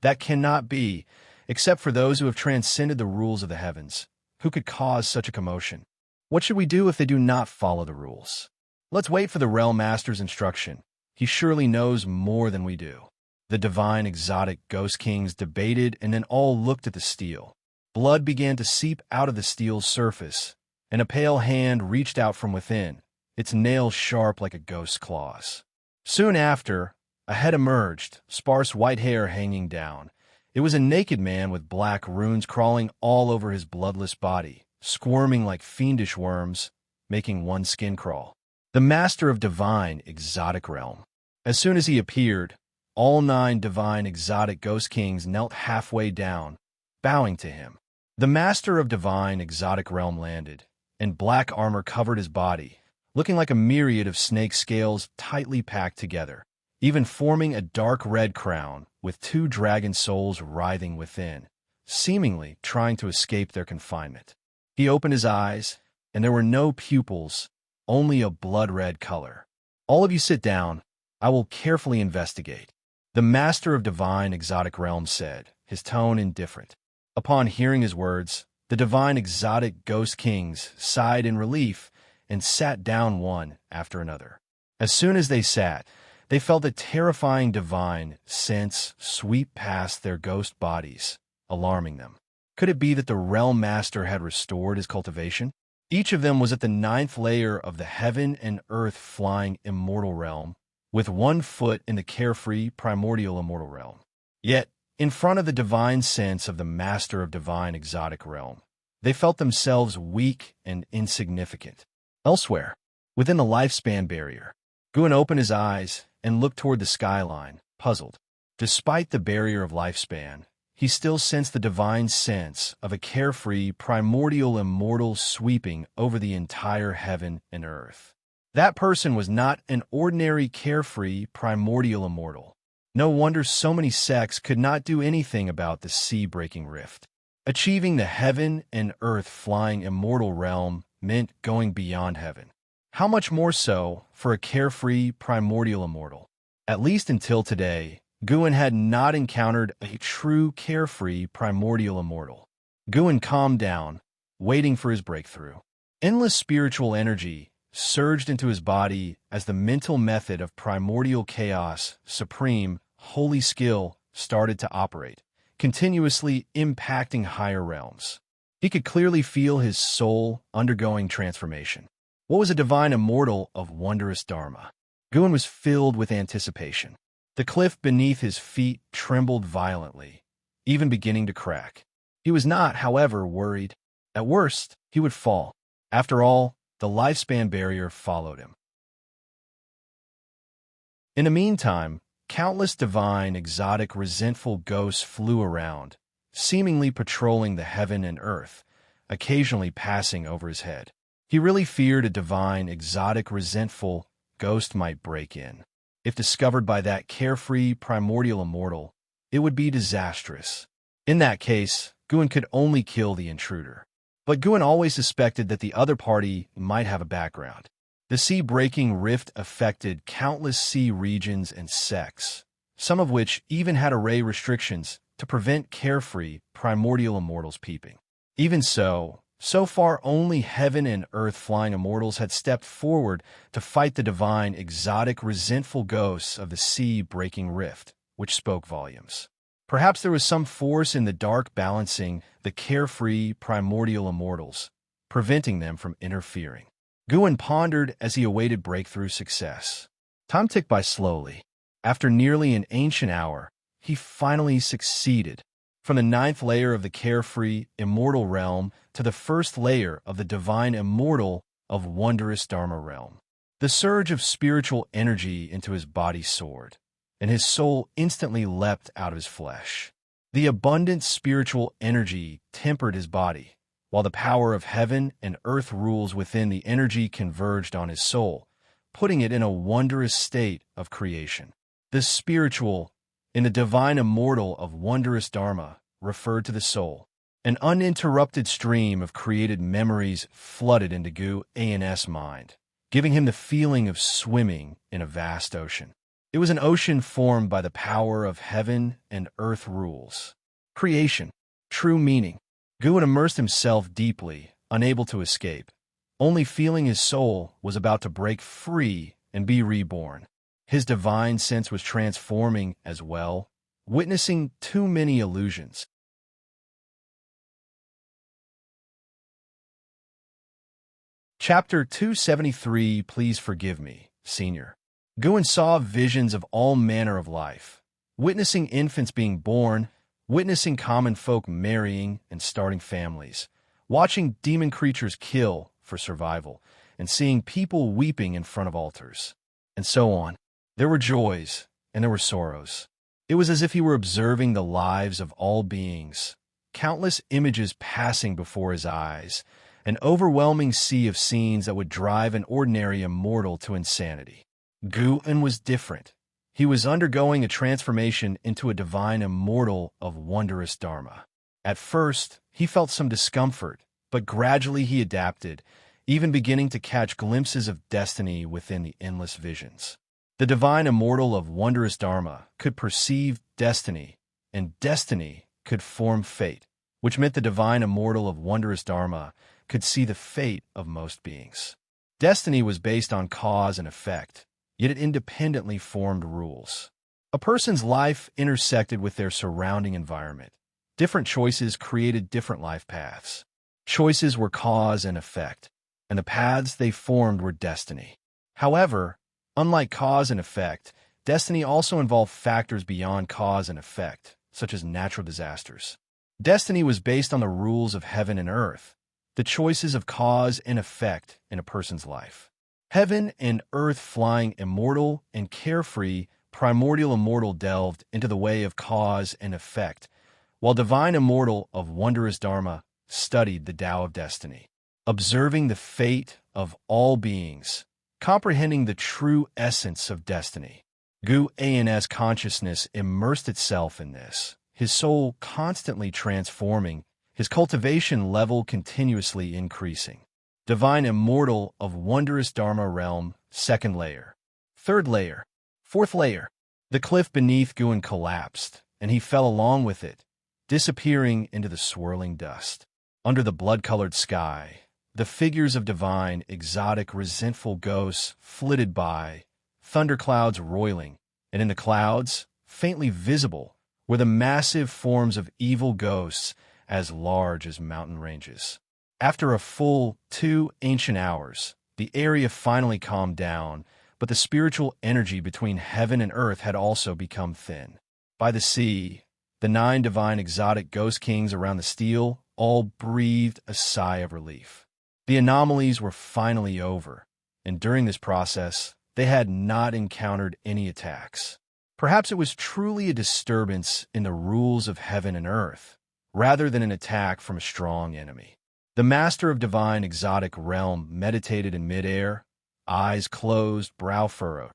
That cannot be, except for those who have transcended the rules of the heavens, who could cause such a commotion. What should we do if they do not follow the rules? Let's wait for the Realm Master's instruction. He surely knows more than we do. The divine exotic ghost kings debated and then all looked at the steel. Blood began to seep out of the steel's surface, and a pale hand reached out from within, its nails sharp like a ghost's claws. Soon after, a head emerged, sparse white hair hanging down. It was a naked man with black runes crawling all over his bloodless body, squirming like fiendish worms, making one's skin crawl. The master of divine exotic realm. As soon as he appeared, all 9 divine exotic ghost kings knelt halfway down, bowing to him. The master of divine exotic realm landed, and black armor covered his body, looking like a myriad of snake scales tightly packed together, even forming a dark red crown with 2 dragon souls writhing within, seemingly trying to escape their confinement. He opened his eyes, and there were no pupils, only a blood-red color. All of you sit down. I will carefully investigate. The master of divine exotic realm said, his tone indifferent. Upon hearing his words, the divine exotic ghost kings sighed in relief and sat down one after another. As soon as they sat, they felt a terrifying divine sense sweep past their ghost bodies, alarming them. Could it be that the Realm Master had restored his cultivation? Each of them was at the 9th layer of the heaven and earth flying immortal realm, with 1 foot in the carefree primordial immortal realm. Yet, in front of the divine sense of the master of divine exotic realm, they felt themselves weak and insignificant. Elsewhere, within the lifespan barrier, Guan opened his eyes and looked toward the skyline, puzzled. Despite the barrier of lifespan, he still sensed the divine sense of a carefree primordial immortal sweeping over the entire heaven and earth. That person was not an ordinary carefree primordial immortal. No wonder so many sects could not do anything about the sea-breaking rift. Achieving the heaven and earth flying immortal realm meant going beyond heaven. How much more so for a carefree primordial immortal? At least until today, Guan had not encountered a true carefree primordial immortal. Guan calmed down, waiting for his breakthrough. Endless spiritual energy surged into his body as the mental method of primordial chaos, supreme, holy skill started to operate, continuously impacting higher realms. He could clearly feel his soul undergoing transformation. What was a divine immortal of wondrous dharma? Guan was filled with anticipation. The cliff beneath his feet trembled violently, even beginning to crack. He was not, however, worried. At worst, he would fall. After all, the lifespan barrier followed him. In the meantime, countless divine, exotic, resentful ghosts flew around, seemingly patrolling the heaven and earth, occasionally passing over his head. He really feared a divine, exotic, resentful ghost might break in. If discovered by that carefree, primordial immortal, it would be disastrous. In that case, Guan could only kill the intruder. But Guan always suspected that the other party might have a background. The sea-breaking rift affected countless sea regions and sects, some of which even had array restrictions to prevent carefree, primordial immortals peeping. Even so far only heaven and earth flying immortals had stepped forward to fight the divine, exotic, resentful ghosts of the sea-breaking rift, which spoke volumes. Perhaps there was some force in the dark balancing the carefree, primordial immortals, preventing them from interfering. Guan pondered as he awaited breakthrough success. Time ticked by slowly. After nearly an ancient hour, he finally succeeded. From the 9th layer of the carefree, immortal realm to the 1st layer of the divine immortal of wondrous Dharma realm. The surge of spiritual energy into his body soared, and his soul instantly leapt out of his flesh. The abundant spiritual energy tempered his body, while the power of heaven and earth rules within the energy converged on his soul, putting it in a wondrous state of creation. The spiritual, in the divine immortal of wondrous Dharma, referred to the soul. An uninterrupted stream of created memories flooded into Guan's mind, giving him the feeling of swimming in a vast ocean. It was an ocean formed by the power of heaven and earth rules. Creation, true meaning. Gu had immersed himself deeply, unable to escape, only feeling his soul was about to break free and be reborn. His divine sense was transforming as well, witnessing too many illusions. Chapter 273, Please Forgive Me, Senior. Guin saw visions of all manner of life, witnessing infants being born, witnessing common folk marrying and starting families, watching demon creatures kill for survival, and seeing people weeping in front of altars, and so on. There were joys, and there were sorrows. It was as if he were observing the lives of all beings, countless images passing before his eyes, an overwhelming sea of scenes that would drive an ordinary immortal to insanity. Guin was different. He was undergoing a transformation into a divine immortal of wondrous Dharma. At first, he felt some discomfort, but gradually he adapted, even beginning to catch glimpses of destiny within the endless visions. The divine immortal of wondrous Dharma could perceive destiny, and destiny could form fate, which meant the divine immortal of wondrous Dharma could see the fate of most beings. Destiny was based on cause and effect, yet it independently formed rules. A person's life intersected with their surrounding environment. Different choices created different life paths. Choices were cause and effect, and the paths they formed were destiny. However, unlike cause and effect, destiny also involved factors beyond cause and effect, such as natural disasters. Destiny was based on the rules of heaven and earth, the choices of cause and effect in a person's life. Heaven and earth flying immortal and carefree, primordial immortal delved into the way of cause and effect, while divine immortal of wondrous Dharma studied the Tao of destiny, observing the fate of all beings, comprehending the true essence of destiny. Gu's consciousness immersed itself in this, his soul constantly transforming, his cultivation level continuously increasing. Divine immortal of wondrous Dharma realm, second layer. Third layer. Fourth layer. The cliff beneath Guin collapsed, and he fell along with it, disappearing into the swirling dust. Under the blood-colored sky, the figures of divine, exotic, resentful ghosts flitted by, thunderclouds roiling, and in the clouds, faintly visible, were the massive forms of evil ghosts as large as mountain ranges. After a full 2 ancient hours, the area finally calmed down, but the spiritual energy between heaven and earth had also become thin. By the sea, the 9 divine exotic ghost kings around the steel all breathed a sigh of relief. The anomalies were finally over, and during this process, they had not encountered any attacks. Perhaps it was truly a disturbance in the rules of heaven and earth, rather than an attack from a strong enemy. The master of divine exotic realm meditated in midair, eyes closed, brow furrowed.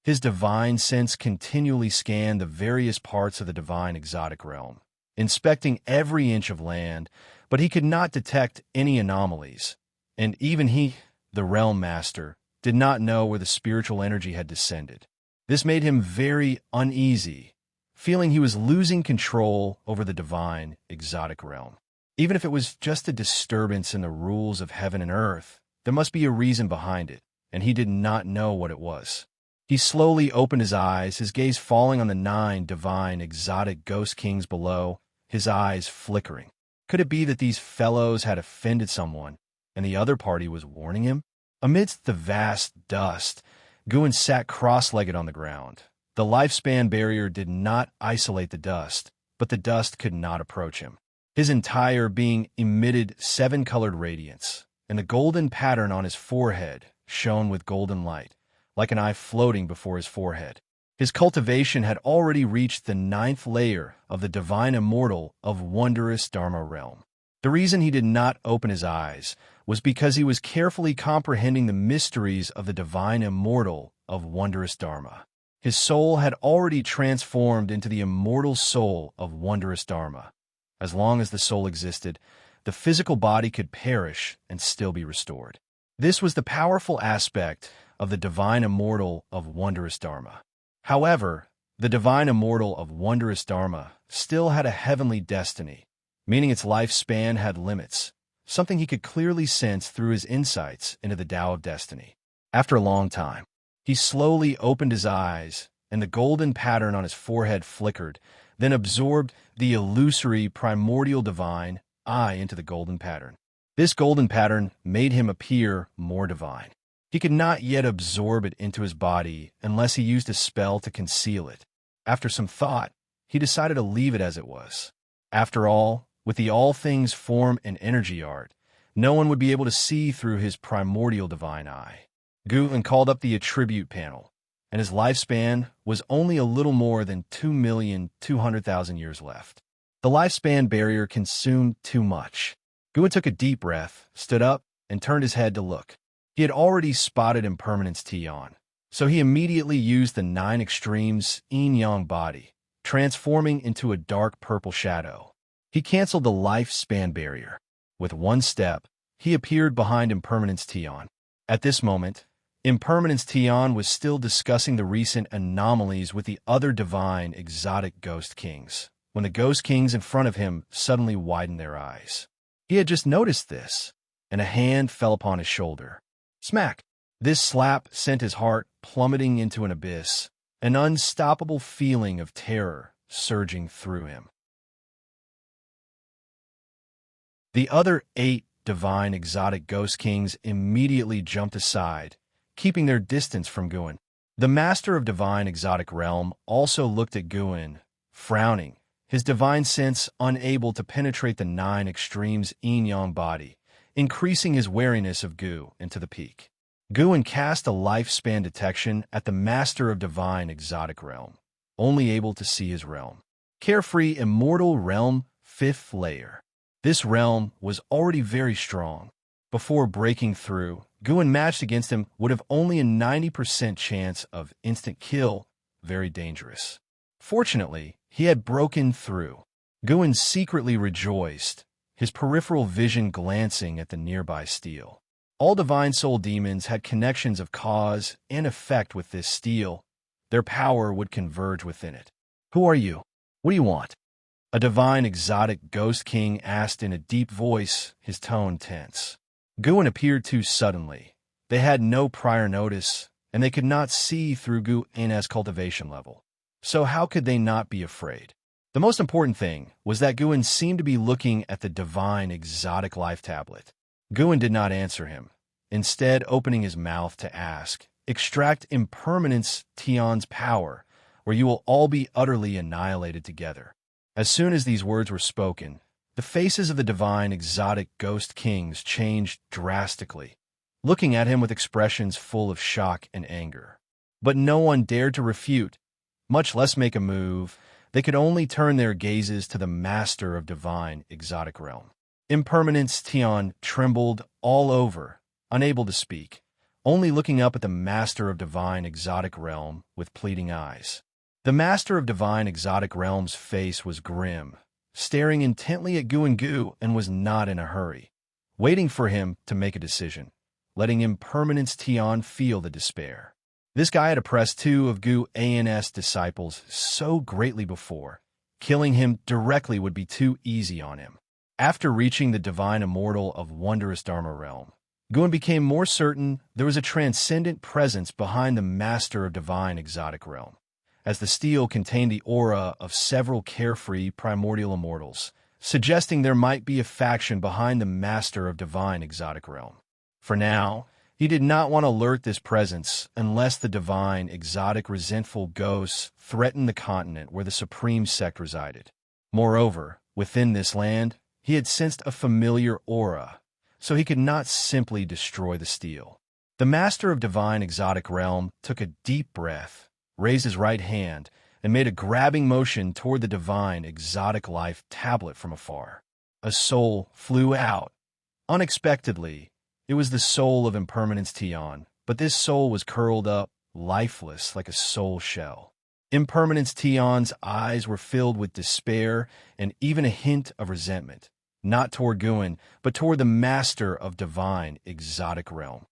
His divine sense continually scanned the various parts of the divine exotic realm, inspecting every inch of land, but he could not detect any anomalies, and even he, the realm master, did not know where the spiritual energy had descended. This made him very uneasy, feeling he was losing control over the divine exotic realm. Even if it was just a disturbance in the rules of heaven and earth, there must be a reason behind it, and he did not know what it was. He slowly opened his eyes, his gaze falling on the 9 divine exotic ghost kings below, his eyes flickering. Could it be that these fellows had offended someone, and the other party was warning him? Amidst the vast dust, Guin sat cross-legged on the ground. The lifespan barrier did not isolate the dust, but the dust could not approach him. His entire being emitted 7-colored radiance, and the golden pattern on his forehead shone with golden light, like an eye floating before his forehead. His cultivation had already reached the 9th layer of the divine immortal of wondrous Dharma realm. The reason he did not open his eyes was because he was carefully comprehending the mysteries of the divine immortal of wondrous Dharma. His soul had already transformed into the immortal soul of wondrous Dharma. As long as the soul existed, the physical body could perish and still be restored. This was the powerful aspect of the divine immortal of wondrous Dharma. However, the divine immortal of wondrous Dharma still had a heavenly destiny, meaning its lifespan had limits, something he could clearly sense through his insights into the Tao of Destiny. After a long time, he slowly opened his eyes, and the golden pattern on his forehead flickered, then absorbed the illusory primordial divine I into the golden pattern. This golden pattern made him appear more divine. He could not yet absorb it into his body unless he used a spell to conceal it. After some thought, he decided to leave it as it was. After all, with the all things form and energy art, no one would be able to see through his primordial divine eye. Guwen called up the attribute panel, and his lifespan was only a little more than 2,200,000 years left. The lifespan barrier consumed too much. Guwen took a deep breath, stood up, and turned his head to look. He had already spotted impermanence Tian, so he immediately used the 9 extremes yin-yang body, transforming into a dark purple shadow. He canceled the lifespan barrier. With one step, he appeared behind impermanence Tian. At this moment, impermanence Tian was still discussing the recent anomalies with the other divine exotic ghost kings, when the ghost kings in front of him suddenly widened their eyes. He had just noticed this, and a hand fell upon his shoulder. Smack! This slap sent his heart plummeting into an abyss, an unstoppable feeling of terror surging through him. The other 8 divine exotic ghost kings immediately jumped aside, keeping their distance from Guwen. The master of divine exotic realm also looked at Guwen, frowning, his divine sense unable to penetrate the 9 extremes yin-yang body, increasing his wariness of Gu into the peak. Guwen cast a lifespan detection at the master of divine exotic realm, only able to see his realm. Carefree immortal realm 5th layer. This realm was already very strong. Before breaking through, Guwen matched against him would have only a 90% chance of instant kill, very dangerous. Fortunately, he had broken through. Guwen secretly rejoiced, his peripheral vision glancing at the nearby steel. All divine soul demons had connections of cause and effect with this steel. Their power would converge within it. Who are you? What do you want? A divine exotic ghost king asked in a deep voice, his tone tense. Guwen appeared too suddenly. They had no prior notice, and they could not see through Guwen's cultivation level. So how could they not be afraid? The most important thing was that Guwen seemed to be looking at the divine exotic life tablet. Guwen did not answer him, instead opening his mouth to ask, "Extract impermanence Tian's power, or you will all be utterly annihilated together." As soon as these words were spoken, the faces of the divine exotic ghost kings changed drastically, looking at him with expressions full of shock and anger. But no one dared to refute, much less make a move. They could only turn their gazes to the master of divine exotic realm. Impermanence Tian trembled all over, unable to speak, only looking up at the master of divine exotic realm with pleading eyes. The master of divine exotic realm's face was grim, staring intently at Guwen and was not in a hurry, waiting for him to make a decision, letting impermanence Tian feel the despair. This guy had oppressed 2 of Guwen's disciples so greatly before. Killing him directly would be too easy on him. After reaching the divine immortal of wondrous Dharma realm, Guwen became more certain there was a transcendent presence behind the master of divine exotic realm, as the steel contained the aura of several carefree primordial immortals, suggesting there might be a faction behind the master of divine exotic realm. For now, he did not want to alert this presence unless the divine exotic resentful ghosts threatened the continent where the supreme sect resided. Moreover, within this land, he had sensed a familiar aura, so he could not simply destroy the steel. The master of divine exotic realm took a deep breath, raised his right hand, and made a grabbing motion toward the divine exotic life tablet from afar. A soul flew out. Unexpectedly, it was the soul of impermanence Tian, but this soul was curled up, lifeless like a soul shell. Impermanence Tian's eyes were filled with despair and even a hint of resentment. not toward Guin, but toward the master of divine exotic realm.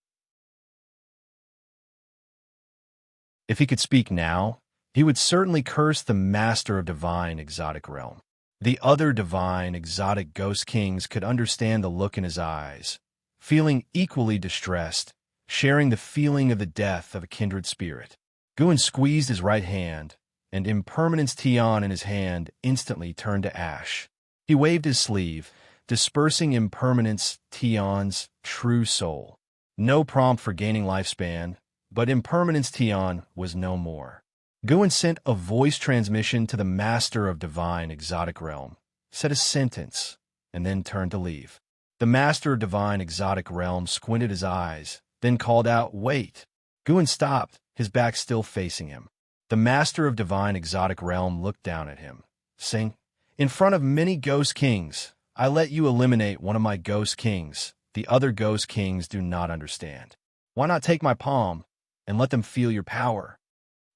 If he could speak now, he would certainly curse the master of divine exotic realm. The other divine exotic ghost kings could understand the look in his eyes, feeling equally distressed, sharing the feeling of the death of a kindred spirit. Guin squeezed his right hand, and Impermanence Tian in his hand instantly turned to ash. He waved his sleeve, dispersing Impermanence Tian's true soul. No prompt for gaining lifespan, but Impermanence Tian was no more. Guin sent a voice transmission to the master of divine exotic realm, said a sentence, and then turned to leave. The master of divine exotic realm squinted his eyes, then called out, "Wait!" Guin stopped, his back still facing him. The master of divine exotic realm looked down at him, saying, "In front of many ghost kings, I let you eliminate one of my ghost kings. The other ghost kings do not understand. Why not take my palm and let them feel your power?"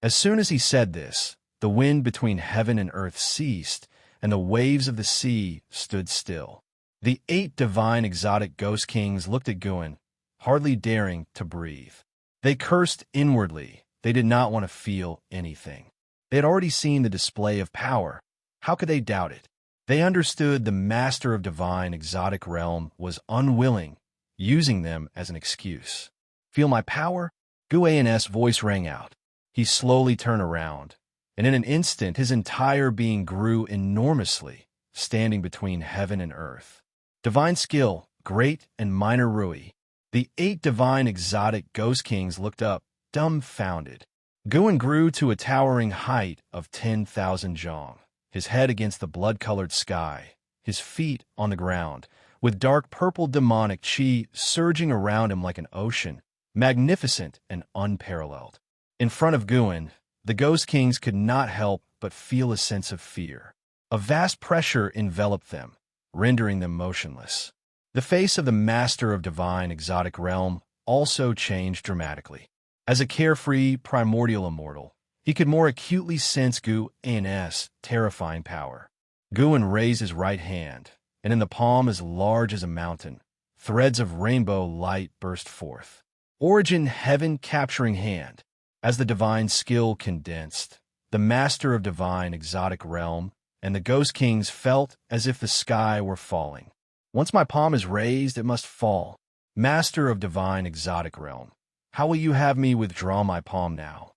As soon as he said this, the wind between heaven and earth ceased, and the waves of the sea stood still. The 8 divine exotic ghost kings looked at Guin, hardly daring to breathe. They cursed inwardly. They did not want to feel anything. They had already seen the display of power. How could they doubt it? They understood the master of divine exotic realm was unwilling, using them as an excuse. "Feel my power?" Guin's voice rang out. He slowly turned around, and in an instant his entire being grew enormously, standing between heaven and earth. Divine skill, great and minor Rui. The 8 divine exotic ghost kings looked up, dumbfounded. Guin grew to a towering height of 10,000 zhong, his head against the blood-colored sky, his feet on the ground, with dark purple demonic chi surging around him like an ocean, magnificent and unparalleled. In front of Guin, the ghost kings could not help but feel a sense of fear. A vast pressure enveloped them, rendering them motionless. The face of the master of divine exotic realm also changed dramatically. As a carefree, primordial immortal, he could more acutely sense Guin's terrifying power. Guin raised his right hand, and in the palm as large as a mountain, threads of rainbow light burst forth. Origin heaven-capturing hand. As the divine skill condensed, the master of divine exotic realm and the ghost kings felt as if the sky were falling. "Once my palm is raised, it must fall. Master of divine exotic realm, how will you have me withdraw my palm now?"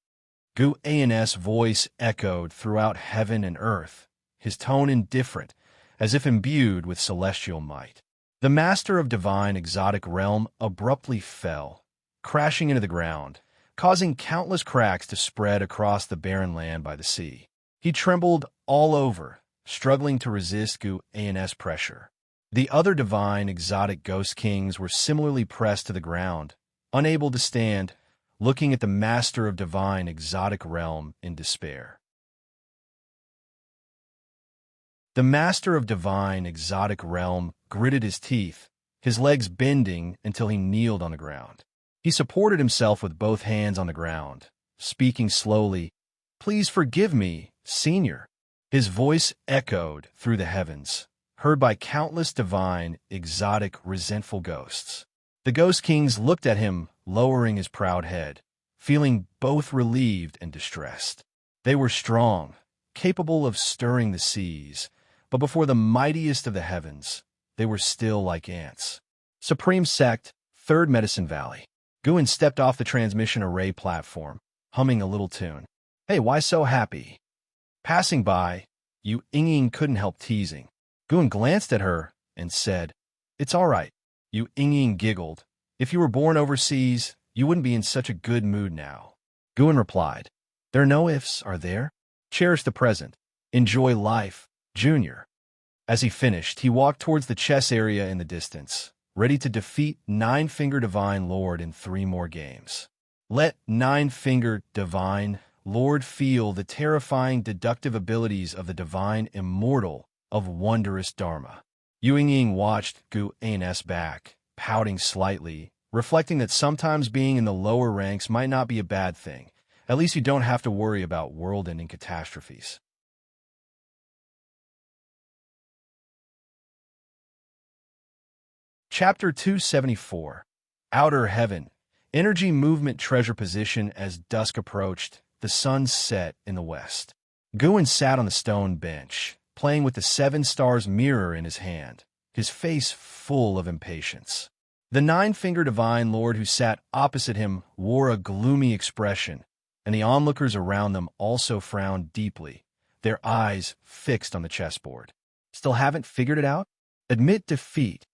Guin's voice echoed throughout heaven and earth, his tone indifferent, as if imbued with celestial might. The master of divine exotic realm abruptly fell, crashing into the ground, causing countless cracks to spread across the barren land by the sea. He trembled all over, struggling to resist Guin's pressure. The other divine exotic ghost kings were similarly pressed to the ground, unable to stand, looking at the master of divine exotic realm in despair. The master of divine exotic realm gritted his teeth, his legs bending until he kneeled on the ground. He supported himself with both hands on the ground, speaking slowly, "Please forgive me, Senior." His voice echoed through the heavens, heard by countless divine, exotic, resentful ghosts. The ghost kings looked at him, lowering his proud head, feeling both relieved and distressed. They were strong, capable of stirring the seas, but before the mightiest of the heavens, they were still like ants. Supreme Sect, 3rd Medicine Valley. Guin stepped off the transmission array platform, humming a little tune. "Hey, why so happy?" Passing by, Ying couldn't help teasing. Guin glanced at her and said, "It's all right." Ying giggled. "If you were born overseas, you wouldn't be in such a good mood now." Guin replied, "There are no ifs, are there? Cherish the present. Enjoy life, Junior." As he finished, he walked towards the chess area in the distance, ready to defeat Nine-Finger Divine Lord in 3 more games. Let Nine-Finger Divine Lord feel the terrifying deductive abilities of the divine immortal of wondrous Dharma. Ying watched Guin's back, pouting slightly, reflecting that sometimes being in the lower ranks might not be a bad thing. At least you don't have to worry about world-ending catastrophes. Chapter 274. Outer Heaven. Energy movement treasure position. As dusk approached, the sun set in the west. Guin sat on the stone bench, playing with the 7 stars mirror in his hand, his face full of impatience. The 9-fingered divine lord who sat opposite him wore a gloomy expression, and the onlookers around them also frowned deeply, their eyes fixed on the chessboard. Still haven't figured it out? Admit defeat.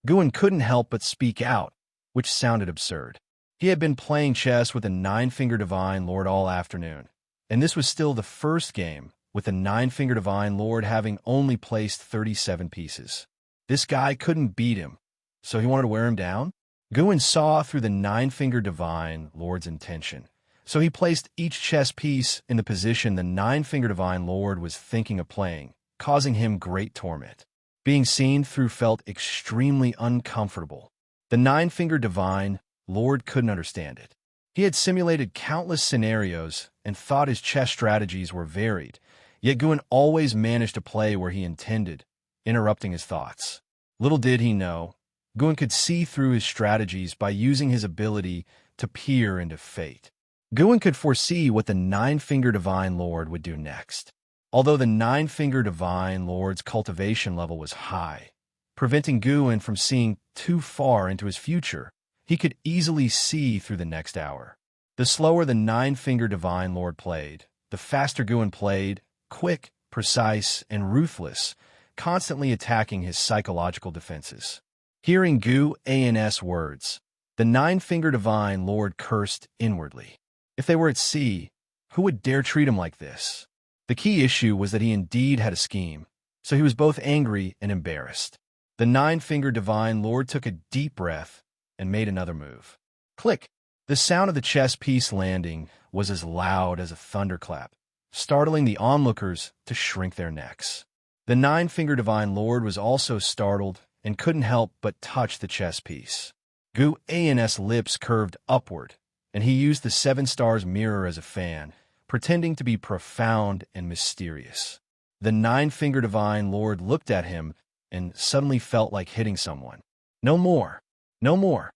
Guin couldn't help but speak out, which sounded absurd. He had been playing chess with a 9-fingered divine lord all afternoon, and this was still the first game, with the 9-fingered divine lord having only placed 37 pieces. This guy couldn't beat him, so he wanted to wear him down? Guin saw through the 9-fingered divine lord's intention, so he placed each chess piece in the position the 9-fingered divine lord was thinking of playing, causing him great torment. Being seen through felt extremely uncomfortable. The 9-fingered divine lord couldn't understand it. He had simulated countless scenarios and thought his chess strategies were varied, yet Guin always managed to play where he intended, interrupting his thoughts. Little did he know, Guin could see through his strategies by using his ability to peer into fate. Guin could foresee what the 9-fingered divine lord would do next. Although the 9-fingered divine lord's cultivation level was high, preventing Guin from seeing too far into his future, he could easily see through the next hour. The slower the 9-fingered divine lord played, the faster Guin played, quick, precise, and ruthless, constantly attacking his psychological defenses. Hearing Guin's words, the 9-fingered divine lord cursed inwardly. If they were at sea, who would dare treat him like this? The key issue was that he indeed had a scheme, so he was both angry and embarrassed. The 9-fingered divine lord took a deep breath and made another move. Click! The sound of the chess piece landing was as loud as a thunderclap, startling the onlookers to shrink their necks. The 9-fingered divine lord was also startled and couldn't help but touch the chess piece. Guin's lips curved upward, and he used the 7 stars mirror as a fan, pretending to be profound and mysterious. The 9-fingered divine lord looked at him and suddenly felt like hitting someone. No more! No more!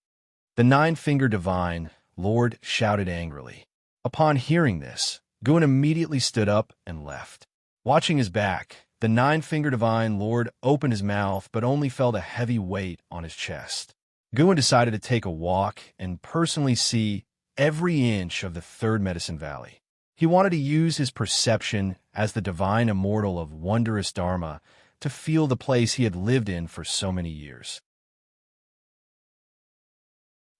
The 9-fingered divine lord shouted angrily. Upon hearing this, Guin immediately stood up and left. Watching his back, the 9-fingered divine lord opened his mouth but only felt a heavy weight on his chest. Guin decided to take a walk and personally see every inch of the 3rd Medicine Valley. He wanted to use his perception as the divine immortal of wondrous Dharma to feel the place he had lived in for so many years.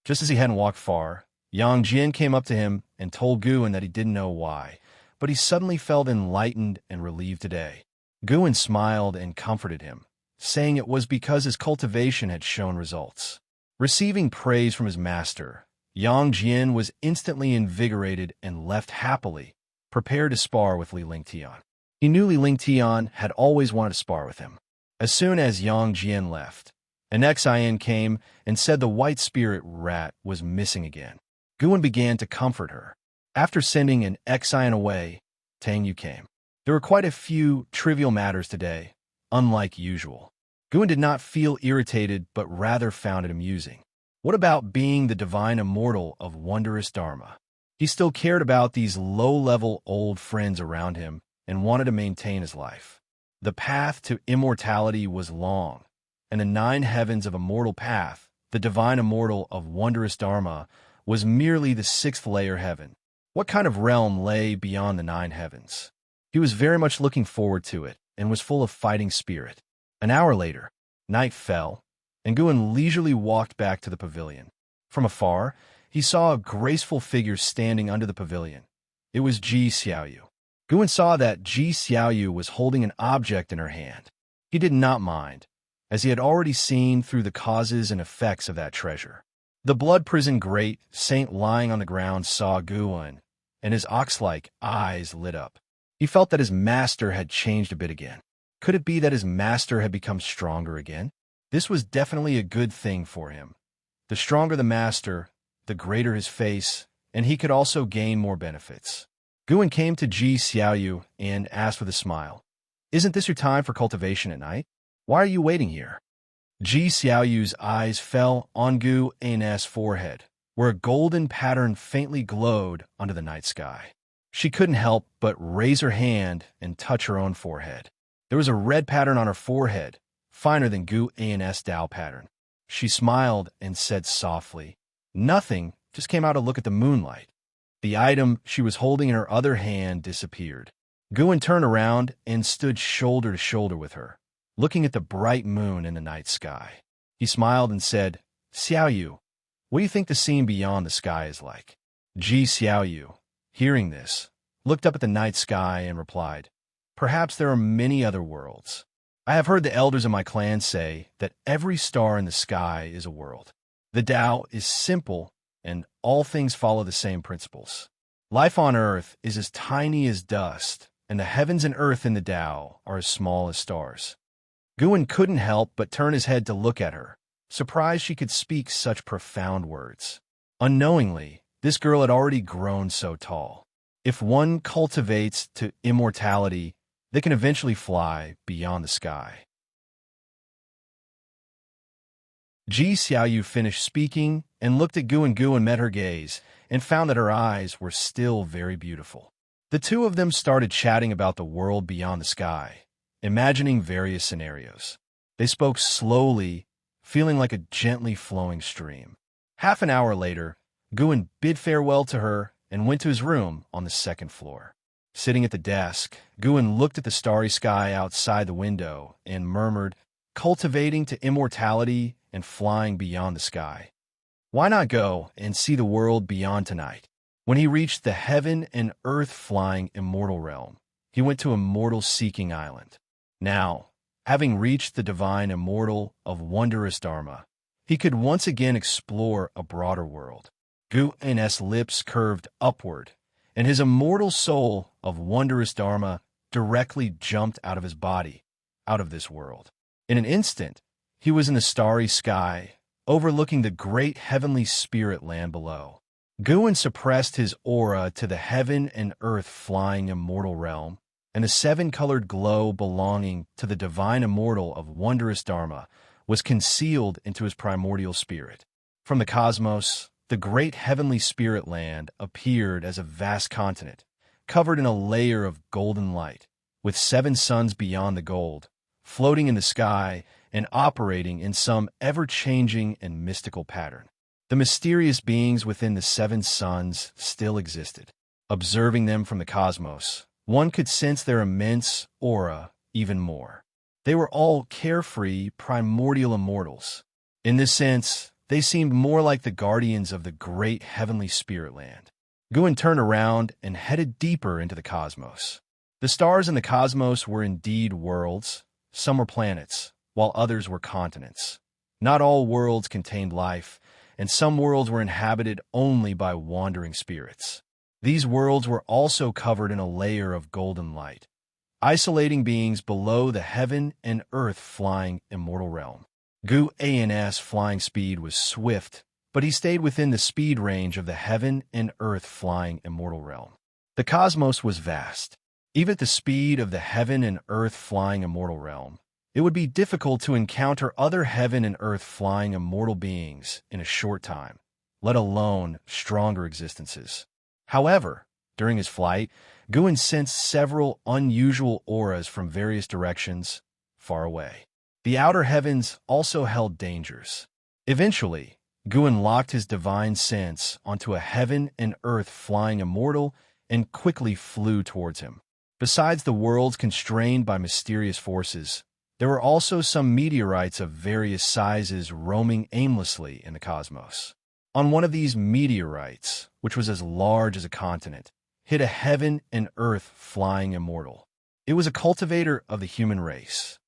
Just as he hadn't walked far, Xianxia came up to him and told Guin that he didn't know why, but he suddenly felt enlightened and relieved today. Guin smiled and comforted him, saying it was because his cultivation had shown results. Receiving praise from his master, Xianxia was instantly invigorated and left happily, prepared to spar with Li Lingtian. He knew Li Lingtian had always wanted to spar with him. As soon as Xianxia left, an Xian came and said the white spirit rat was missing again. Guin began to comfort her. After sending an Xian away, Tang Yu came. There were quite a few trivial matters today, unlike usual. Guin did not feel irritated but rather found it amusing. What about being the divine immortal of wondrous Dharma? He still cared about these low-level old friends around him and wanted to maintain his life. The path to immortality was long, and the 9 heavens of immortal path, the divine immortal of wondrous Dharma, was merely the 6th layer heaven. What kind of realm lay beyond the 9 heavens? He was very much looking forward to it and was full of fighting spirit. An hour later, night fell, and Guin leisurely walked back to the pavilion. From afar, he saw a graceful figure standing under the pavilion. It was Xiaoyu. Guin saw that Xiaoyu was holding an object in her hand. He did not mind, as he had already seen through the causes and effects of that treasure. The blood prison great saint lying on the ground saw Guin, and his ox-like eyes lit up. He felt that his master had changed a bit again. Could it be that his master had become stronger again? This was definitely a good thing for him. The stronger the master, the greater his face, and he could also gain more benefits. Guin came to Xiaoyu and asked with a smile, "Isn't this your time for cultivation at night? Why are you waiting here?" Ji Xiaoyu's eyes fell on Gu An's forehead, where a golden pattern faintly glowed under the night sky. She couldn't help but raise her hand and touch her own forehead. There was a red pattern on her forehead, finer than Gu An's Dao pattern. She smiled and said softly, "Nothing, just came out to look at the moonlight." The item she was holding in her other hand disappeared. Guan turned around and stood shoulder to shoulder with her, looking at the bright moon in the night sky. He smiled and said, "Xiaoyu, what do you think the scene beyond the sky is like?" Ji Xiaoyu, hearing this, looked up at the night sky and replied, "Perhaps there are many other worlds. I have heard the elders of my clan say that every star in the sky is a world. The Tao is simple, and all things follow the same principles. Life on Earth is as tiny as dust, and the heavens and earth in the Tao are as small as stars." Guan couldn't help but turn his head to look at her, surprised she could speak such profound words. Unknowingly, this girl had already grown so tall. If one cultivates to immortality, they can eventually fly beyond the sky. Ji Xiaoyu finished speaking and looked at Guan. Guan met her gaze and found that her eyes were still very beautiful. The two of them started chatting about the world beyond the sky, imagining various scenarios. They spoke slowly, feeling like a gently flowing stream. Half an hour later, Guan bid farewell to her and went to his room on the second floor. Sitting at the desk, Guan looked at the starry sky outside the window and murmured, "Cultivating to immortality and flying beyond the sky. Why not go and see the world beyond tonight?" When he reached the heaven and earth flying immortal realm, he went to Immortal Seeking Island. Now, having reached the divine immortal of wondrous Dharma, he could once again explore a broader world. Gu's lips curved upward, and his immortal soul of wondrous Dharma directly jumped out of his body, out of this world. In an instant, he was in the starry sky, overlooking the great heavenly spirit land below. Guan suppressed his aura to the heaven and earth flying immortal realm, and the seven-colored glow belonging to the divine immortal of wondrous Dharma was concealed into his primordial spirit. From the cosmos, the great heavenly spirit land appeared as a vast continent, covered in a layer of golden light, with 7 suns beyond the gold, floating in the sky and operating in some ever-changing and mystical pattern. The mysterious beings within the 7 suns still existed. Observing them from the cosmos, one could sense their immense aura even more. They were all carefree, primordial immortals. In this sense, they seemed more like the guardians of the great heavenly spirit land. Guan turned around and headed deeper into the cosmos. The stars in the cosmos were indeed worlds. Some were planets, while others were continents. Not all worlds contained life, and some worlds were inhabited only by wandering spirits. These worlds were also covered in a layer of golden light, isolating beings below the heaven and earth flying immortal realm. Gu's flying speed was swift, but he stayed within the speed range of the heaven and earth flying immortal realm. The cosmos was vast. Even at the speed of the heaven and earth flying immortal realm, it would be difficult to encounter other heaven and earth flying immortal beings in a short time, let alone stronger existences. However, during his flight, Guan sensed several unusual auras from various directions, far away. The outer heavens also held dangers. Eventually, Guan locked his divine sense onto a heaven and earth flying immortal and quickly flew towards him. Besides the worlds constrained by mysterious forces, there were also some meteorites of various sizes roaming aimlessly in the cosmos. On one of these meteorites, which was as large as a continent, hit a heaven and earth flying immortal. It was a cultivator of the human race.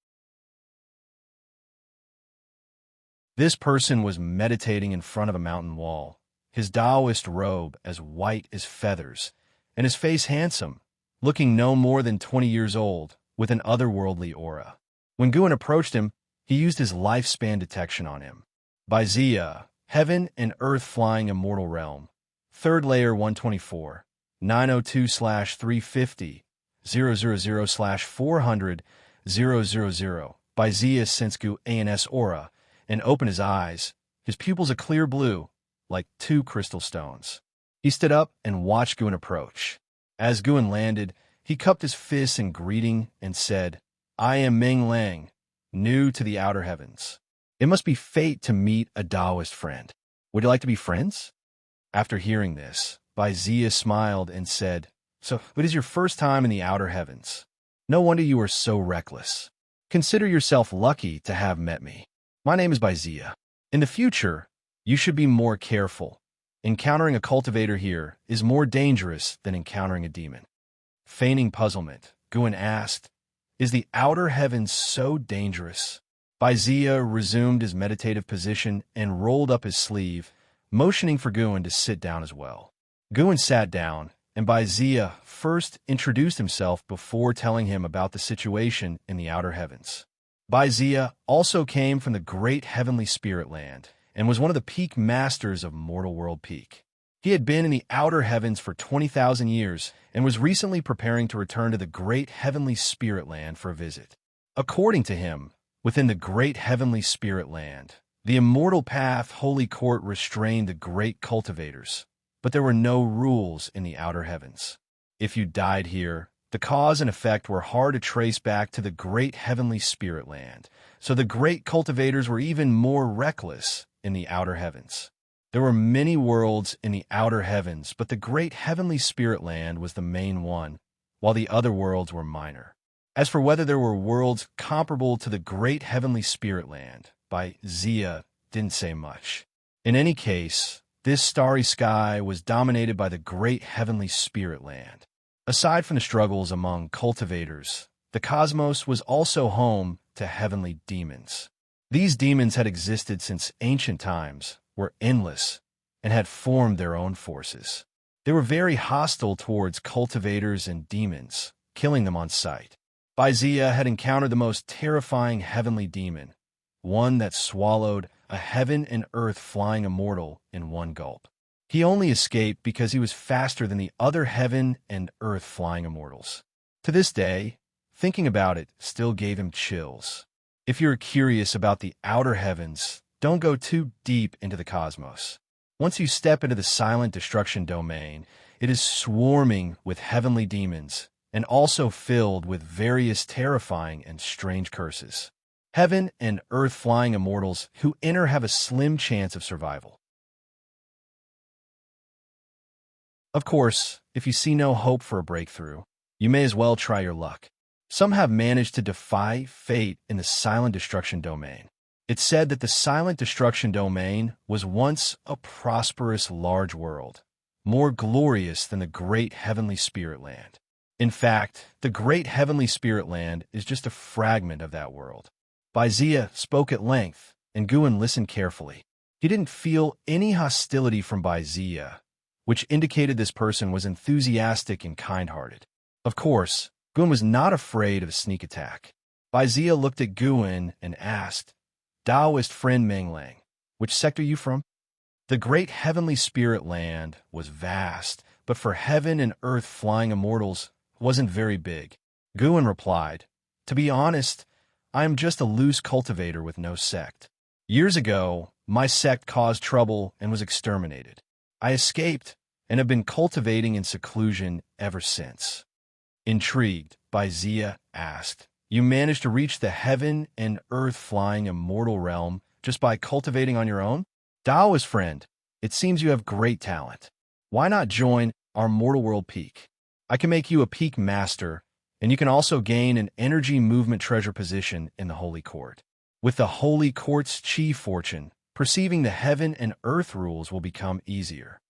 This person was meditating in front of a mountain wall, his Taoist robe as white as feathers, and his face handsome, looking no more than 20 years old, with an otherworldly aura. When Guan approached him, he used his lifespan detection on him. By Zia, heaven and earth flying immortal realm, 3rd layer 124, 902/350, 000/400, 000. By Zia sense Gu's aura, and opened his eyes, his pupils a clear blue, like two crystal stones. He stood up and watched Guan approach. As Guan landed, he cupped his fists in greeting and said, "I am Ming Lang, new to the outer heavens. It must be fate to meet a Taoist friend. Would you like to be friends?" After hearing this, Xia smiled and said, "So, it is your first time in the outer heavens. No wonder you are so reckless. Consider yourself lucky to have met me. My name is Xia. In the future, you should be more careful. Encountering a cultivator here is more dangerous than encountering a demon." Feigning puzzlement, Guan asked, "Is the outer heavens so dangerous?" Xia resumed his meditative position and rolled up his sleeve, motioning for Guan to sit down as well. Guan sat down, and Xia first introduced himself before telling him about the situation in the outer heavens. Xia also came from the great heavenly spirit land and was one of the peak masters of Mortal World Peak. He had been in the outer heavens for 20,000 years and was recently preparing to return to the great heavenly spirit land for a visit. According to him, within the great heavenly spirit land, the immortal path holy court restrained the great cultivators, but there were no rules in the outer heavens. If you died here, the cause and effect were hard to trace back to the great heavenly spirit land, so the great cultivators were even more reckless in the outer heavens. There were many worlds in the outer heavens, but the great heavenly spirit land was the main one, while the other worlds were minor. As for whether there were worlds comparable to the great heavenly spirit land, Xia didn't say much. In any case, this starry sky was dominated by the great heavenly spirit land. Aside from the struggles among cultivators, the cosmos was also home to heavenly demons. These demons had existed since ancient times, were endless, and had formed their own forces. They were very hostile towards cultivators and demons, killing them on sight. Xia had encountered the most terrifying heavenly demon, one that swallowed a heaven and earth flying immortal in one gulp. He only escaped because he was faster than the other heaven and earth flying immortals. To this day, thinking about it still gave him chills. If you're curious about the outer heavens, don't go too deep into the cosmos. Once you step into the silent destruction domain, it is swarming with heavenly demons and also filled with various terrifying and strange curses. Heaven and earth flying immortals who enter have a slim chance of survival. Of course, if you see no hope for a breakthrough, you may as well try your luck. Some have managed to defy fate in the silent destruction domain. It's said that the silent destruction domain was once a prosperous large world, more glorious than the great heavenly spirit land. In fact, the great heavenly spirit land is just a fragment of that world. Xia spoke at length, and Guan listened carefully. He didn't feel any hostility from Xia, which indicated this person was enthusiastic and kind-hearted. Of course, Guan was not afraid of a sneak attack. Xia looked at Guan and asked, "Taoist friend Ming Lang, which sector are you from?" The great heavenly spirit land was vast, but for heaven and earth flying immortals, wasn't very big. Guan replied, "To be honest, I am just a loose cultivator with no sect. Years ago, my sect caused trouble and was exterminated. I escaped and have been cultivating in seclusion ever since." Intrigued, Xia asked, "You managed to reach the heaven and earth flying immortal realm just by cultivating on your own? Taoist friend, it seems you have great talent. Why not join our Mortal World Peak? I can make you a peak master, and you can also gain an energy movement treasure position in the Holy Court. With the Holy Court's chi fortune, perceiving the heaven and earth rules will become easier."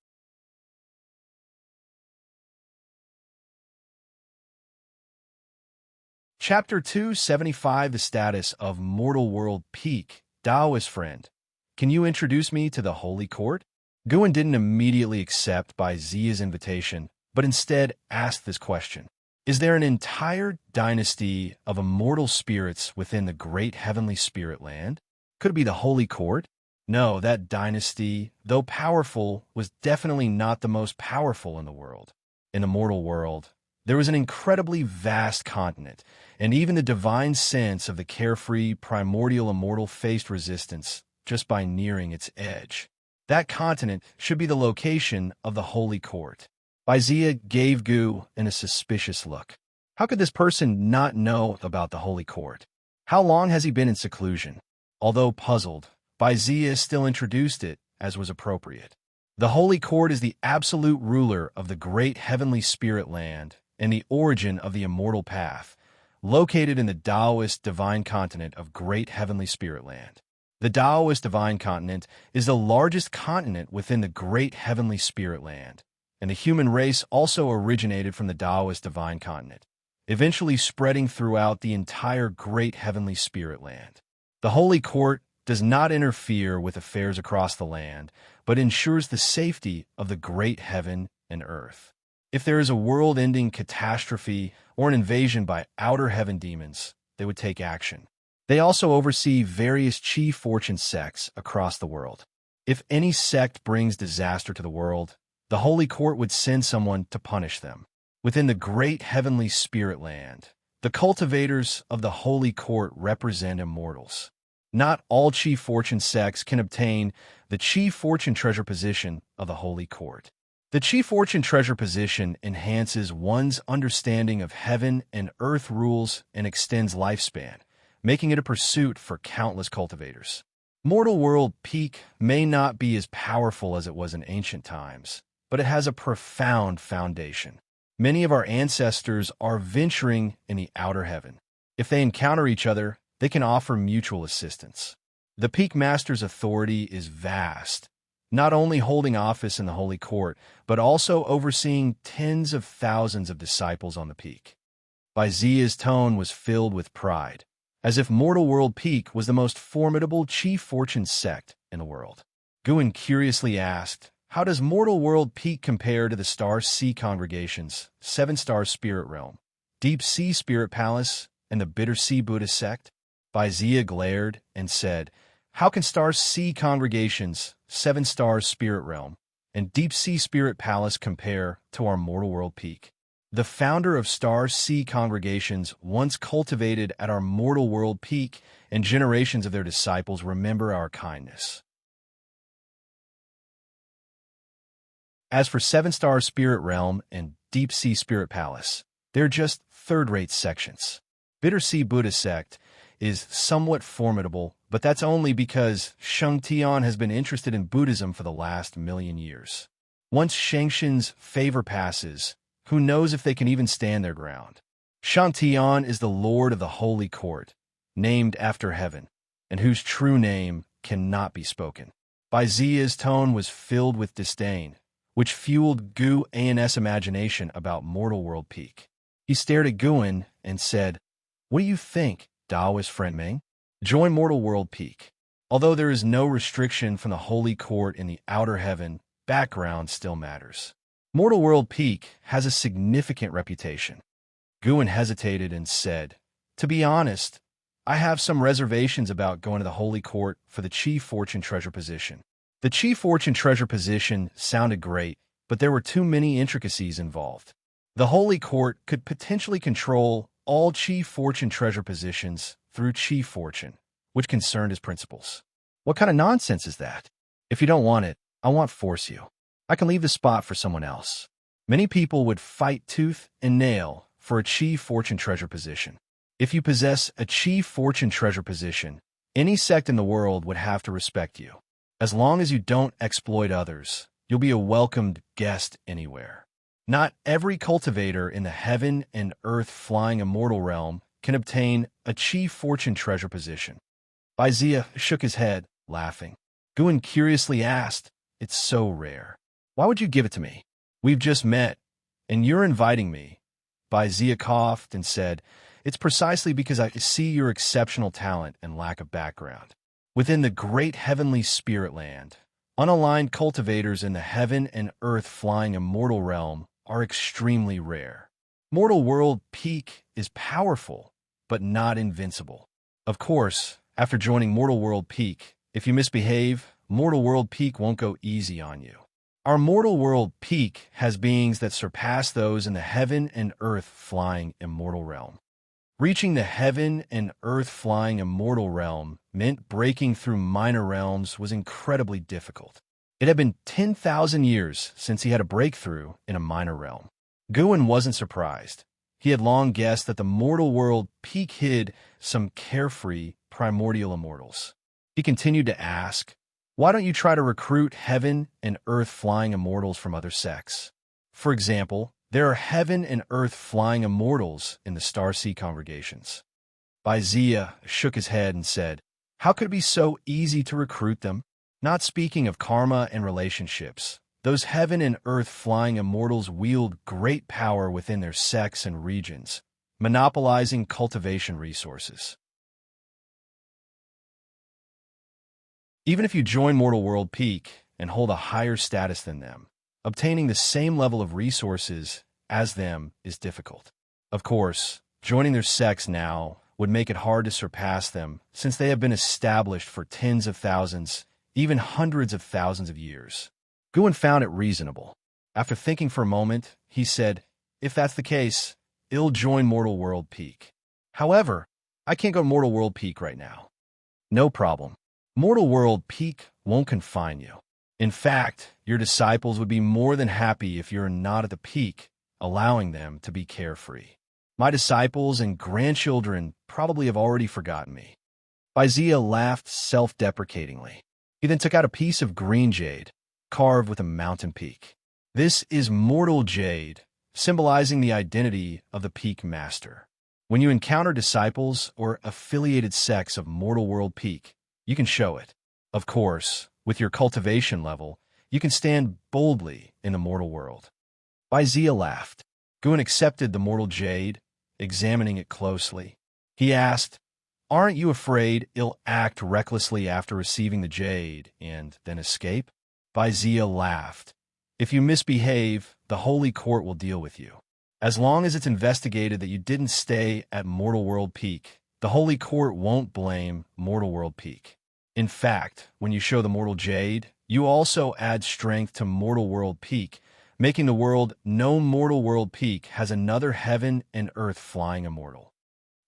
Chapter 275, The Status of Mortal World Peak. Taoist friend, can you introduce me to the Holy Court? Guan didn't immediately accept Xia's invitation, but instead asked this question. Is there an entire dynasty of immortal spirits within the great heavenly spirit land? Could it be the Holy Court? No, that dynasty, though powerful, was definitely not the most powerful in the world. In the mortal world, There was an incredibly vast continent, and even the divine sense of the carefree, primordial immortal faced resistance just by nearing its edge. That continent should be the location of the Holy Court. Baizia gave Gu a suspicious look. How could this person not know about the Holy Court? How long has he been in seclusion? Although puzzled, Baizia still introduced it as was appropriate. The Holy Court is the absolute ruler of the great heavenly spirit land and the origin of the immortal path, located in the Taoist divine continent of Great Heavenly Spirit Land. The Taoist divine continent is the largest continent within the Great Heavenly Spirit Land, and the human race also originated from the Taoist divine continent, eventually spreading throughout the entire Great Heavenly Spirit Land. The Holy Court does not interfere with affairs across the land, but ensures the safety of the great heaven and earth. If there is a world-ending catastrophe or an invasion by outer heaven demons, they would take action. They also oversee various chief fortune sects across the world. If any sect brings disaster to the world, the Holy Court would send someone to punish them. Within the Great Heavenly Spirit Land, the cultivators of the Holy Court represent immortals. Not all chief fortune sects can obtain the chief fortune treasure position of the Holy Court. The chief fortune treasure position enhances one's understanding of heaven and earth rules and extends lifespan, making it a pursuit for countless cultivators. Mortal World Peak may not be as powerful as it was in ancient times, but it has a profound foundation. Many of our ancestors are venturing in the outer heaven. If they encounter each other, they can offer mutual assistance. The Peak Master's authority is vast, not only holding office in the Holy Court, but also overseeing tens of thousands of disciples on the peak. Baizia's tone was filled with pride, as if Mortal World Peak was the most formidable chief fortune sect in the world. Guin curiously asked, how does Mortal World Peak compare to the Star Sea congregations, Seven Star Spirit Realm, Deep Sea Spirit Palace, and the Bitter Sea Buddhist sect? Baizia glared and said, how can Star Sea congregations, Seven Stars Spirit Realm, and Deep Sea Spirit Palace compare to our Mortal World Peak? The founder of Star Sea congregations once cultivated at our Mortal World Peak, and generations of their disciples remember our kindness. As for Seven Star Spirit Realm and Deep Sea Spirit Palace, they're just third-rate sections. Bitter Sea Buddhist sect is somewhat formidable, but that's only because Xianxia has been interested in Buddhism for the last 1,000,000 years. Once Xianxia's favor passes, who knows if they can even stand their ground? Xianxia is the Lord of the Holy Court, named after heaven, and whose true name cannot be spoken. Baizia's tone was filled with disdain, which fueled Gu An's imagination about Mortal World Peak. He stared at Guin and said, what do you think, Taoist friend Ming? Join Mortal World Peak. Although there is no restriction from the Holy Court in the outer heaven, background still matters. Mortal World Peak has a significant reputation. Guin hesitated and said, to be honest, I have some reservations about going to the Holy Court for the Chief Fortune Treasure position. The Chief Fortune Treasure position sounded great, but there were too many intricacies involved. The Holy Court could potentially control all Chief Fortune Treasure positions through Chief Fortune, which concerned his principles. What kind of nonsense is that? If you don't want it, I won't force you. I can leave the spot for someone else. Many people would fight tooth and nail for a Chief Fortune Treasure position. If you possess a Chief Fortune Treasure position, any sect in the world would have to respect you. As long as you don't exploit others, you'll be a welcomed guest anywhere. Not every cultivator in the heaven and earth flying immortal realm can obtain a Chief Fortune Treasure position. Baizia shook his head, laughing. Guin curiously asked, it's so rare. Why would you give it to me? We've just met, and you're inviting me. Baizia coughed and said, it's precisely because I see your exceptional talent and lack of background. Within the Great Heavenly Spirit Land, unaligned cultivators in the heaven and earth flying immortal realm are extremely rare. Mortal World Peak is powerful, but not invincible. Of course, after joining Mortal World Peak, if you misbehave, Mortal World Peak won't go easy on you. Our mortal world peak has beings that surpass those in the heaven and earth flying immortal realm. Reaching the heaven and earth flying immortal realm meant breaking through minor realms was incredibly difficult. It had been 10,000 years since he had a breakthrough in a minor realm. Guin wasn't surprised. He had long guessed that the mortal world peak hid some carefree primordial immortals. He continued to ask, why don't you try to recruit heaven and earth flying immortals from other sects? For example, there are heaven and earth flying immortals in the Starseed congregations. Wuxia shook his head and said, how could it be so easy to recruit them? Not speaking of karma and relationships, those heaven and earth flying immortals wield great power within their sects and regions, monopolizing cultivation resources. Even if you join Mortal World Peak and hold a higher status than them, obtaining the same level of resources as them is difficult. Of course, joining their sects now would make it hard to surpass them since they have been established for tens of thousands, even hundreds of thousands of years. Guin found it reasonable. After thinking for a moment, he said, if that's the case, I'll join Mortal World Peak. However, I can't go to Mortal World Peak right now. No problem. Mortal World Peak won't confine you. In fact, your disciples would be more than happy if you're not at the peak, allowing them to be carefree. My disciples and grandchildren probably have already forgotten me. Wuxia laughed self-deprecatingly. He then took out a piece of green jade, carved with a mountain peak. This is mortal jade, symbolizing the identity of the peak master. When you encounter disciples or affiliated sects of Mortal World Peak, you can show it. Of course, with your cultivation level, you can stand boldly in the mortal world. Wuxia laughed. Guin accepted the mortal jade, examining it closely. He asked, aren't you afraid I'll act recklessly after receiving the jade and then escape? Wuxia laughed. If you misbehave, the Holy Court will deal with you. As long as it's investigated that you didn't stay at Mortal World Peak, the Holy Court won't blame Mortal World Peak. In fact, when you show the Mortal Jade, you also add strength to Mortal World Peak, making the world no Mortal World Peak has another heaven and earth flying immortal.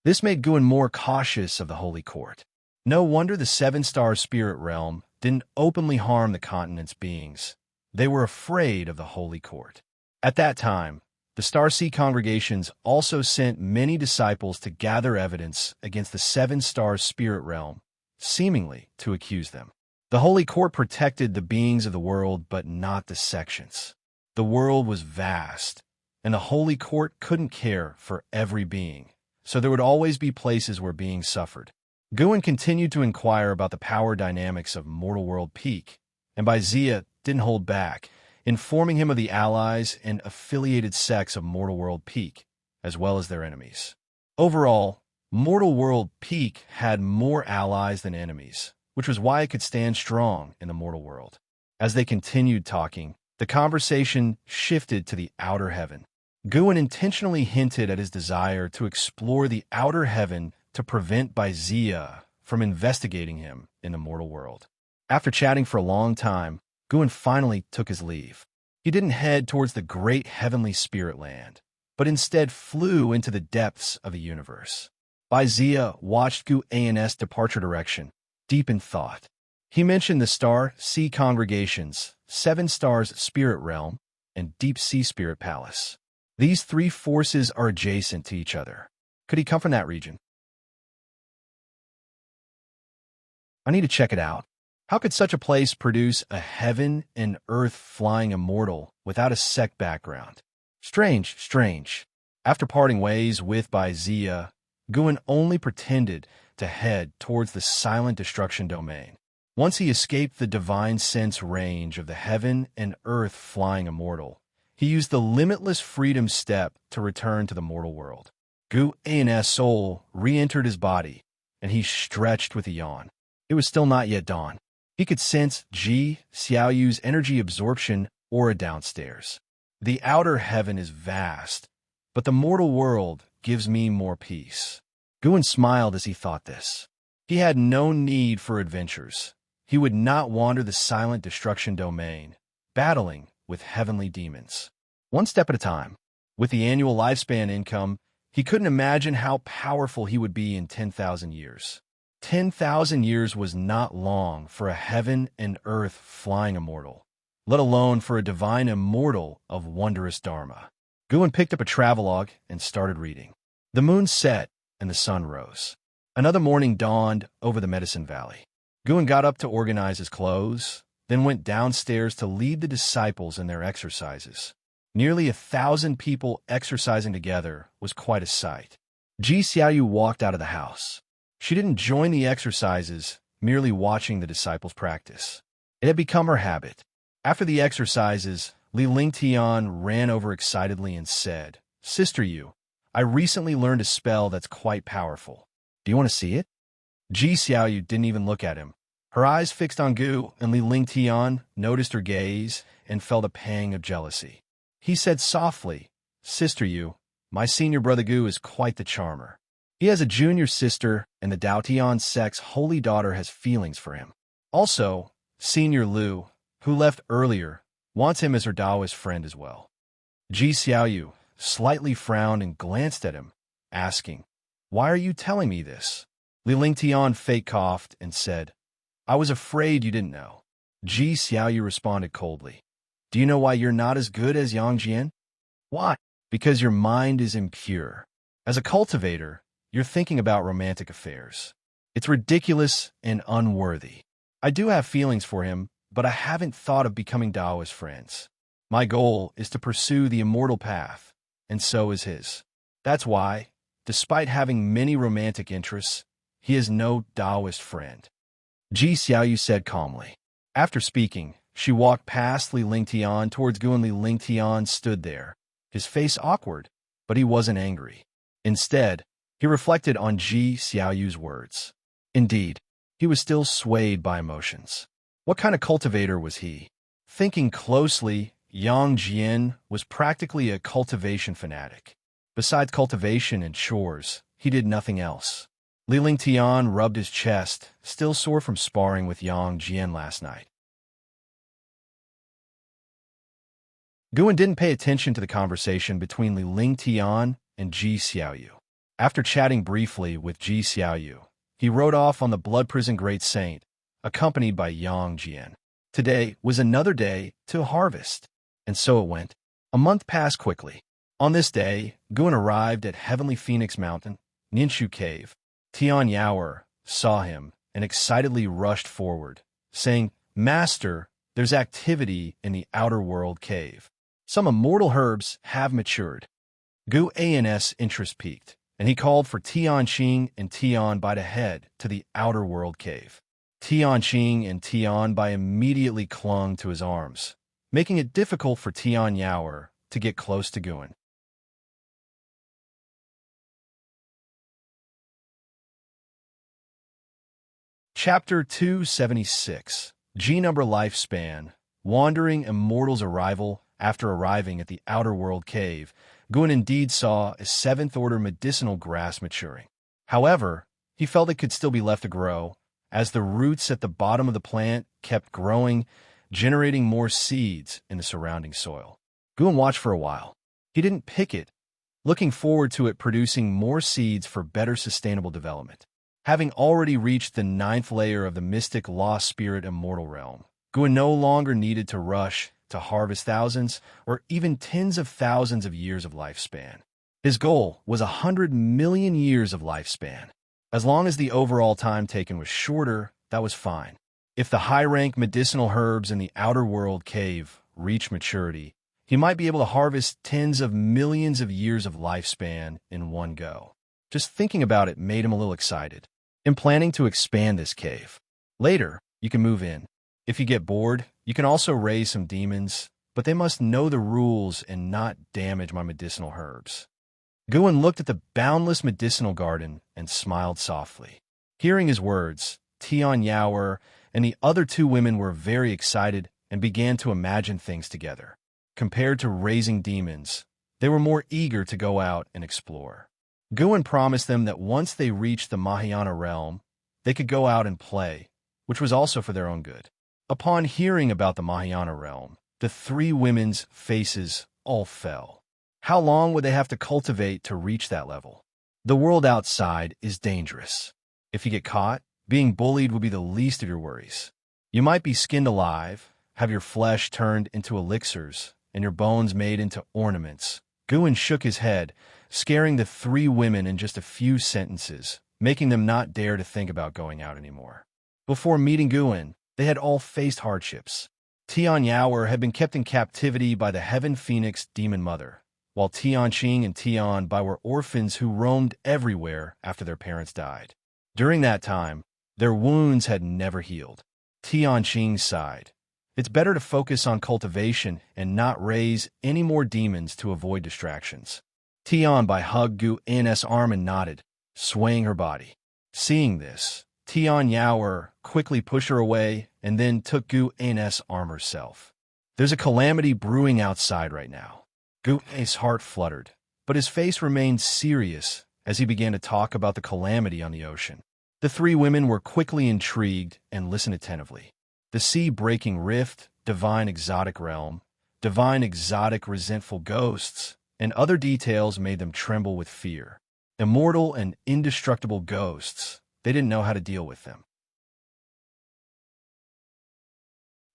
This made Guin more cautious of the Holy Court. No wonder the seven-star spirit realm didn't openly harm the continent's beings. They were afraid of the Holy Court. At that time, the Starseed congregations also sent many disciples to gather evidence against the seven-star spirit realm, seemingly to accuse them. The Holy Court protected the beings of the world, but not the sections. The world was vast, and the Holy Court couldn't care for every being, so there would always be places where beings suffered. Guin continued to inquire about the power dynamics of Mortal World Peak, and Wuxia didn't hold back, informing him of the allies and affiliated sects of Mortal World Peak, as well as their enemies. Overall, Mortal World Peak had more allies than enemies, which was why it could stand strong in the mortal world. As they continued talking, the conversation shifted to the outer heaven. Guin intentionally hinted at his desire to explore the outer heaven to prevent Wuxia from investigating him in the mortal world. After chatting for a long time, Guin finally took his leave. He didn't head towards the great heavenly spirit land, but instead flew into the depths of the universe. Wuxia watched Guin's departure direction, deep in thought. He mentioned the Star Sea congregations, Seven Stars Spirit Realm, and Deep Sea Spirit Palace. These three forces are adjacent to each other. Could he come from that region? I need to check it out. How could such a place produce a heaven and earth flying immortal without a sect background? Strange. After parting ways with Wuxia, Guin only pretended to head towards the silent destruction domain. Once he escaped the divine sense range of the heaven and earth flying immortal, he used the limitless freedom step to return to the mortal world. Guin's soul re-entered his body, and he stretched with a yawn. It was still not yet dawn. He could sense Xiaoyu's energy absorption aura downstairs. The outer heaven is vast, but the mortal world gives me more peace. Guin smiled as he thought this. He had no need for adventures. He would not wander the silent destruction domain, battling with heavenly demons. One step at a time. With the annual lifespan income, he couldn't imagine how powerful he would be in 10,000 years. 10,000 years was not long for a heaven and earth flying immortal, let alone for a divine immortal of wondrous dharma. Guan picked up a travelogue and started reading. The moon set and the sun rose. Another morning dawned over the Medicine Valley. Guan got up to organize his clothes, then went downstairs to lead the disciples in their exercises. Nearly 1,000 people exercising together was quite a sight. Xiaoyu walked out of the house. She didn't join the exercises, merely watching the disciples practice. It had become her habit. After the exercises, Li Lingtian ran over excitedly and said, "Sister Yu, I recently learned a spell that's quite powerful. Do you want to see it?" Xiaoyu didn't even look at him. Her eyes fixed on Gu, and Li Lingtian noticed her gaze and felt a pang of jealousy. He said softly, "Sister Yu, my senior brother Gu is quite the charmer. He has a junior sister, and the Daotian sect's holy daughter has feelings for him. Also, Senior Lu, who left earlier, wants him as her Taoist friend as well." Xiaoyu slightly frowned and glanced at him, asking, "Why are you telling me this?" Li Lingtian fake coughed and said, "I was afraid you didn't know." Xiaoyu responded coldly, "Do you know why you're not as good as Yang Jian?" "Why?" "Because your mind is impure. As a cultivator, you're thinking about romantic affairs. It's ridiculous and unworthy. I do have feelings for him, but I haven't thought of becoming Taoist friends. My goal is to pursue the immortal path, and so is his. That's why, despite having many romantic interests, he is no Taoist friend." Xiaoyu said calmly. After speaking, she walked past Li Lingtian towards Gu, and Li Lingtian stood there, his face awkward, but he wasn't angry. Instead, he reflected on Xiaoyu's words. Indeed, he was still swayed by emotions. What kind of cultivator was he? Thinking closely, Yang Jian was practically a cultivation fanatic. Besides cultivation and chores, he did nothing else. Li Lingtian rubbed his chest, still sore from sparring with Yang Jian last night. Guan didn't pay attention to the conversation between Li Lingtian and Xiaoyu. After chatting briefly with Xiaoyu, he rode off on the Blood Prison Great Saint, accompanied by Yang Jian. Today was another day to harvest, and so it went. A month passed quickly. On this day, Guan arrived at Heavenly Phoenix Mountain, Ninshu Cave. Tian Yaoer saw him and excitedly rushed forward, saying, "Master, there's activity in the Outer World Cave. Some immortal herbs have matured." Gu An's interest peaked, and he called for Tianqing and Tianbai to head to the Outer World Cave. Tianqing and Tianbai immediately clung to his arms, making it difficult for Tian Yaoer to get close to Guan. Chapter 276, G-Number Lifespan, Wandering Immortal's Arrival. After arriving at the Outer World Cave, Guan indeed saw a 7th-order medicinal grass maturing. However, he felt it could still be left to grow, as the roots at the bottom of the plant kept growing, generating more seeds in the surrounding soil. Guan watched for a while. He didn't pick it, looking forward to it producing more seeds for better sustainable development. Having already reached the 9th layer of the mystic lost spirit immortal realm, Guan no longer needed to rush to harvest thousands or even tens of thousands of years of lifespan. His goal was 100 million years of lifespan. As long as the overall time taken was shorter, that was fine. If the high-rank medicinal herbs in the Outer World Cave reached maturity, he might be able to harvest tens of millions of years of lifespan in one go. Just thinking about it made him a little excited. I'm planning to expand this cave. Later, you can move in. If you get bored, you can also raise some demons, but they must know the rules and not damage my medicinal herbs. Guan looked at the boundless medicinal garden and smiled softly. Hearing his words, Tian Yaoer and the other 2 women were very excited and began to imagine things together. Compared to raising demons, they were more eager to go out and explore. Guan promised them that once they reached the Mahayana realm, they could go out and play, which was also for their own good. Upon hearing about the Mahayana realm, The three women's faces all fell. How long would they have to cultivate to reach that level? The world outside is dangerous. If you get caught, being bullied would be the least of your worries. You might be skinned alive, have your flesh turned into elixirs, and your bones made into ornaments. Guin shook his head, scaring the three women in just a few sentences, making them not dare to think about going out anymore. Before meeting Guin, they had all faced hardships. Xianxia had been kept in captivity by the Heaven Phoenix Demon Mother, while Xianxia and Tian were orphans who roamed everywhere after their parents died. During that time, their wounds had never healed. Xianxia sighed. It's better to focus on cultivation and not raise any more demons to avoid distractions. Tian hugged Guin's arm and nodded, swaying her body. Seeing this, Xianxia quickly pushed her away and then took Guin's arm herself. There's a calamity brewing outside right now. Guin's heart fluttered, but his face remained serious as he began to talk about the calamity on the ocean. The three women were quickly intrigued and listened attentively. The sea-breaking rift, divine exotic realm, divine exotic resentful ghosts, and other details made them tremble with fear. Immortal and indestructible ghosts. They didn't know how to deal with them.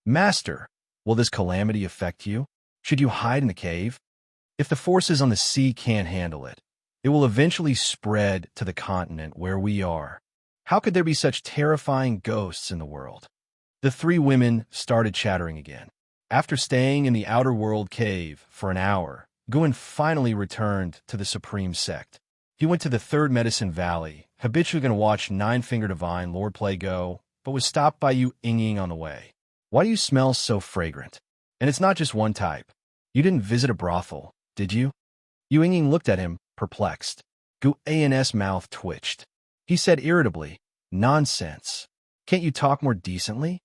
Master, will this calamity affect you? Should you hide in the cave? If the forces on the sea can't handle it, it will eventually spread to the continent where we are. How could there be such terrifying ghosts in the world? The three women started chattering again. After staying in the outer world cave for an hour, Guin finally returned to the Supreme Sect. He went to the Third Medicine Valley, habitually going to watch Nine-Finger Divine Lord Play go, but was stopped by Yuinging on the way. Why do you smell so fragrant? And it's not just one type. You didn't visit a brothel, did you? Yuinging looked at him, perplexed. Guin's mouth twitched. He said irritably, "Nonsense. Can't you talk more decently?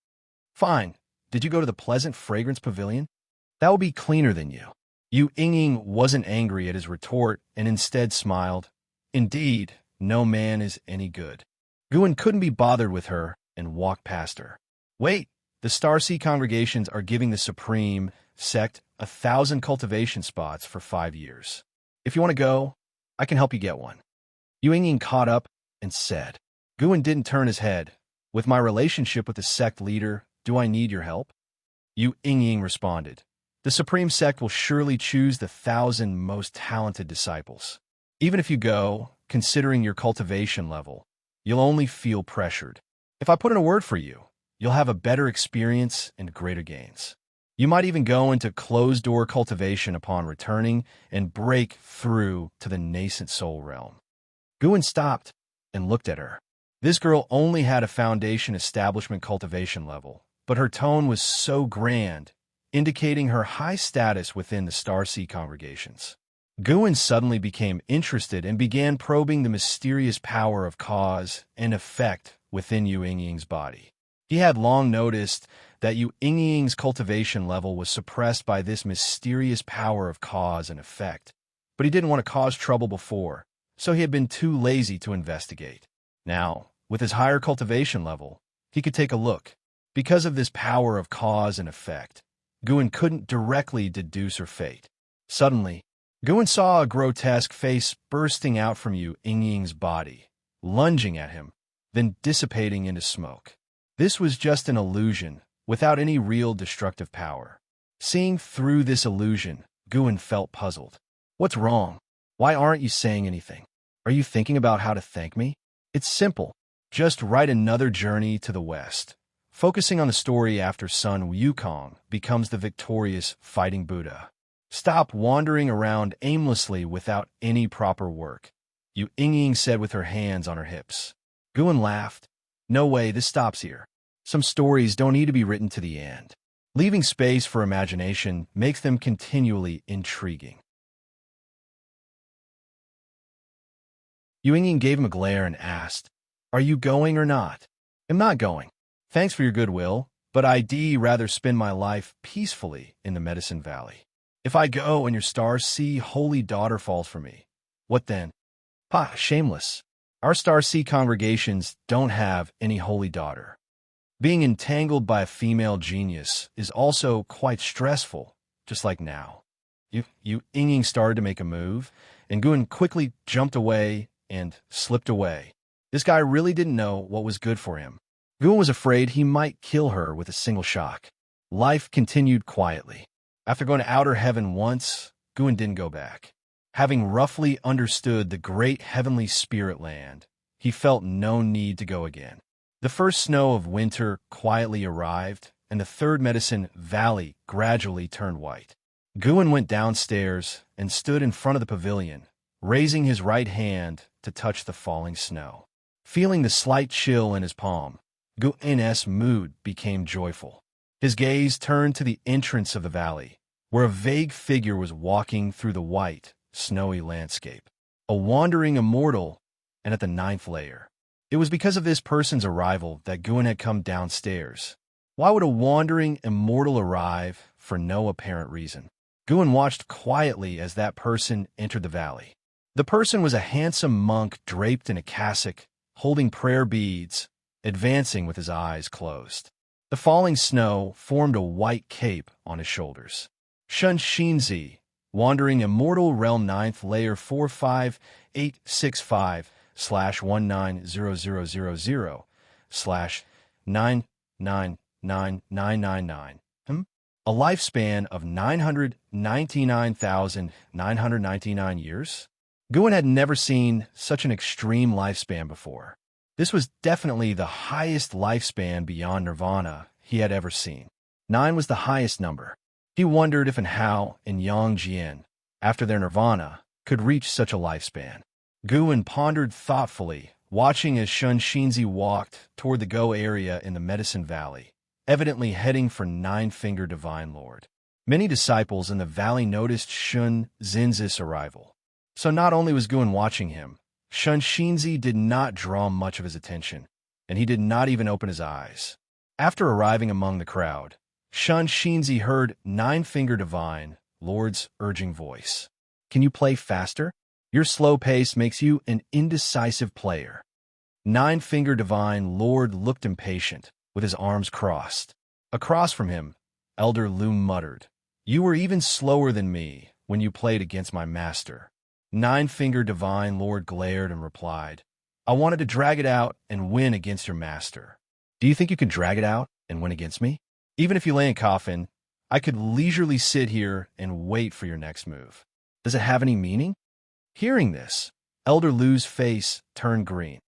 Fine. Did you go to the Pleasant Fragrance Pavilion? That will be cleaner than you." Yuinging wasn't angry at his retort and instead smiled. Indeed, no man is any good. Guin couldn't be bothered with her and walked past her. Wait, the Starseed congregations are giving the Supreme Sect 1,000 cultivation spots for 5 years. If you want to go, I can help you get one. Yuinging caught up and said. Guin didn't turn his head. With my relationship with the sect leader, do I need your help? Yuinging responded. The Supreme Sect will surely choose the 1,000 most talented disciples. Even if you go, considering your cultivation level, you'll only feel pressured. If I put in a word for you, you'll have a better experience and greater gains. You might even go into closed-door cultivation upon returning and break through to the nascent soul realm. Guin stopped and looked at her. This girl only had a foundation establishment cultivation level, but her tone was so grand, indicating her high status within the Starseed congregations. Guin suddenly became interested and began probing the mysterious power of cause and effect within Yuinging's body. He had long noticed that Yuinging's cultivation level was suppressed by this mysterious power of cause and effect, but he didn't want to cause trouble before, so he had been too lazy to investigate. Now, with his higher cultivation level, he could take a look. Because of this power of cause and effect, Guin couldn't directly deduce her fate. Suddenly, Guin saw a grotesque face bursting out from Yuinging's body, lunging at him, then dissipating into smoke. This was just an illusion, without any real destructive power. Seeing through this illusion, Guin felt puzzled. What's wrong? Why aren't you saying anything? Are you thinking about how to thank me? It's simple. Just write another journey to the west, focusing on the story after Sun Wukong becomes the victorious fighting Buddha. Stop wandering around aimlessly without any proper work, Yuinging said with her hands on her hips. Guin laughed. No way, this stops here. Some stories don't need to be written to the end. Leaving space for imagination makes them continually intriguing. Yuinging gave him a glare and asked, "Are you going or not?" "I'm not going. Thanks for your goodwill, but I'd rather spend my life peacefully in the Medicine Valley. If I go and your Starseed holy daughter falls for me, what then?" "Ha, shameless. Our Starseed congregations don't have any holy daughter. Being entangled by a female genius is also quite stressful, just like now. Yinging started to make a move, and Guan quickly jumped away and slipped away. This guy really didn't know what was good for him. Guan was afraid he might kill her with a single shock. Life continued quietly. After going to outer heaven once, Guan didn't go back. Having roughly understood the great heavenly spirit land, he felt no need to go again. The first snow of winter quietly arrived, and the third medicine valley gradually turned white. Guan went downstairs and stood in front of the pavilion, raising his right hand to touch the falling snow. Feeling the slight chill in his palm, Guan's mood became joyful. His gaze turned to the entrance of the valley, where a vague figure was walking through the white, snowy landscape. A wandering immortal, and at the 9th layer. It was because of this person's arrival that Guan had come downstairs. Why would a wandering immortal arrive for no apparent reason? Guan watched quietly as that person entered the valley. The person was a handsome monk draped in a cassock, holding prayer beads, advancing with his eyes closed. The falling snow formed a white cape on his shoulders. Xianxia, wandering immortal realm 9th layer 45865/19000/999999. A lifespan of 999,999 years? Guan had never seen such an extreme lifespan before. This was definitely the highest lifespan beyond nirvana he had ever seen. 9 was the highest number. He wondered if and how Xianxia, after their nirvana, could reach such a lifespan. Guan pondered thoughtfully, watching as Xianxia walked toward the Go area in the Medicine Valley, evidently heading for Nine-Finger Divine Lord. Many disciples in the valley noticed Xianxia's arrival. So not only was Guan watching him, Xianxia did not draw much of his attention, and he did not even open his eyes. After arriving among the crowd, Xianxia heard Nine-Finger Divine Lord's urging voice. "Can you play faster? Your slow pace makes you an indecisive player." Nine-Finger Divine Lord looked impatient, with his arms crossed. Across from him, Elder Lu muttered, "You were even slower than me when you played against my master." Nine-Finger Divine Lord glared and replied, "I wanted to drag it out and win against your master." "Do you think you can drag it out and win against me? Even if you lay in coffin, I could leisurely sit here and wait for your next move. Does it have any meaning?" Hearing this, Elder Lu's face turned green.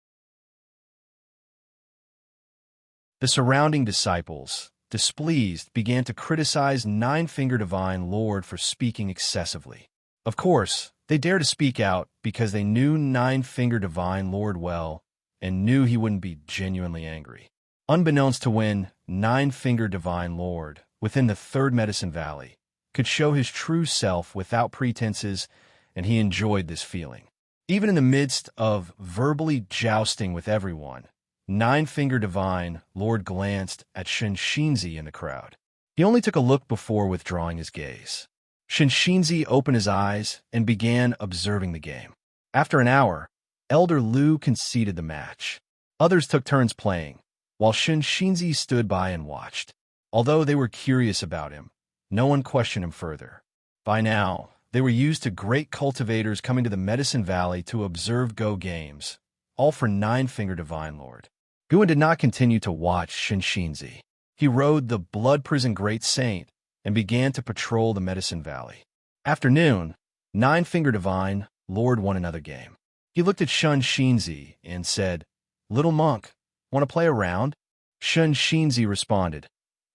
The surrounding disciples, displeased, began to criticize Nine-Finger Divine Lord for speaking excessively. Of course, they dared to speak out because they knew Nine-Finger Divine Lord well and knew he wouldn't be genuinely angry. Unbeknownst to Win, Nine-Finger Divine Lord, within the Third Medicine Valley, could show his true self without pretenses, and he enjoyed this feeling. Even in the midst of verbally jousting with everyone, Nine-Finger Divine Lord glanced at Xianxia in the crowd. He only took a look before withdrawing his gaze. Xianxia opened his eyes and began observing the game. After an hour, Elder Lu conceded the match. Others took turns playing, while Xianxia stood by and watched. Although they were curious about him, no one questioned him further. By now, they were used to great cultivators coming to the Medicine Valley to observe Go games, all for Nine-Finger Divine Lord. Guan did not continue to watch Xianxia. He rode the Blood Prison Great Saint and began to patrol the Medicine Valley. After noon, Nine-Finger Divine Lord won another game. He looked at Xianxia and said, "Little monk, want to play a round?" Xianxia responded,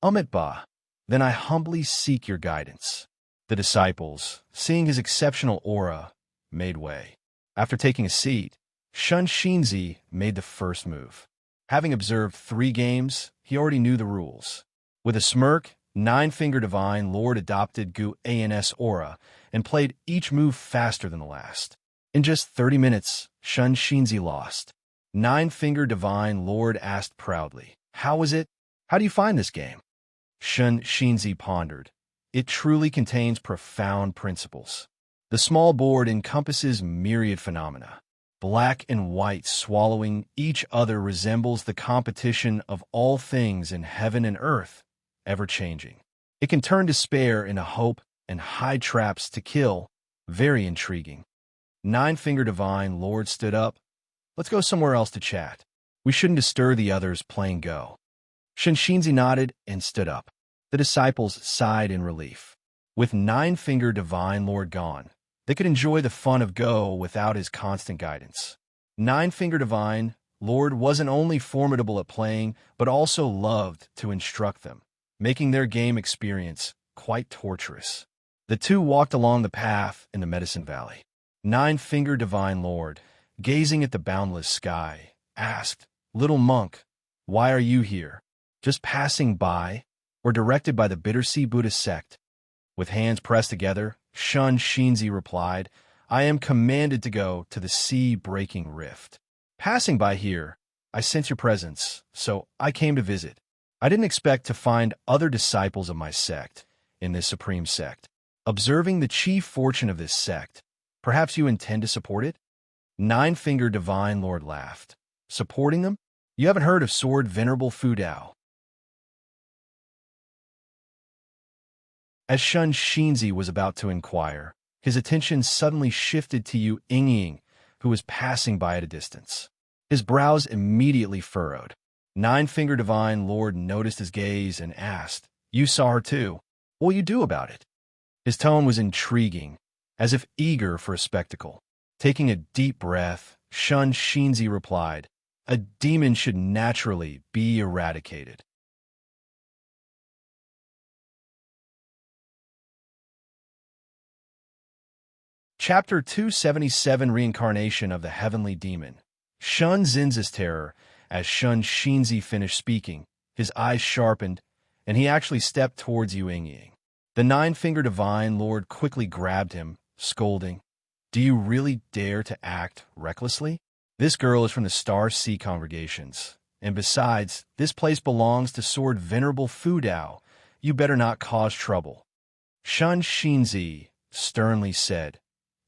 "Ba, then I humbly seek your guidance." The disciples, seeing his exceptional aura, made way. After taking a seat, Xianxia made the first move. Having observed 3 games, he already knew the rules. With a smirk, Nine-Finger Divine Lord adopted Guan's aura and played each move faster than the last. In just 30 minutes, Xianxia lost. Nine-Finger Divine Lord asked proudly, "How was it? How do you find this game?" Xianxia pondered. "It truly contains profound principles. The small board encompasses myriad phenomena. black and white swallowing each other, resembles the competition of all things in heaven and earth, ever-changing. It can turn despair into hope and hide traps to kill. Very intriguing. Nine-Finger Divine Lord stood up. Let's go somewhere else to chat. We shouldn't disturb the others playing Go. Xianxia nodded and stood up. The disciples sighed in relief. With Nine-Finger Divine Lord gone, they could enjoy the fun of Go without his constant guidance. Nine-Finger Divine Lord wasn't only formidable at playing, but also loved to instruct them, making their game experience quite torturous. The two walked along the path in the Medicine Valley. Nine-Finger Divine Lord, gazing at the boundless sky, asked, "Little monk, why are you here? Just passing by, or directed by the Bittersea Buddhist sect?" With hands pressed together, Xianxia replied, "I am commanded to go to the sea-breaking rift. Passing by here, I sense your presence, so I came to visit. I didn't expect to find other disciples of my sect in this supreme sect. Observing the chief fortune of this sect, perhaps you intend to support it?" Nine-Finger Divine Lord laughed. "Supporting them? You haven't heard of Sword Venerable Fu Dao?" As Xianxia was about to inquire, his attention suddenly shifted to Yu Yingying, who was passing by at a distance. His brows immediately furrowed. Nine-Finger Divine Lord noticed his gaze and asked, "You saw her too? What will you do about it?" His tone was intriguing, as if eager for a spectacle. Taking a deep breath, Xianxia replied, "A demon should naturally be eradicated." Chapter 277, Reincarnation of the Heavenly Demon. Shunzin's terror. As Xianxia finished speaking, his eyes sharpened, and he actually stepped towards Yu Yingying. The Nine-Finger Divine Lord quickly grabbed him, scolding, "Do you really dare to act recklessly? This girl is from the Star Sea congregations, and besides, this place belongs to Sword Venerable Fu Dao. You better not cause trouble." Xianxia sternly said,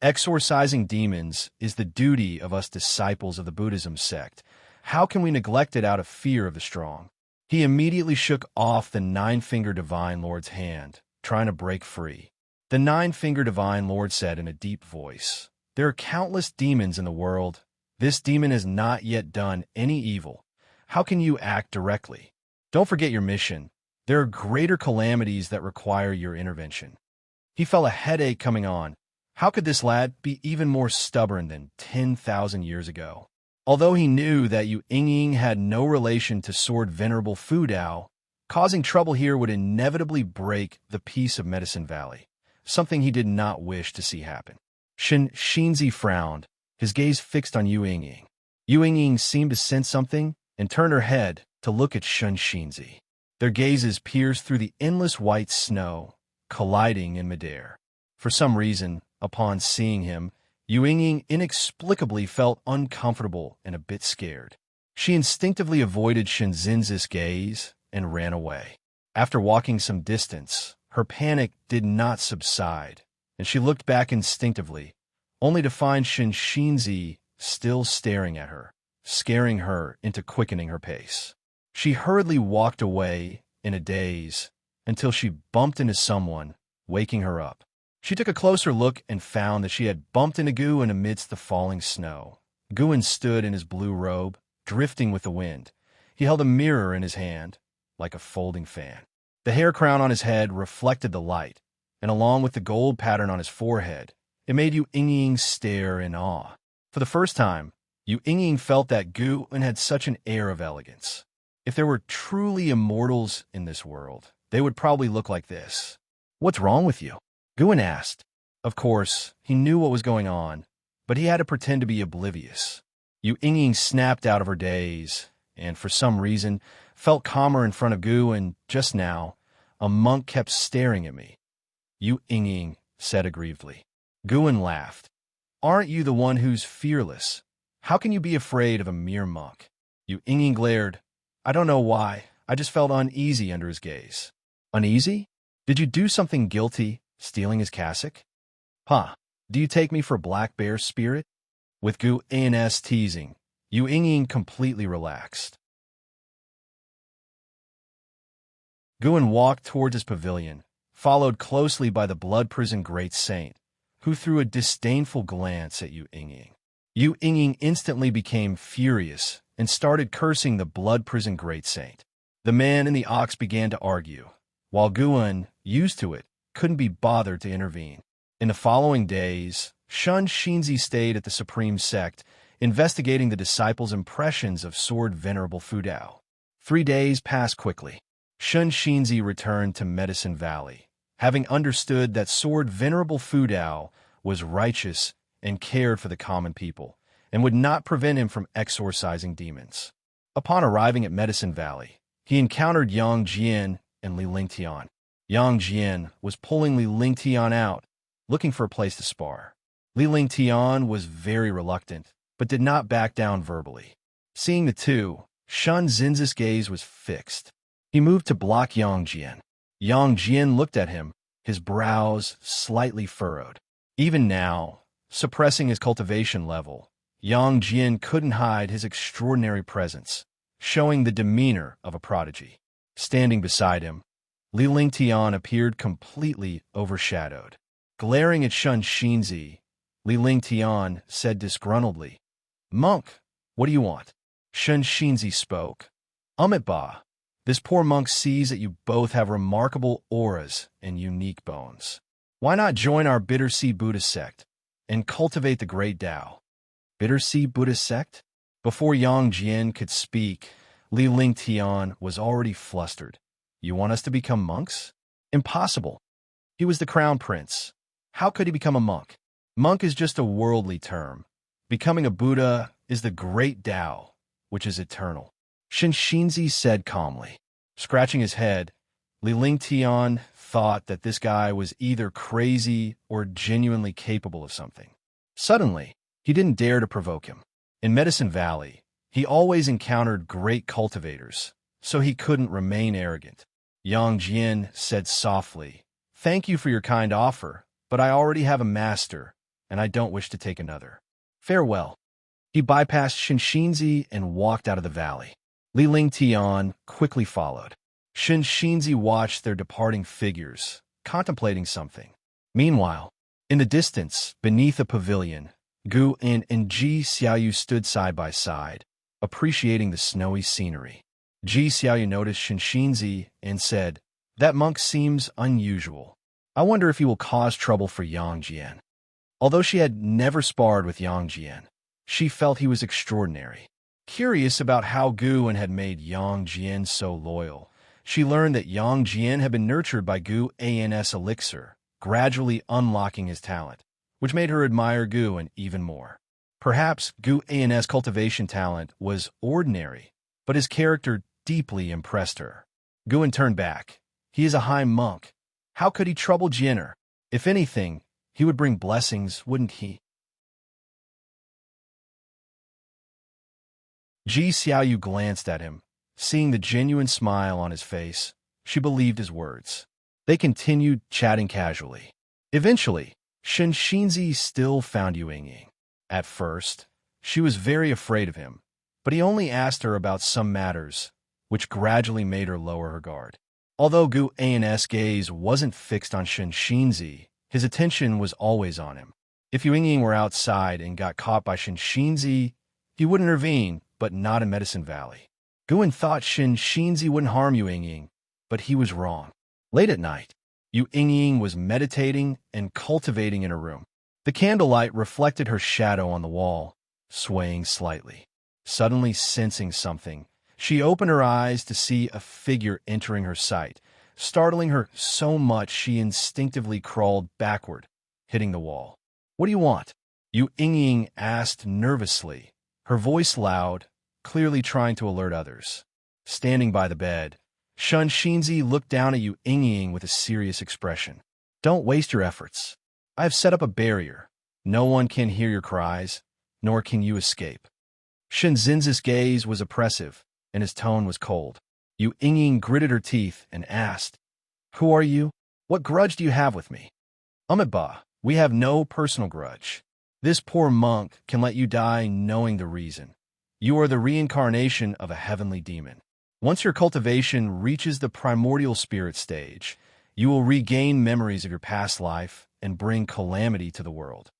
"Exorcising demons is the duty of us disciples of the Buddhism sect. How can we neglect it out of fear of the strong?" He immediately shook off the Nine-Finger Divine Lord's hand, trying to break free. The Nine-Finger Divine Lord said in a deep voice, "There are countless demons in the world. This demon has not yet done any evil. How can you act directly? Don't forget your mission. There are greater calamities that require your intervention." He felt a headache coming on. How could this lad be even more stubborn than 10,000 years ago? Although he knew that Yu Yingying had no relation to Sword Venerable Fu Dao, causing trouble here would inevitably break the peace of Medicine Valley, something he did not wish to see happen. Xianxia frowned, his gaze fixed on Yu Yingying. Yu Yingying seemed to sense something and turned her head to look at Xianxia. Their gazes pierced through the endless white snow, colliding in midair. For some reason, upon seeing him, Yu Yingying inexplicably felt uncomfortable and a bit scared. She instinctively avoided Shenzhen's gaze and ran away. After walking some distance, her panic did not subside, and she looked back instinctively, only to find Xianxia still staring at her, scaring her into quickening her pace. She hurriedly walked away in a daze until she bumped into someone, waking her up. She took a closer look and found that she had bumped into Guan amidst the falling snow. Guan stood in his blue robe, drifting with the wind. He held a mirror in his hand, like a folding fan. The hair crown on his head reflected the light, and along with the gold pattern on his forehead, it made Yu Yingying stare in awe. For the first time, Yu Yingying felt that Guan had such an air of elegance. If there were truly immortals in this world, they would probably look like this. "What's wrong with you?" Guan asked. Of course, he knew what was going on, but he had to pretend to be oblivious. Yu Yingying snapped out of her daze, and for some reason, felt calmer in front of Guan. Just now, a monk kept staring at me. Yu Yingying said aggrievedly. Guan laughed. "Aren't you the one who's fearless? How can you be afraid of a mere monk?" Yu Yingying glared. I don't know why, I just felt uneasy under his gaze. Uneasy? Did you do something guilty? Stealing his cassock? Do you take me for Black Bear's spirit? With Gu An's teasing, Yu Ying completely relaxed. Guan walked towards his pavilion, followed closely by the blood-prisoned great saint, who threw a disdainful glance at Yu Ying. Yu Ying instantly became furious and started cursing the blood-prisoned great saint. The man and the ox began to argue, while Guan, used to it, couldn't be bothered to intervene. In the following days, Xianxia stayed at the Supreme Sect, investigating the disciples' impressions of Sword Venerable Fudao. 3 days passed quickly. Xianxia returned to Medicine Valley, having understood that Sword Venerable Fudao was righteous and cared for the common people, and would not prevent him from exorcising demons. Upon arriving at Medicine Valley, he encountered Yang Jian and Li Lingtian. Yang Jian was pulling Li Lingtian out, looking for a place to spar. Li Lingtian was very reluctant, but did not back down verbally. Seeing the two, Xianxin's gaze was fixed. He moved to block Yang Jian. Yang Jian looked at him, his brows slightly furrowed. Even now, suppressing his cultivation level, Yang Jian couldn't hide his extraordinary presence, showing the demeanor of a prodigy. Standing beside him, Li Lingtian appeared completely overshadowed. Glaring at Xianxia, Li Lingtian said disgruntledly, "Monk, what do you want?" Xianxia spoke. "Ba, this poor monk sees that you both have remarkable auras and unique bones. Why not join our Bittersea Buddhist sect and cultivate the great Tao?" Bittersea Buddhist sect? Before Yang Jian could speak, Li Lingtian was already flustered. "You want us to become monks?" Impossible. He was the crown prince. How could he become a monk? Monk is just a worldly term. Becoming a Buddha is the great Tao, which is eternal. Xianxia said calmly. Scratching his head, Li Lingtian thought that this guy was either crazy or genuinely capable of something. Suddenly, he didn't dare to provoke him. In Medicine Valley, he always encountered great cultivators, so he couldn't remain arrogant. Yang Jian said softly, "Thank you for your kind offer, but I already have a master, and I don't wish to take another. Farewell." He bypassed Xianxia and walked out of the valley. Li Lingtian quickly followed. Xianxia watched their departing figures, contemplating something. Meanwhile, in the distance, beneath a pavilion, Gu and Ji Xiaoyu stood side by side, appreciating the snowy scenery. Ji Xiaoyu noticed Xianxia and said, "That monk seems unusual. I wonder if he will cause trouble for Yang Jian." Although she had never sparred with Yang Jian, she felt he was extraordinary. Curious about how Gu had made Yang Jian so loyal, she learned that Yang Jian had been nurtured by Gu An's elixir, gradually unlocking his talent, which made her admire Gu even more. Perhaps Gu An's cultivation talent was ordinary, but his character deeply impressed her. Gu turned back. He is a high monk. How could he trouble Jianer? If anything, he would bring blessings, wouldn't he? Ji Xiaoyu glanced at him. Seeing the genuine smile on his face, she believed his words. They continued chatting casually. Eventually, Xianxia still found Yu Ying. At first, she was very afraid of him, but he only asked her about some matters, which gradually made her lower her guard. Although Gu An's gaze wasn't fixed on Xianxia, his attention was always on him. If Yu Ying were outside and got caught by Xianxia, he would intervene, but not in Medicine Valley. Gu thought Xianxia wouldn't harm Yu Ying, but he was wrong. Late at night, Yu Ying was meditating and cultivating in her room. The candlelight reflected her shadow on the wall, swaying slightly. Suddenly sensing something, she opened her eyes to see a figure entering her sight, startling her so much she instinctively crawled backward, hitting the wall. "What do you want?" Yu Ying asked nervously, her voice loud, clearly trying to alert others. Standing by the bed, Xianxia looked down at Yu Ying with a serious expression. "Don't waste your efforts. I have set up a barrier. No one can hear your cries, nor can you escape." Xianxin's gaze was oppressive, and his tone was cold. Yu Ying gritted her teeth and asked, "Who are you? What grudge do you have with me?" Ba, we have no personal grudge. This poor monk can let you die knowing the reason. You are the reincarnation of a heavenly demon. Once your cultivation reaches the primordial spirit stage, you will regain memories of your past life and bring calamity to the world.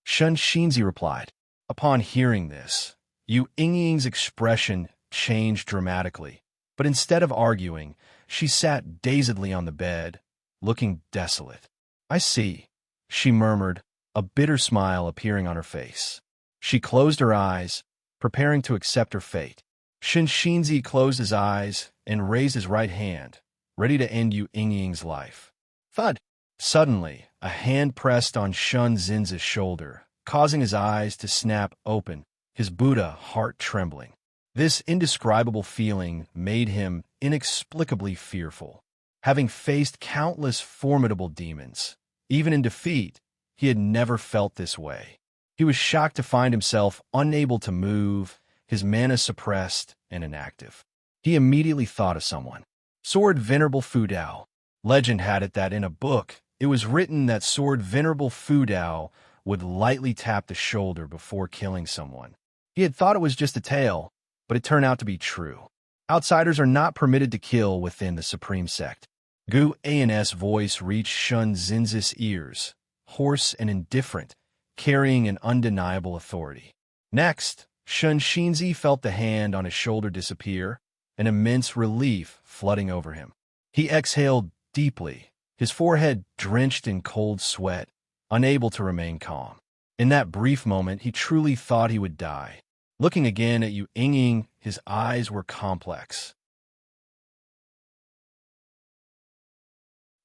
Xianxia replied. Upon hearing this, Yu Yingying's expression changed dramatically, but instead of arguing, she sat dazedly on the bed, looking desolate. I see, she murmured, a bitter smile appearing on her face. She closed her eyes, preparing to accept her fate. Xianxia closed his eyes and raised his right hand, ready to end Yu Yingying's life. Thud! Suddenly, a hand pressed on Xianxin's shoulder, causing his eyes to snap open, his Buddha heart trembling. This indescribable feeling made him inexplicably fearful. Having faced countless formidable demons, even in defeat, he had never felt this way. He was shocked to find himself unable to move, his mana suppressed and inactive. He immediately thought of someone. Sword Venerable Fudao. Legend had it that in a book, it was written that Sword Venerable Fudao would lightly tap the shoulder before killing someone. He had thought it was just a tale, but it turned out to be true. Outsiders are not permitted to kill within the Supreme Sect. Gu An's voice reached Xianxin's ears, hoarse and indifferent, carrying an undeniable authority. Next, Xianxia felt the hand on his shoulder disappear, an immense relief flooding over him. He exhaled deeply, his forehead drenched in cold sweat, unable to remain calm. In that brief moment, he truly thought he would die. Looking again at Yu Yingying, his eyes were complex.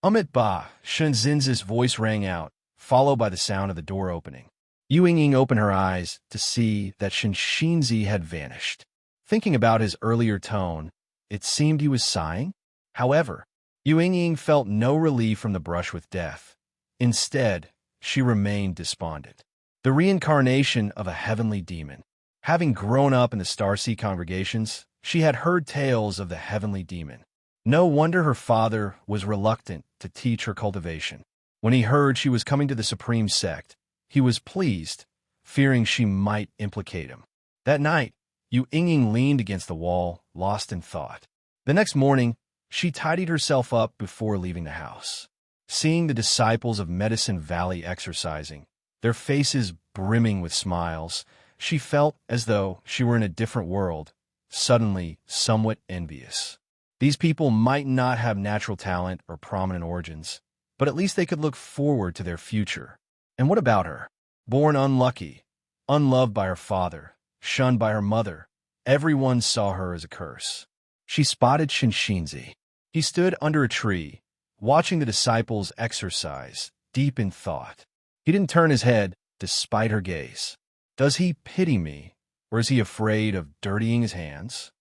Amit Ba, Xianxin's voice rang out, followed by the sound of the door opening. Yu Yingying opened her eyes to see that Xianxia had vanished. Thinking about his earlier tone, it seemed he was sighing. However, Yu Yingying felt no relief from the brush with death. Instead, she remained despondent. The reincarnation of a heavenly demon. Having grown up in the Starseed congregations, she had heard tales of the heavenly demon. No wonder her father was reluctant to teach her cultivation. When he heard she was coming to the Supreme Sect, he was pleased, fearing she might implicate him. That night, Yu Yingying leaned against the wall, lost in thought. The next morning, she tidied herself up before leaving the house. Seeing the disciples of Medicine Valley exercising, their faces brimming with smiles, she felt as though she were in a different world, suddenly somewhat envious. These people might not have natural talent or prominent origins, but at least they could look forward to their future. And what about her? Born unlucky, unloved by her father, shunned by her mother, everyone saw her as a curse. She spotted Xianxia. He stood under a tree, watching the disciples exercise, deep in thought. He didn't turn his head, despite her gaze. Does he pity me, or is he afraid of dirtying his hands?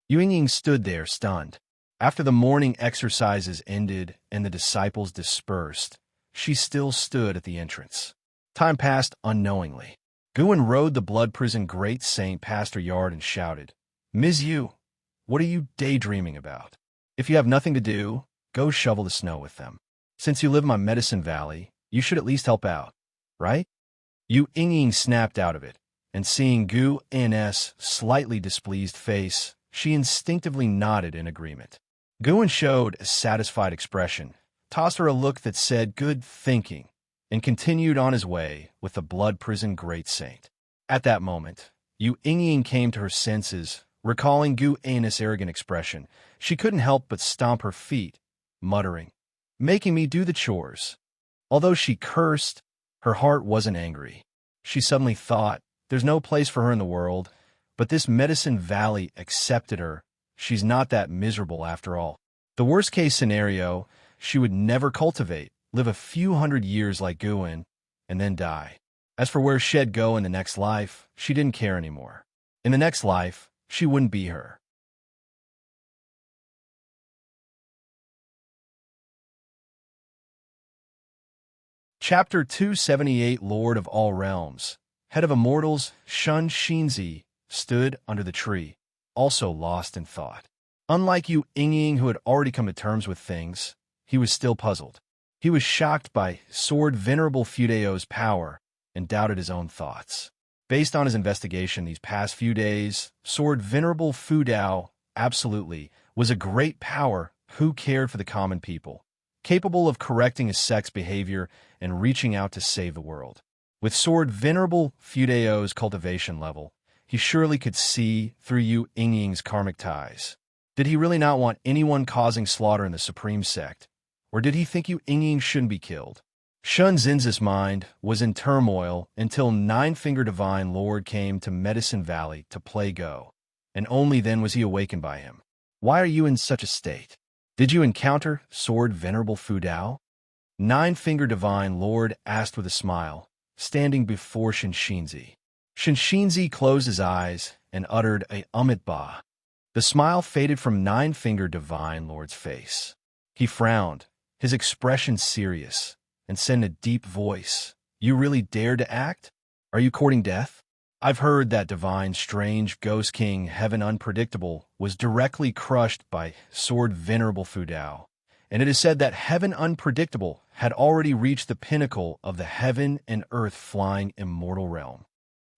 Yu Yingying stood there, stunned. After the morning exercises ended and the disciples dispersed, she still stood at the entrance. Time passed unknowingly. Guan rode the blood prison great saint past her yard and shouted, "Ms. Yu, what are you daydreaming about? If you have nothing to do, go shovel the snow with them. Since you live in my Medicine Valley, you should at least help out, right?" Yu Yingying snapped out of it, and seeing Gu An's slightly displeased face, she instinctively nodded in agreement. Guan showed a satisfied expression, tossed her a look that said good thinking, and continued on his way with the blood prison great saint. At that moment, Yu Yingying came to her senses, recalling Gu An's arrogant expression. She couldn't help but stomp her feet, muttering, "Making me do the chores." Although she cursed, her heart wasn't angry. She suddenly thought, there's no place for her in the world, but this Medicine Valley accepted her. She's not that miserable after all. The worst-case scenario, she would never cultivate, live a few hundred years like Guan, and then die. As for where she'd go in the next life, she didn't care anymore. In the next life, she wouldn't be her. Chapter 278 Lord of All Realms. Head of Immortals, Xianxia, stood under the tree, also lost in thought. Unlike Yu Yingying, who had already come to terms with things, he was still puzzled. He was shocked by Sword Venerable Fudao's power and doubted his own thoughts. Based on his investigation these past few days, Sword Venerable Fu Dao absolutely was a great power who cared for the common people, capable of correcting his sex behavior and reaching out to save the world. With Sword Venerable Fu Dao's cultivation level, he surely could see through Yu Yingying's karmic ties. Did he really not want anyone causing slaughter in the Supreme Sect? Or did he think Yu Yingying shouldn't be killed? Shun Zinza's mind was in turmoil until Nine-Finger Divine Lord came to Medicine Valley to play Go, and only then was he awakened by him. Why are you in such a state? Did you encounter Sword Venerable Fu Dao? Nine-Finger Divine Lord asked with a smile, standing before Xianxia. Xianxia closed his eyes and uttered a ba. The smile faded from Nine-Finger Divine Lord's face. He frowned, his expression serious, and said in a deep voice, "You really dare to act? Are you courting death? I've heard that divine, strange, ghost king, heaven unpredictable, was directly crushed by Sword Venerable Fu Dao, and it is said that heaven unpredictable had already reached the pinnacle of the heaven and earth flying immortal realm."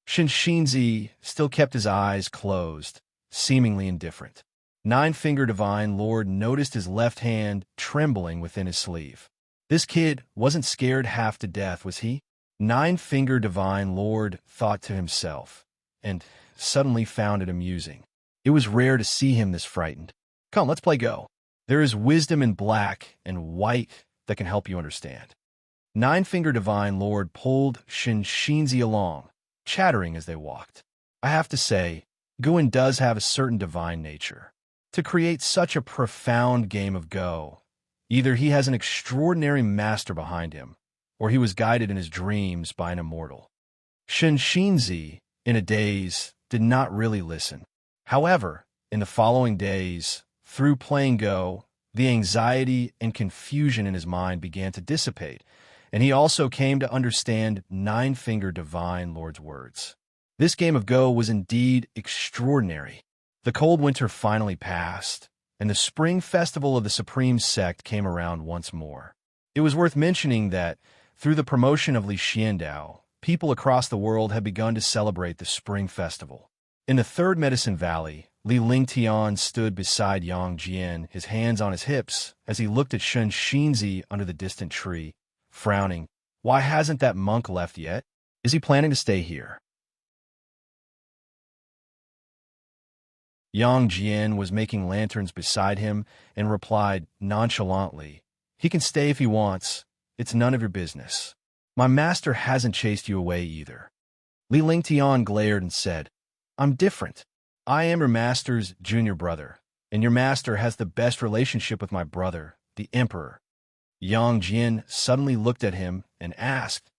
Xianxia still kept his eyes closed, seemingly indifferent. Nine-Finger Divine Lord noticed his left hand trembling within his sleeve. This kid wasn't scared half to death, was he? Nine-Finger Divine Lord thought to himself, and suddenly found it amusing. It was rare to see him this frightened. Come, let's play Go. There is wisdom in black and white that can help you understand. Nine-Finger Divine Lord pulled Xianxia along, chattering as they walked. I have to say, Guin does have a certain divine nature. To create such a profound game of Go, either he has an extraordinary master behind him, or he was guided in his dreams by an immortal. Xianxia, in a daze, did not really listen. However, in the following days, through playing Go, the anxiety and confusion in his mind began to dissipate, and he also came to understand Nine-Finger Divine Lord's words. This game of Go was indeed extraordinary. The cold winter finally passed, and the spring festival of the Supreme Sect came around once more. It was worth mentioning that, through the promotion of Li Xiandao, people across the world had begun to celebrate the Spring Festival. In the Third Medicine Valley, Li Lingtian stood beside Yang Jian, his hands on his hips, as he looked at Xianxia under the distant tree, frowning. Why hasn't that monk left yet? Is he planning to stay here? Yang Jian was making lanterns beside him and replied nonchalantly, "He can stay if he wants. It's none of your business. My master hasn't chased you away either." Li Lingtian glared and said, "I'm different. I am your master's junior brother, and your master has the best relationship with my brother, the emperor." Yang Jian suddenly looked at him and asked,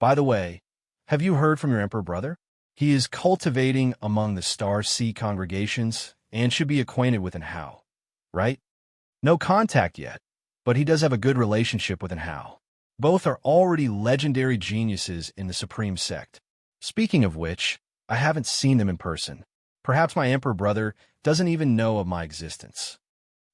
"By the way, have you heard from your emperor brother? He is cultivating among the Star Sea congregations and should be acquainted with an Hao, right? No contact yet, but he does have a good relationship with an Hao. Both are already legendary geniuses in the Supreme Sect. Speaking of which, I haven't seen them in person. Perhaps my emperor brother doesn't even know of my existence."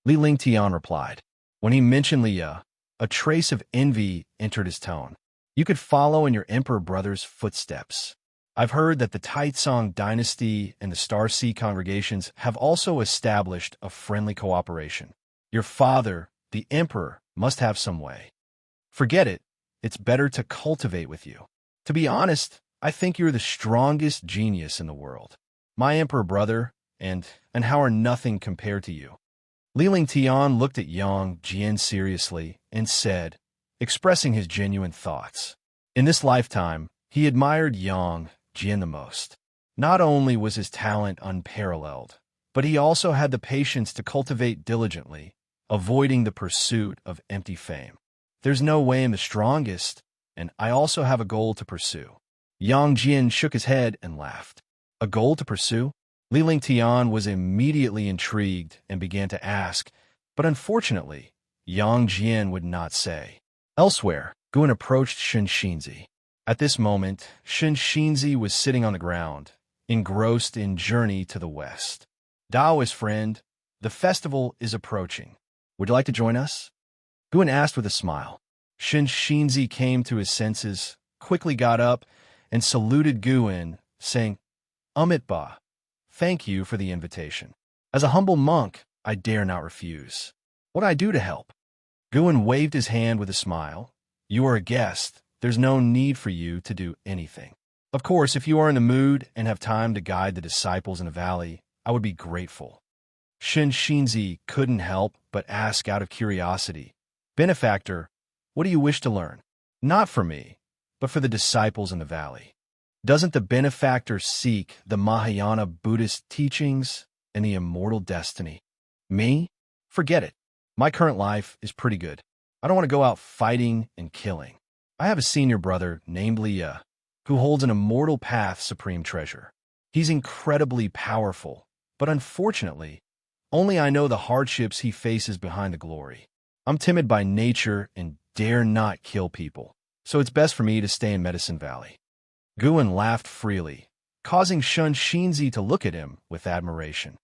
Li Lingtian replied. When he mentioned Liya, a trace of envy entered his tone. "You could follow in your emperor brother's footsteps. I've heard that the Taitsong dynasty and the Star Sea congregations have also established a friendly cooperation. Your father, the emperor, must have some way. Forget it. It's better to cultivate with you. To be honest, I think you're the strongest genius in the world. My emperor brother and how are nothing compared to you." Li Lingtian looked at Yang Jian seriously and said, expressing his genuine thoughts. In this lifetime, he admired Yang Jian the most. Not only was his talent unparalleled, but he also had the patience to cultivate diligently, avoiding the pursuit of empty fame. There's no way I'm the strongest, and I also have a goal to pursue. Yang Jian shook his head and laughed. A goal to pursue? Li Lingtian was immediately intrigued and began to ask, but unfortunately, Yang Jian would not say. Elsewhere, Guin approached Xianxia. At this moment, Xianxia was sitting on the ground, engrossed in Journey to the West. "Daoist friend, the festival is approaching. Would you like to join us?" Guin asked with a smile. Xianxia came to his senses, quickly got up, and saluted Guin, saying, Ba, thank you for the invitation. As a humble monk, I dare not refuse. What I do to help? Guin waved his hand with a smile. You are a guest. There's no need for you to do anything. Of course, if you are in the mood and have time to guide the disciples in the valley, I would be grateful. Xianxia couldn't help but ask out of curiosity, Benefactor, what do you wish to learn? Not for me, but for the disciples in the valley. Doesn't the benefactor seek the Mahayana Buddhist teachings and the immortal destiny? Me? Forget it. My current life is pretty good. I don't want to go out fighting and killing. I have a senior brother named Leah, who holds an immortal path supreme treasure. He's incredibly powerful, but unfortunately, only I know the hardships he faces behind the glory. I'm timid by nature and dare not kill people, so it's best for me to stay in Medicine Valley. Guin laughed freely, causing Xianxia to look at him with admiration.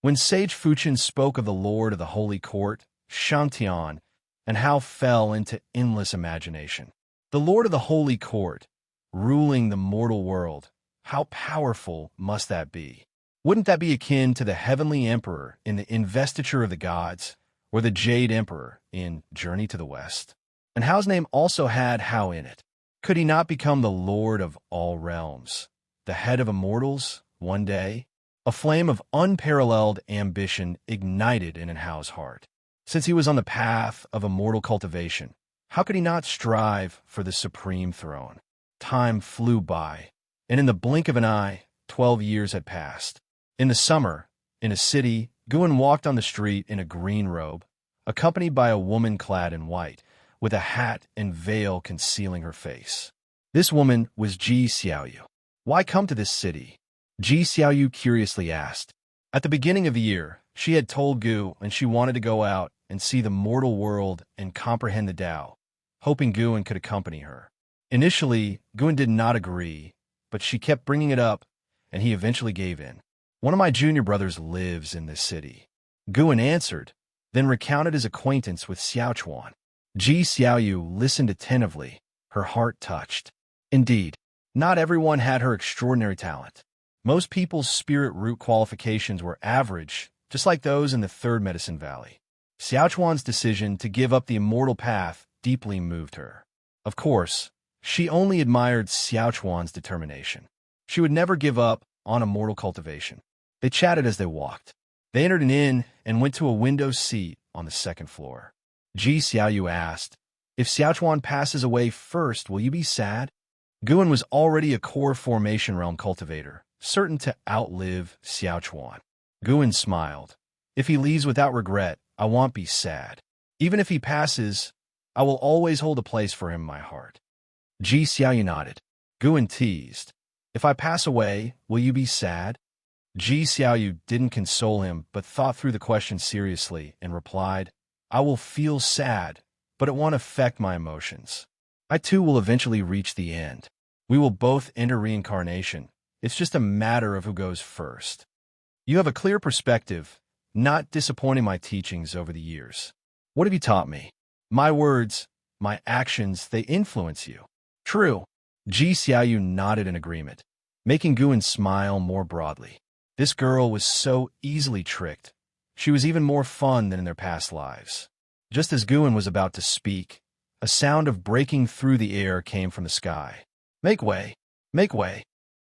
When Sage Fuchin spoke of the Lord of the Holy Court, Xiantian, and how fell into endless imagination. The Lord of the Holy Court, ruling the mortal world, how powerful must that be? Wouldn't that be akin to the Heavenly Emperor in the Investiture of the Gods, or the Jade Emperor in Journey to the West? And Hao's name also had Hao in it. Could he not become the Lord of all realms, the head of immortals, one day? A flame of unparalleled ambition ignited in Hao's heart. Since he was on the path of immortal cultivation, how could he not strive for the supreme throne? Time flew by, and in the blink of an eye, 12 years had passed. In the summer, in a city, Guin walked on the street in a green robe, accompanied by a woman clad in white, with a hat and veil concealing her face. This woman was Ji Xiaoyu. Why come to this city? Ji Xiaoyu curiously asked. At the beginning of the year, she had told Gu and she wanted to go out and see the mortal world and comprehend the Tao, hoping Guin could accompany her. Initially, Guin did not agree, but she kept bringing it up, and he eventually gave in. One of my junior brothers lives in this city. Guin answered, then recounted his acquaintance with Xiaochuan. Ji Xiaoyu listened attentively, her heart touched. Indeed, not everyone had her extraordinary talent. Most people's spirit root qualifications were average, just like those in the Third Medicine Valley. Xiaochuan's decision to give up the immortal path deeply moved her. Of course, she only admired Xiaochuan's determination. She would never give up on immortal cultivation. They chatted as they walked. They entered an inn and went to a window seat on the second floor. Ji Xiaoyu asked, if Xiaochuan passes away first, will you be sad? Guin was already a core formation realm cultivator, certain to outlive Xiaochuan. Guin smiled. If he leaves without regret, I won't be sad. Even if he passes, I will always hold a place for him in my heart. Ji Xiaoyu nodded. Guin teased. If I pass away, will you be sad? Ji Xiaoyu didn't console him, but thought through the question seriously and replied, I will feel sad, but it won't affect my emotions. I too will eventually reach the end. We will both enter reincarnation. It's just a matter of who goes first. You have a clear perspective, not disappointing my teachings over the years. What have you taught me? My words, my actions, they influence you. True. Ji Xiaoyu nodded in agreement, making Guin smile more broadly. This girl was so easily tricked. She was even more fun than in their past lives. Just as Guin was about to speak, a sound of breaking through the air came from the sky. Make way! Make way!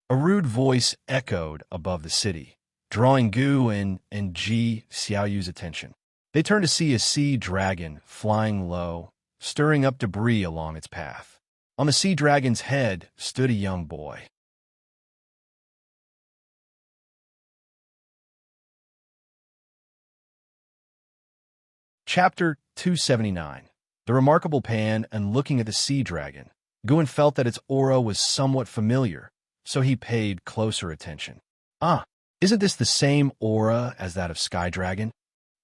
A rude voice echoed above the city, drawing Guin and Ji Xiaoyu's attention. They turned to see a sea dragon flying low, stirring up debris along its path. On the sea dragon's head stood a young boy. Chapter 279. The Remarkable Pan and Looking at the Sea Dragon. Guin felt that its aura was somewhat familiar, so he paid closer attention. Ah, isn't this the same aura as that of Sky Dragon?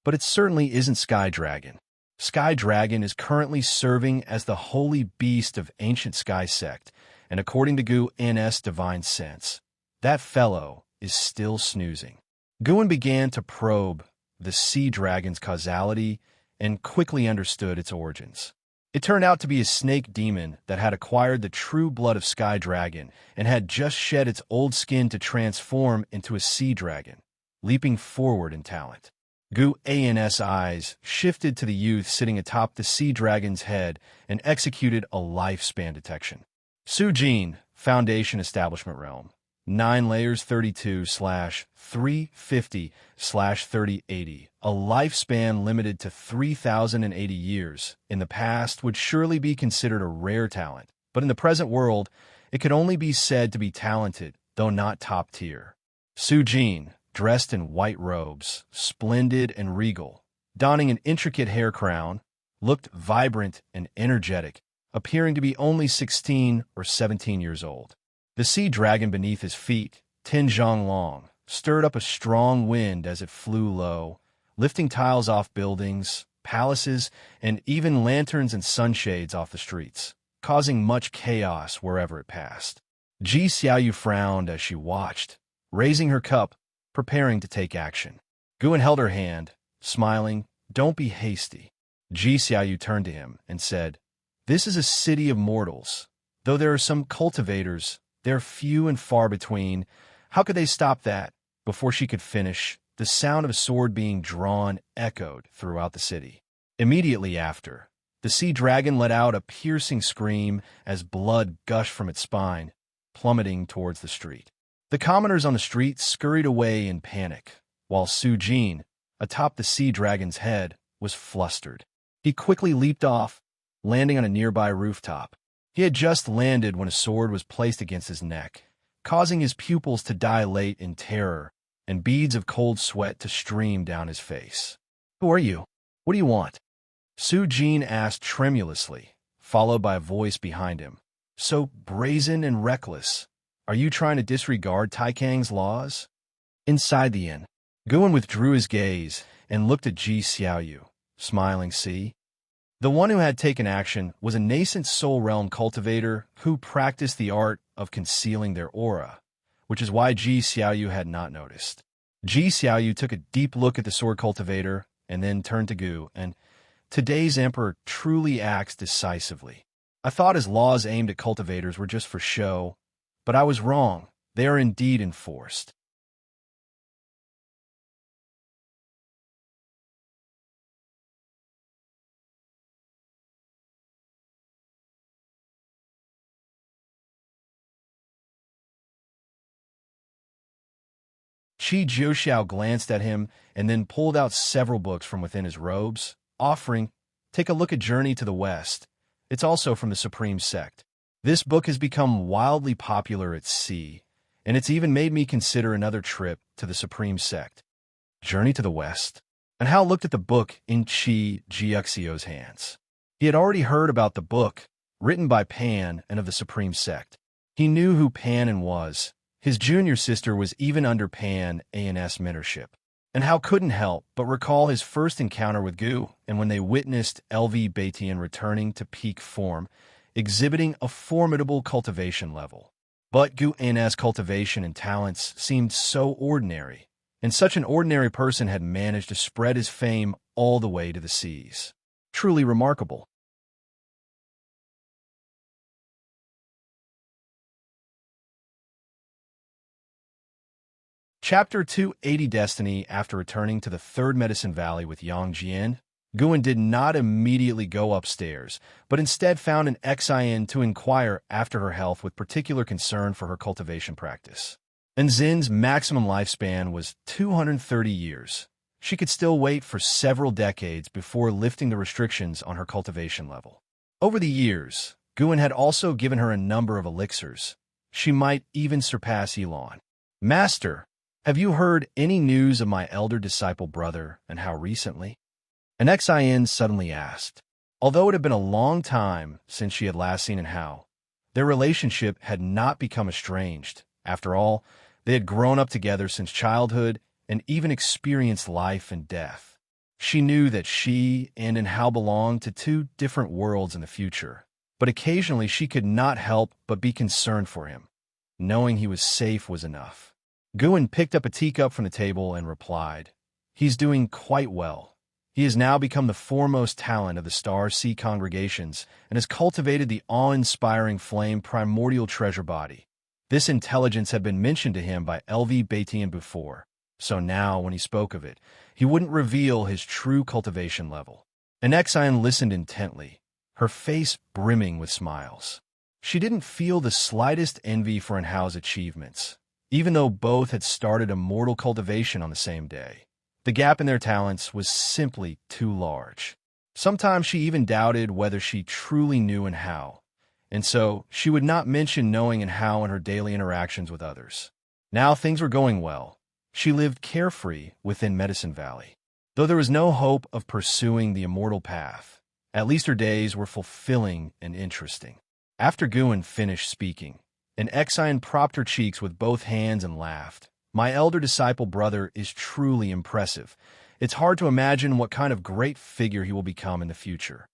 But it certainly isn't Sky Dragon. Sky Dragon is currently serving as the holy beast of ancient Sky Sect, and according to Guin's divine sense, that fellow is still snoozing. Guin began to probe the sea dragon's causality and quickly understood its origins. It turned out to be a snake demon that had acquired the true blood of Sky Dragon and had just shed its old skin to transform into a sea dragon, leaping forward in talent. Gu An's eyes shifted to the youth sitting atop the sea dragon's head and executed a lifespan detection. Su Jin, Foundation Establishment Realm. 9 layers 32/350/3080. A lifespan limited to 3,080 years. In the past would surely be considered a rare talent, but in the present world, it could only be said to be talented, though not top tier. Su Jin, dressed in white robes, splendid and regal, donning an intricate hair crown, looked vibrant and energetic, appearing to be only 16 or 17 years old. The sea dragon beneath his feet, Tin Zhang Long, stirred up a strong wind as it flew low, lifting tiles off buildings, palaces, and even lanterns and sunshades off the streets, causing much chaos wherever it passed. Ji Xiaoyu frowned as she watched, raising her cup, preparing to take action. Guan held her hand, smiling. "Don't be hasty." Ji Xiaoyu turned to him and said, "This is a city of mortals. Though there are some cultivators, they're few and far between. How could they stop that?" Before she could finish, the sound of a sword being drawn echoed throughout the city. Immediately after, the sea dragon let out a piercing scream as blood gushed from its spine, plummeting towards the street. The commoners on the street scurried away in panic, while Su Jin, atop the sea dragon's head, was flustered. He quickly leaped off, landing on a nearby rooftop. He had just landed when a sword was placed against his neck, causing his pupils to dilate in terror and beads of cold sweat to stream down his face. "Who are you? What do you want?" Su Jin asked tremulously, followed by a voice behind him. "So brazen and reckless. Are you trying to disregard Taikang's laws?" Inside the inn, Guan withdrew his gaze and looked at Ji Xiaoyu, smiling. "See?" The one who had taken action was a nascent soul realm cultivator who practiced the art of concealing their aura, which is why Ji Xiaoyu had not noticed. Ji Xiaoyu took a deep look at the sword cultivator and then turned to Gu, and today's emperor truly acts decisively. I thought his laws aimed at cultivators were just for show, but I was wrong. They are indeed enforced. Qi Jiuxiao glanced at him and then pulled out several books from within his robes, offering, "Take a look at Journey to the West. It's also from the Supreme Sect. This book has become wildly popular at sea, and it's even made me consider another trip to the Supreme Sect." Journey to the West? And Hao looked at the book in Qi Jiuxiao's hands. He had already heard about the book, written by Pan and of the Supreme Sect. He knew who Pan was. His junior sister was even under Pan An's mentorship. And Hao couldn't help but recall his first encounter with Gu, and when they witnessed LV Baitian returning to peak form, exhibiting a formidable cultivation level. But Gu An's cultivation and talents seemed so ordinary, and such an ordinary person had managed to spread his fame all the way to the seas. Truly remarkable. Chapter 280 Destiny. After returning to the Third Medicine Valley with Yang Jian, Guan did not immediately go upstairs, but instead found an Xian to inquire after her health with particular concern for her cultivation practice. And Zin's maximum lifespan was 230 years. She could still wait for several decades before lifting the restrictions on her cultivation level. Over the years, Guan had also given her a number of elixirs. She might even surpass Elon. "Master, have you heard any news of my elder disciple brother, and how recently?" An Xian suddenly asked. Although it had been a long time since she had last seen Hao, their relationship had not become estranged. After all, they had grown up together since childhood and even experienced life and death. She knew that she and Hao belonged to two different worlds in the future, but occasionally she could not help but be concerned for him. Knowing he was safe was enough. Guan picked up a teacup from the table and replied, "He's doing quite well. He has now become the foremost talent of the Star Sea congregations and has cultivated the awe-inspiring flame primordial treasure body. This intelligence had been mentioned to him by LV Batian before, so now, when he spoke of it, he wouldn't reveal his true cultivation level. And Xian listened intently, her face brimming with smiles. She didn't feel the slightest envy for Enhao's achievements, even though both had started immortal cultivation on the same day. The gap in their talents was simply too large. Sometimes she even doubted whether she truly knew Enhao, and so she would not mention knowing Enhao in her daily interactions with others. Now things were going well. She lived carefree within Medicine Valley. Though there was no hope of pursuing the immortal path, at least her days were fulfilling and interesting. After Guan finished speaking, and Xian propped her cheeks with both hands and laughed. My elder disciple brother is truly impressive. It's hard to imagine what kind of great figure he will become in the future.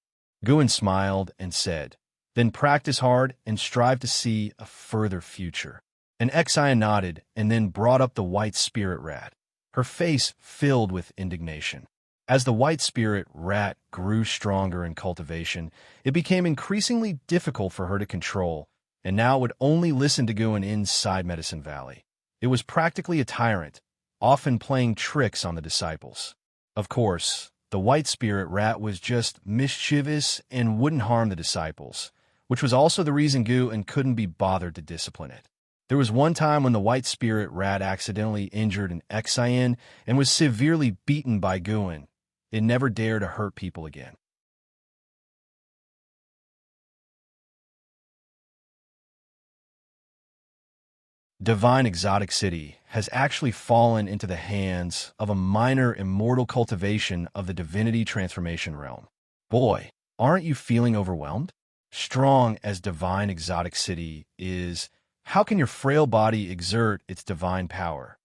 Guan smiled and said, then practice hard and strive to see a further future. And Xian nodded and then brought up the white spirit rat, her face filled with indignation. As the white spirit rat grew stronger in cultivation, it became increasingly difficult for her to control, and now would only listen to Guan inside Medicine Valley. It was practically a tyrant, often playing tricks on the disciples. Of course, the white spirit rat was just mischievous and wouldn't harm the disciples, which was also the reason Guan couldn't be bothered to discipline it. There was one time when the white spirit rat accidentally injured an Xian and was severely beaten by Guan. It never dared to hurt people again. Divine Exotic City has actually fallen into the hands of a minor immortal cultivation of the divinity transformation realm. Boy, aren't you feeling overwhelmed? Strong as Divine Exotic City is, how can your frail body exert its divine power?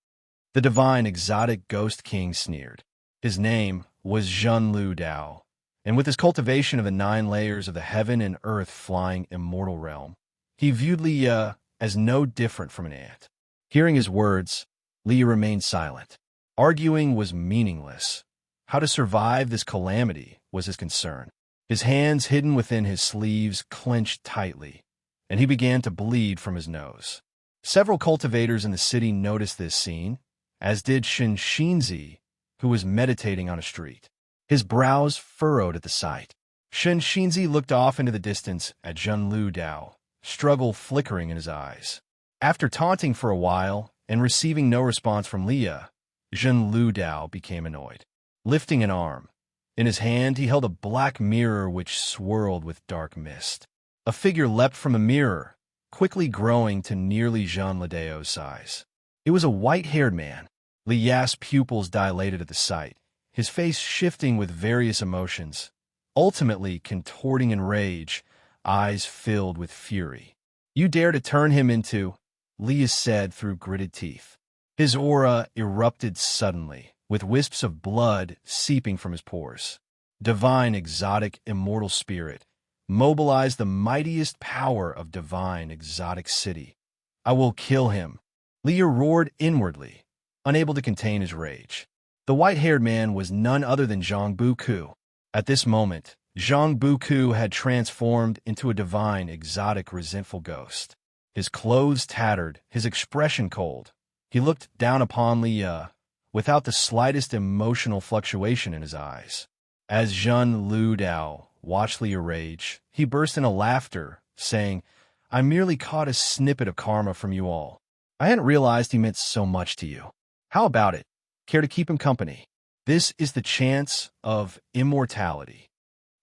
The Divine Exotic Ghost King sneered. His name was Zhenlu Dao, and with his cultivation of the 9 layers of the heaven and earth flying immortal realm, he viewed Leia as no different from an ant. Hearing his words, Leia remained silent. Arguing was meaningless. How to survive this calamity was his concern. His hands hidden within his sleeves clenched tightly, and he began to bleed from his nose. Several cultivators in the city noticed this scene, as did Xianxia, who was meditating on a street. His brows furrowed at the sight. Xianxia looked off into the distance at Zhenlu Dao, struggle flickering in his eyes. After taunting for a while and receiving no response from Leia, Zhenlu Dao became annoyed. Lifting an arm, in his hand he held a black mirror which swirled with dark mist. A figure leapt from the mirror, quickly growing to nearly Zhenlu Dao's size. It was a white-haired man. Leia's pupils dilated at the sight, his face shifting with various emotions, ultimately contorting in rage, eyes filled with fury. You dare to turn him into, Leia said through gritted teeth. His aura erupted suddenly, with wisps of blood seeping from his pores. Divine Exotic Immortal Spirit, mobilize the mightiest power of Divine Exotic City. I will kill him. Leia roared inwardly, unable to contain his rage. The white-haired man was none other than Zhang Buku. At this moment, Zhang Buku had transformed into a divine, exotic, resentful ghost. His clothes tattered, his expression cold. He looked down upon Leia, without the slightest emotional fluctuation in his eyes. As Zhenlu Dao watched Leia rage, he burst into laughter, saying, I merely caught a snippet of karma from you all. I hadn't realized he meant so much to you. How about it? Care to keep him company? This is the chance of immortality.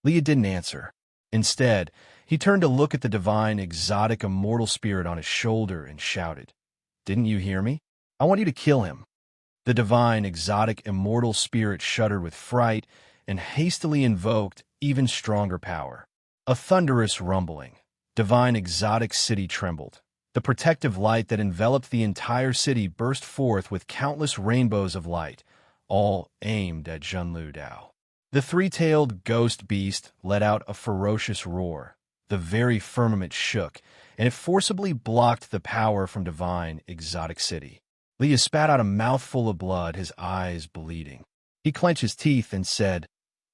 Leia didn't answer. Instead, he turned to look at the divine, exotic, immortal spirit on his shoulder and shouted, Didn't you hear me? I want you to kill him. The divine, exotic, immortal spirit shuddered with fright and hastily invoked even stronger power. A thunderous rumbling. Divine Exotic City trembled. The protective light that enveloped the entire city burst forth with countless rainbows of light, all aimed at Zhenlu Dao. The 3-tailed ghost beast let out a ferocious roar. The very firmament shook, and it forcibly blocked the power from Divine Exotic City. Leia spat out a mouthful of blood, his eyes bleeding. He clenched his teeth and said,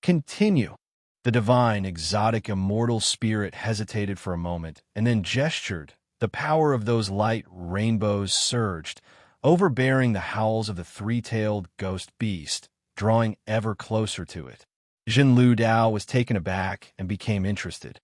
Continue. The divine, exotic, immortal spirit hesitated for a moment and then gestured. The power of those light rainbows surged, overbearing the howls of the three-tailed ghost beast, drawing ever closer to it. Jin Lu Dao was taken aback and became interested.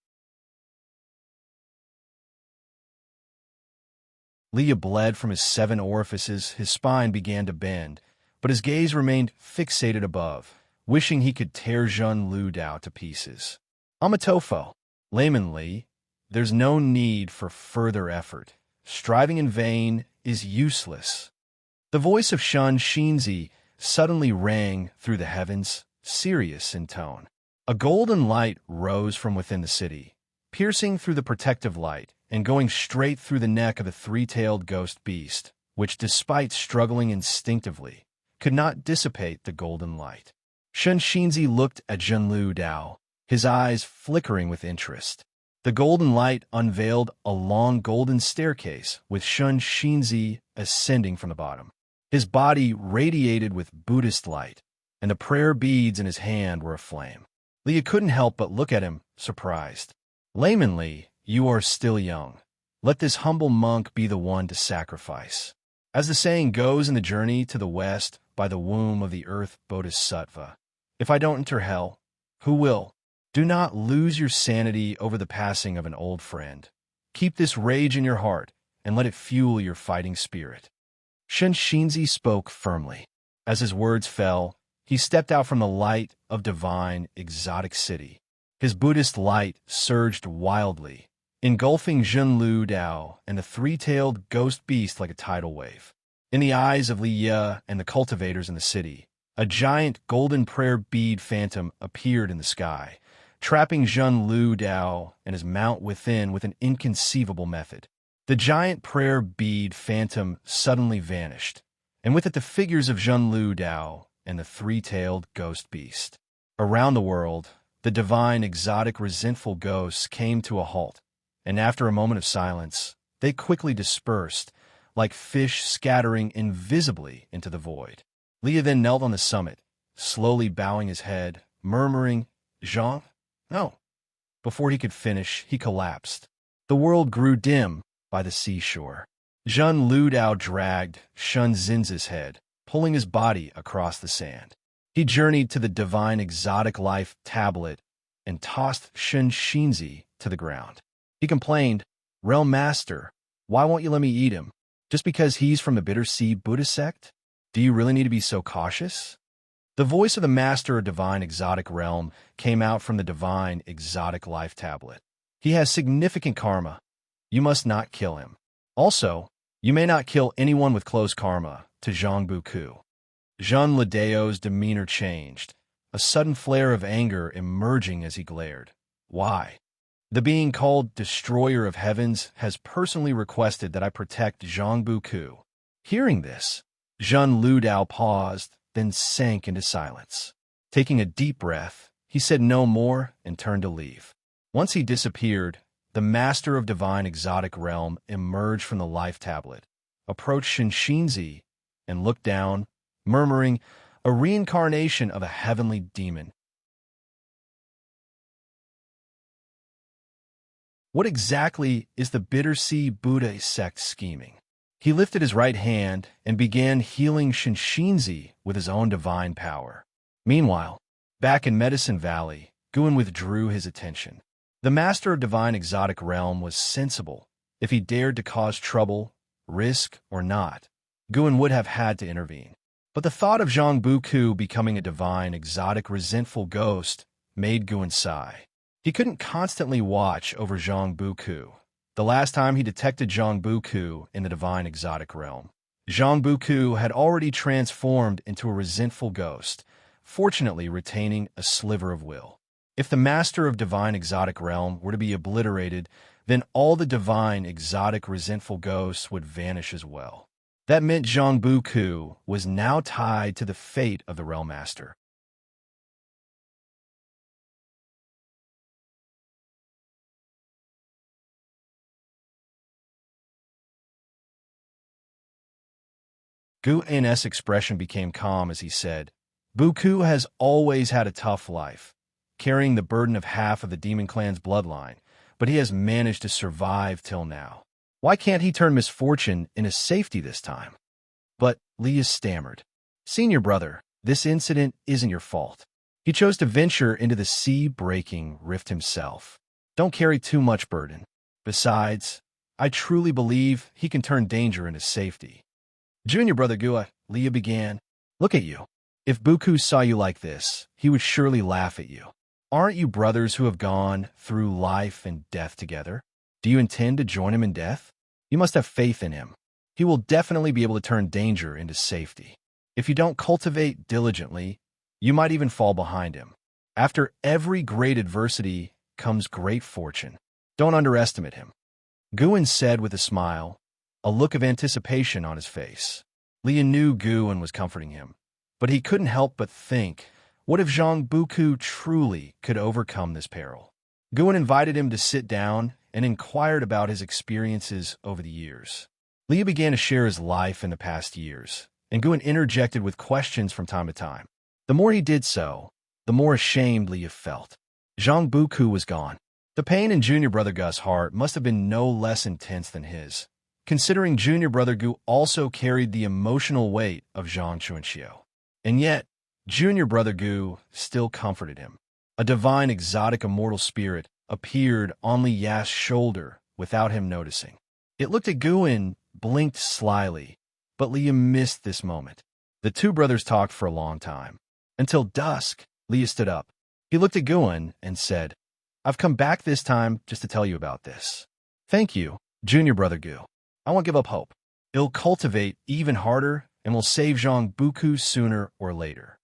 Leah bled from his 7 orifices, his spine began to bend, but his gaze remained fixated above, wishing he could tear Jin Lu Dao to pieces. Amatofo, laymanly, there's no need for further effort. Striving in vain is useless. The voice of Xianxia suddenly rang through the heavens, serious in tone. A golden light rose from within the city, piercing through the protective light and going straight through the neck of the three-tailed ghost beast, which, despite struggling instinctively, could not dissipate the golden light. Xianxia looked at Jin Lu Dao, his eyes flickering with interest. The golden light unveiled a long golden staircase with Xianxia ascending from the bottom. His body radiated with Buddhist light, and the prayer beads in his hand were aflame. Leah couldn't help but look at him, surprised. Laymanly, you are still young. Let this humble monk be the one to sacrifice. As the saying goes in the journey to the west by the womb of the earth Bodhisattva, if I don't enter hell, who will? Do not lose your sanity over the passing of an old friend. Keep this rage in your heart and let it fuel your fighting spirit. Xianxia spoke firmly. As his words fell, he stepped out from the light of divine, exotic city. His Buddhist light surged wildly, engulfing Jin Lu Dao and the three-tailed ghost beast like a tidal wave. In the eyes of Li Ye and the cultivators in the city, a giant golden prayer bead phantom appeared in the sky, trapping Jin Lu Dao and his mount within with an inconceivable method. The giant prayer bead phantom suddenly vanished, and with it the figures of Jin Lu Dao and the three-tailed ghost beast. Around the world, the divine, exotic, resentful ghosts came to a halt, and after a moment of silence, they quickly dispersed, like fish scattering invisibly into the void. Leah then knelt on the summit, slowly bowing his head, murmuring, "Jean? No." Before he could finish, he collapsed. The world grew dim by the seashore. Jin Lu Dao dragged Shun Zinza's head, pulling his body across the sand. He journeyed to the divine exotic life tablet and tossed Xianxia to the ground. He complained, "Realm Master, why won't you let me eat him? Just because he's from the Bitter Sea Buddhist sect? Do you really need to be so cautious?" The voice of the Master of Divine Exotic Realm came out from the Divine Exotic Life Tablet. "He has significant karma. You must not kill him. Also, you may not kill anyone with close karma," to Zhang Buku. Jean Ladeo's demeanor changed, a sudden flare of anger emerging as he glared. "Why? The being called Destroyer of Heavens has personally requested that I protect Zhang Buku." Hearing this, Jin Lu Dao paused, then sank into silence. Taking a deep breath, he said no more and turned to leave. Once he disappeared, the Master of Divine Exotic Realm emerged from the life tablet, approached Xianxia, and looked down, murmuring, "A reincarnation of a heavenly demon." What exactly is the Bitter Sea Buddha sect scheming? He lifted his right hand and began healing Xianxia with his own divine power. Meanwhile, back in Medicine Valley, Guan withdrew his attention. The Master of Divine Exotic Realm was sensible. If he dared to cause trouble, risk or not, Guan would have had to intervene. But the thought of Zhang Buku becoming a divine, exotic, resentful ghost made Guan sigh. He couldn't constantly watch over Zhang Buku. The last time he detected Zhang Buku in the divine exotic realm, Zhang Buku had already transformed into a resentful ghost, fortunately retaining a sliver of will. If the Master of Divine Exotic Realm were to be obliterated, then all the divine, exotic, resentful ghosts would vanish as well. That meant Zhang Buku was now tied to the fate of the Realm Master. Guan's expression became calm as he said, Buku has always had a tough life, carrying the burden of half of the demon clan's bloodline, but he has managed to survive till now. Why can't he turn misfortune into safety this time? But Leah stammered. Senior brother, this incident isn't your fault. He chose to venture into the sea-breaking rift himself. Don't carry too much burden. Besides, I truly believe he can turn danger into safety. Junior brother Gua, Leah began. Look at you. If Buku saw you like this, he would surely laugh at you. Aren't you brothers who have gone through life and death together? Do you intend to join him in death? You must have faith in him. He will definitely be able to turn danger into safety. If you don't cultivate diligently, you might even fall behind him. After every great adversity comes great fortune. Don't underestimate him. Guin said with a smile, a look of anticipation on his face. Leah knew Guin was comforting him, but he couldn't help but think, what if Zhang Buku truly could overcome this peril? Guin invited him to sit down and inquired about his experiences over the years. Leah began to share his life in the past years, and Guin interjected with questions from time to time. The more he did so, the more ashamed Leah felt. Zhang Buku was gone. The pain in Junior Brother Gu's heart must have been no less intense than his, considering Junior Brother Gu also carried the emotional weight of Zhang Xianxia. And yet, Junior Brother Gu still comforted him. A divine exotic immortal spirit appeared on Li Ya's shoulder without him noticing. It looked at Gu and blinked slyly, but Leah missed this moment. The two brothers talked for a long time. Until dusk, Leah stood up. He looked at Guin and said, I've come back this time just to tell you about this. Thank you, Junior Brother Gu. I won't give up hope. It'll cultivate even harder and will save Zhang Buku sooner or later.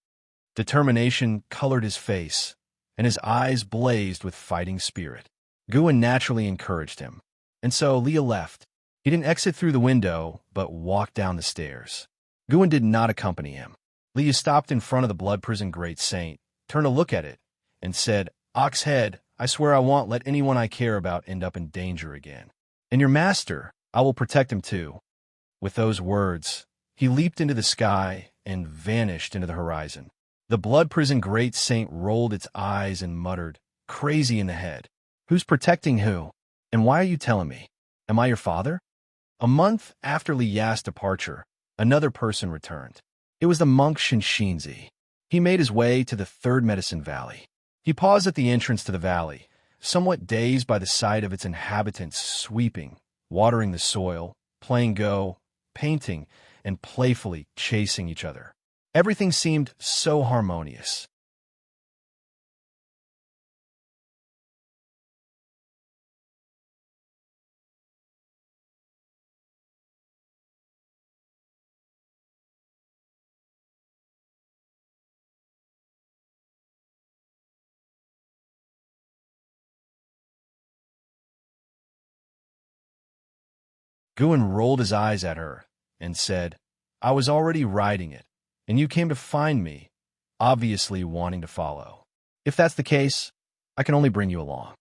Determination colored his face, and his eyes blazed with fighting spirit. Guin naturally encouraged him, and so Leah left. He didn't exit through the window, but walked down the stairs. Guin did not accompany him. Leah stopped in front of the Blood Prison Great Saint, turned to look at it, and said, Ox Head, I swear I won't let anyone I care about end up in danger again. And your master, I will protect him too. With those words, he leaped into the sky and vanished into the horizon. The Blood Prison Great Saint rolled its eyes and muttered, crazy in the head. Who's protecting who? And why are you telling me? Am I your father? A month after Li Ya's departure, another person returned. It was the monk Xianxia. He made his way to the Third Medicine Valley. He paused at the entrance to the valley, somewhat dazed by the sight of its inhabitants sweeping, watering the soil, playing Go, painting, and playfully chasing each other. Everything seemed so harmonious. Guin rolled his eyes at her and said, I was already riding it, and you came to find me, obviously wanting to follow. If that's the case, I can only bring you along.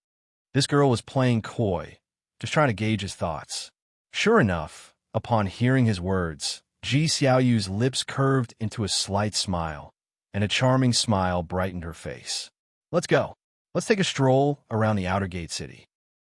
This girl was playing coy, just trying to gauge his thoughts. Sure enough, upon hearing his words, Ji Xiaoyu's lips curved into a slight smile, and a charming smile brightened her face. Let's go. Let's take a stroll around the outer gate city.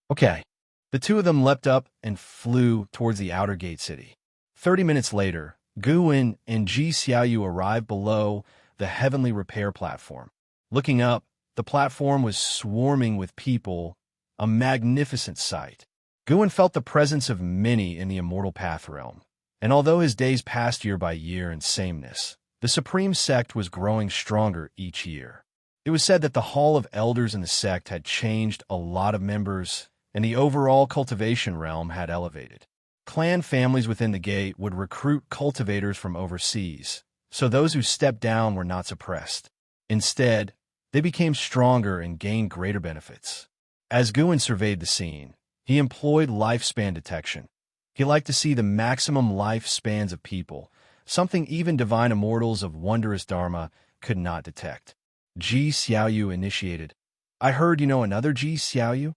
Okay. The two of them leapt up and flew towards the outer gate city. 30 minutes later, Guin and Ji Xiaoyu arrived below the heavenly repair platform. Looking up, the platform was swarming with people, a magnificent sight. Guin felt the presence of many in the immortal path realm, and although his days passed year by year in sameness, the supreme sect was growing stronger each year. It was said that the Hall of Elders in the sect had changed a lot of members, and the overall cultivation realm had elevated. Clan families within the gate would recruit cultivators from overseas, so those who stepped down were not suppressed. Instead, they became stronger and gained greater benefits. As Guin surveyed the scene, he employed lifespan detection. He liked to see the maximum lifespans of people, something even divine immortals of wondrous dharma could not detect. Ji Xiaoyu initiated. I heard you know another Ji Xiaoyu?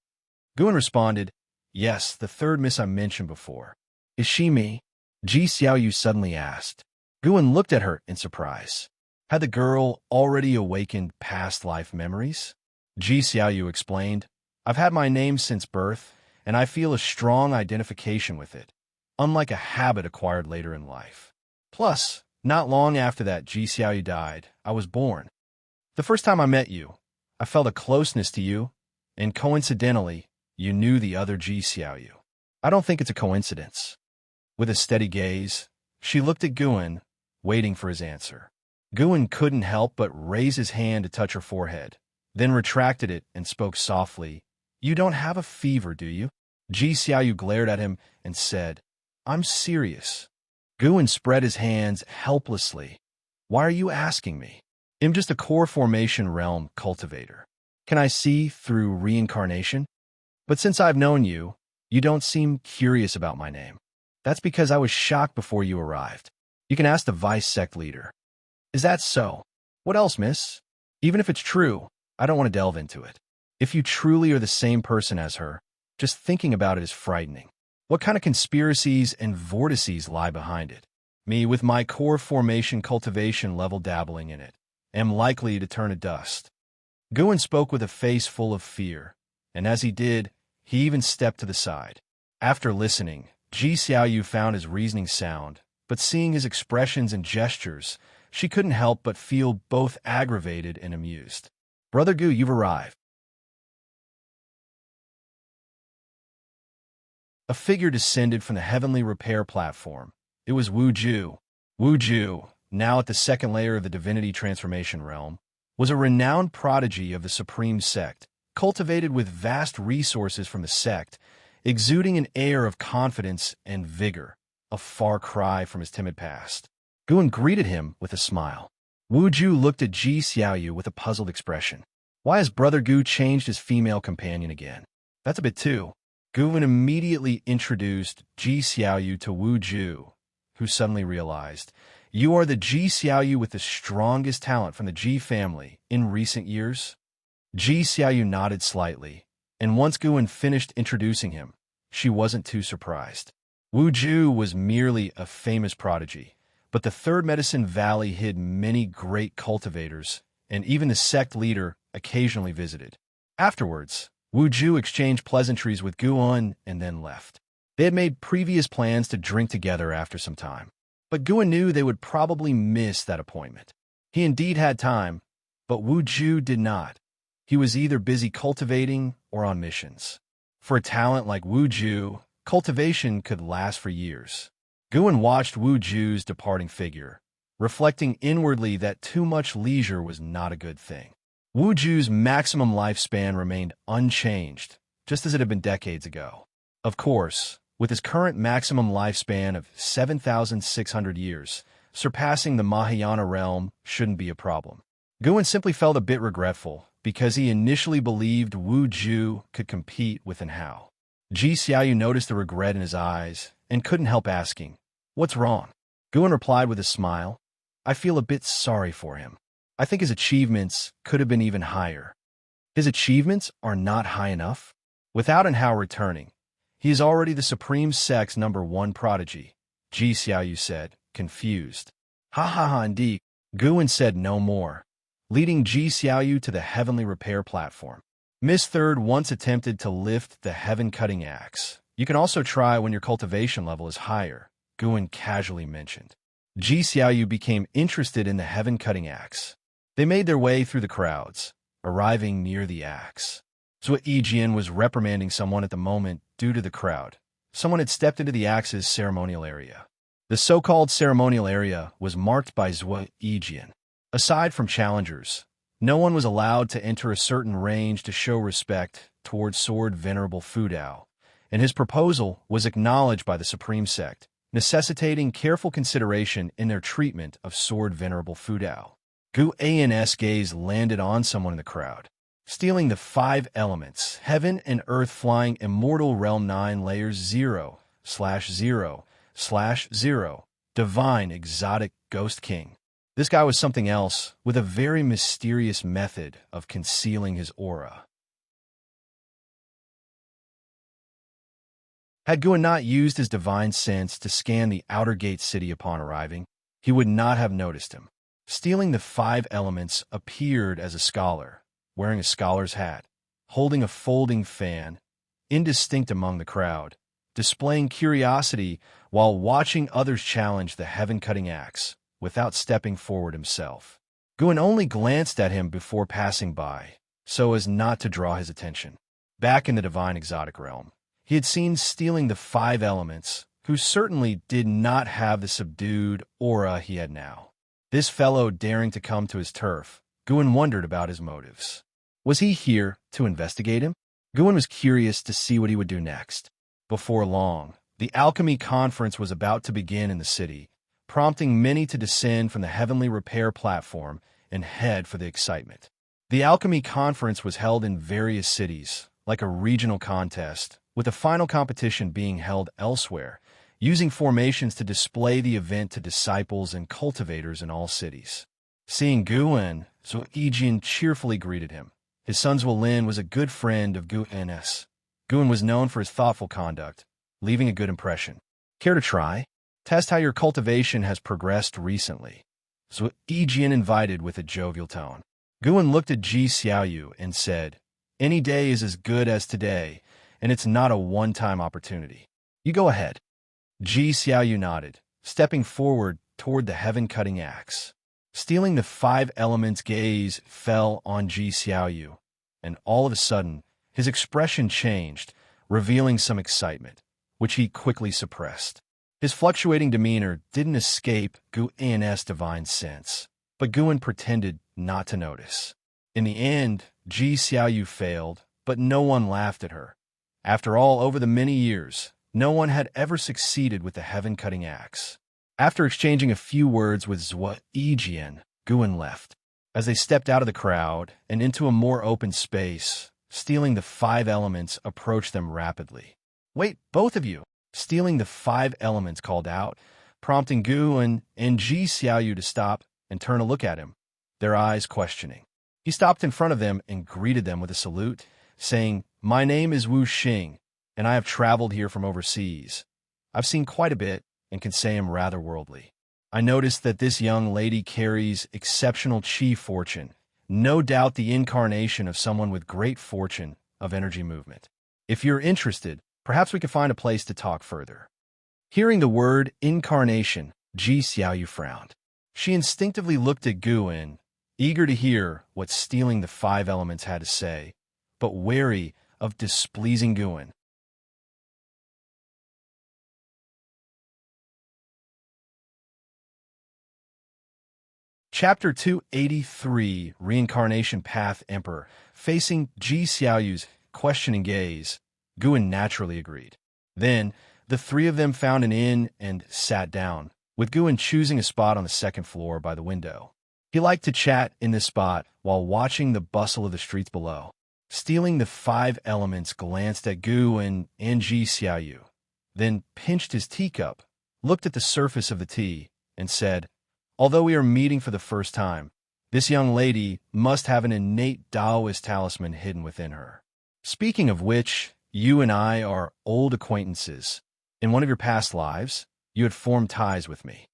Guin responded, yes, the third miss I mentioned before. Is she me? Ji Xiaoyu suddenly asked. Guin looked at her in surprise. Had the girl already awakened past life memories? Xiaoyu explained, I've had my name since birth, and I feel a strong identification with it, unlike a habit acquired later in life. Plus, not long after that Xiaoyu died, I was born. The first time I met you, I felt a closeness to you, and coincidentally, you knew the other Xiaoyu. I don't think it's a coincidence. With a steady gaze, she looked at Guan, waiting for his answer. Guan couldn't help but raise his hand to touch her forehead, then retracted it and spoke softly. You don't have a fever, do you? Xiaoyu glared at him and said, I'm serious. Guan spread his hands helplessly. Why are you asking me? I'm just a core formation realm cultivator. Can I see through reincarnation? But since I've known you, you don't seem curious about my name. That's because I was shocked before you arrived. You can ask the vice sect leader. Is that so? What else, miss? Even if it's true, I don't want to delve into it. If you truly are the same person as her, just thinking about it is frightening. What kind of conspiracies and vortices lie behind it? Me, with my core formation cultivation level dabbling in it, am likely to turn to dust. Guan spoke with a face full of fear, and as he did, he even stepped to the side. After listening, Xiaoyu found his reasoning sound, but seeing his expressions and gestures, she couldn't help but feel both aggravated and amused. Brother Gu, you've arrived. A figure descended from the heavenly repair platform. It was Wu Ju. Wu Ju, now at the second layer of the divinity transformation realm, was a renowned prodigy of the supreme sect, cultivated with vast resources from the sect, exuding an air of confidence and vigor, a far cry from his timid past. Guan greeted him with a smile. Wu Ju looked at Xiaoyu with a puzzled expression. Why has Brother Gu changed his female companion again? That's a bit too. Guan immediately introduced Xiaoyu to Wu Ju, who suddenly realized, you are the Xiaoyu with the strongest talent from the Ji family in recent years? Xiaoyu nodded slightly, and once Guan finished introducing him, she wasn't too surprised. Wu Ju was merely a famous prodigy, but the Third Medicine Valley hid many great cultivators, and even the sect leader occasionally visited. Afterwards, Wu Ju exchanged pleasantries with Guan and then left. They had made previous plans to drink together after some time, but Guan knew they would probably miss that appointment. He indeed had time, but Wu Ju did not. He was either busy cultivating or on missions. For a talent like Wu Ju, cultivation could last for years. Guan watched Wu Ju's departing figure, reflecting inwardly that too much leisure was not a good thing. Wu Ju's maximum lifespan remained unchanged, just as it had been decades ago. Of course, with his current maximum lifespan of 7,600 years, surpassing the Mahayana realm shouldn't be a problem. Guan simply felt a bit regretful because he initially believed Wu Ju could compete with An Hao. Xiaoyu noticed the regret in his eyes and couldn't help asking, what's wrong? Guan replied with a smile, I feel a bit sorry for him. I think his achievements could have been even higher. His achievements are not high enough? Without An Hao returning, he is already the Supreme Sect's #1 prodigy, Xiaoyu said, confused. Ha ha ha, indeed. Guan said no more, leading Xiaoyu to the heavenly repair platform. Miss Third once attempted to lift the heaven-cutting axe. You can also try when your cultivation level is higher, Guan casually mentioned. Xiaoyu became interested in the heaven-cutting axe. They made their way through the crowds, arriving near the axe. Zhou Yijian was reprimanding someone at the moment due to the crowd. Someone had stepped into the axe's ceremonial area. The so-called ceremonial area was marked by Zhou Yijian. Aside from challengers, no one was allowed to enter a certain range to show respect towards Sword Venerable Fudao, and his proposal was acknowledged by the Supreme Sect, necessitating careful consideration in their treatment of Sword Venerable Fudao. Gu An's gaze landed on someone in the crowd. Stealing the 5 elements, heaven and earth flying immortal realm 9 layers 0/0/0, divine exotic ghost king. This guy was something else, with a very mysterious method of concealing his aura. Had Guan not used his divine sense to scan the outer gate city upon arriving, he would not have noticed him. Stealing the 5 elements appeared as a scholar, wearing a scholar's hat, holding a folding fan, indistinct among the crowd, displaying curiosity while watching others challenge the heaven-cutting axe without stepping forward himself. Guan only glanced at him before passing by, so as not to draw his attention. Back in the divine exotic realm, he had seen stealing the 5 elements, who certainly did not have the subdued aura he had now. This fellow daring to come to his turf, Guan wondered about his motives. Was he here to investigate him? Guan was curious to see what he would do next. Before long, the alchemy conference was about to begin in the city, prompting many to descend from the heavenly repair platform and head for the excitement. The alchemy conference was held in various cities, like a regional contest, with a final competition being held elsewhere, using formations to display the event to disciples and cultivators in all cities. Seeing Guan, Xianxia cheerfully greeted him. His son Zuolin was a good friend of Guan's. Guan was known for his thoughtful conduct, leaving a good impression. Care to try? Test how your cultivation has progressed recently. Xianxia invited with a jovial tone. Guan looked at Xiaoyu and said, "Any day is as good as today, and it's not a one-time opportunity. You go ahead." Xiaoyu nodded, stepping forward toward the heaven-cutting axe. Stealing the 5 elements' gaze fell on Xiaoyu, and all of a sudden, his expression changed, revealing some excitement, which he quickly suppressed. His fluctuating demeanor didn't escape Guan's divine sense, but Guan pretended not to notice. In the end, Xiaoyu failed, but no one laughed at her. After all, over the many years, no one had ever succeeded with the heaven-cutting axe. After exchanging a few words with Xianxia, Guan left. As they stepped out of the crowd and into a more open space, stealing the 5 elements approached them rapidly. "Wait, both of you!" Stealing the 5 elements called out, prompting Guan and Xiaoyu to stop and turn a look at him, their eyes questioning. He stopped in front of them and greeted them with a salute, saying, "My name is Wuxia, and I have traveled here from overseas. I've seen quite a bit and can say I'm rather worldly. I noticed that this young lady carries exceptional chi fortune, no doubt the incarnation of someone with great fortune of energy movement. If you're interested, perhaps we can find a place to talk further." Hearing the word incarnation, Xiaoyu frowned. She instinctively looked at Guan, eager to hear what stealing the 5 elements had to say, but wary of displeasing Guan. Chapter 283, Reincarnation Path Emperor. Facing Xiaoyu's questioning gaze, Guan naturally agreed. Then, the 3 of them found an inn and sat down, with Guan choosing a spot on the 2nd floor by the window. He liked to chat in this spot while watching the bustle of the streets below. Stealing the 5 elements glanced at Guan and Xiaoyu, then pinched his teacup, looked at the surface of the tea, and said, "Although we are meeting for the first time, this young lady must have an innate Taoist talisman hidden within her. Speaking of which, you and I are old acquaintances. In one of your past lives, you had formed ties with me."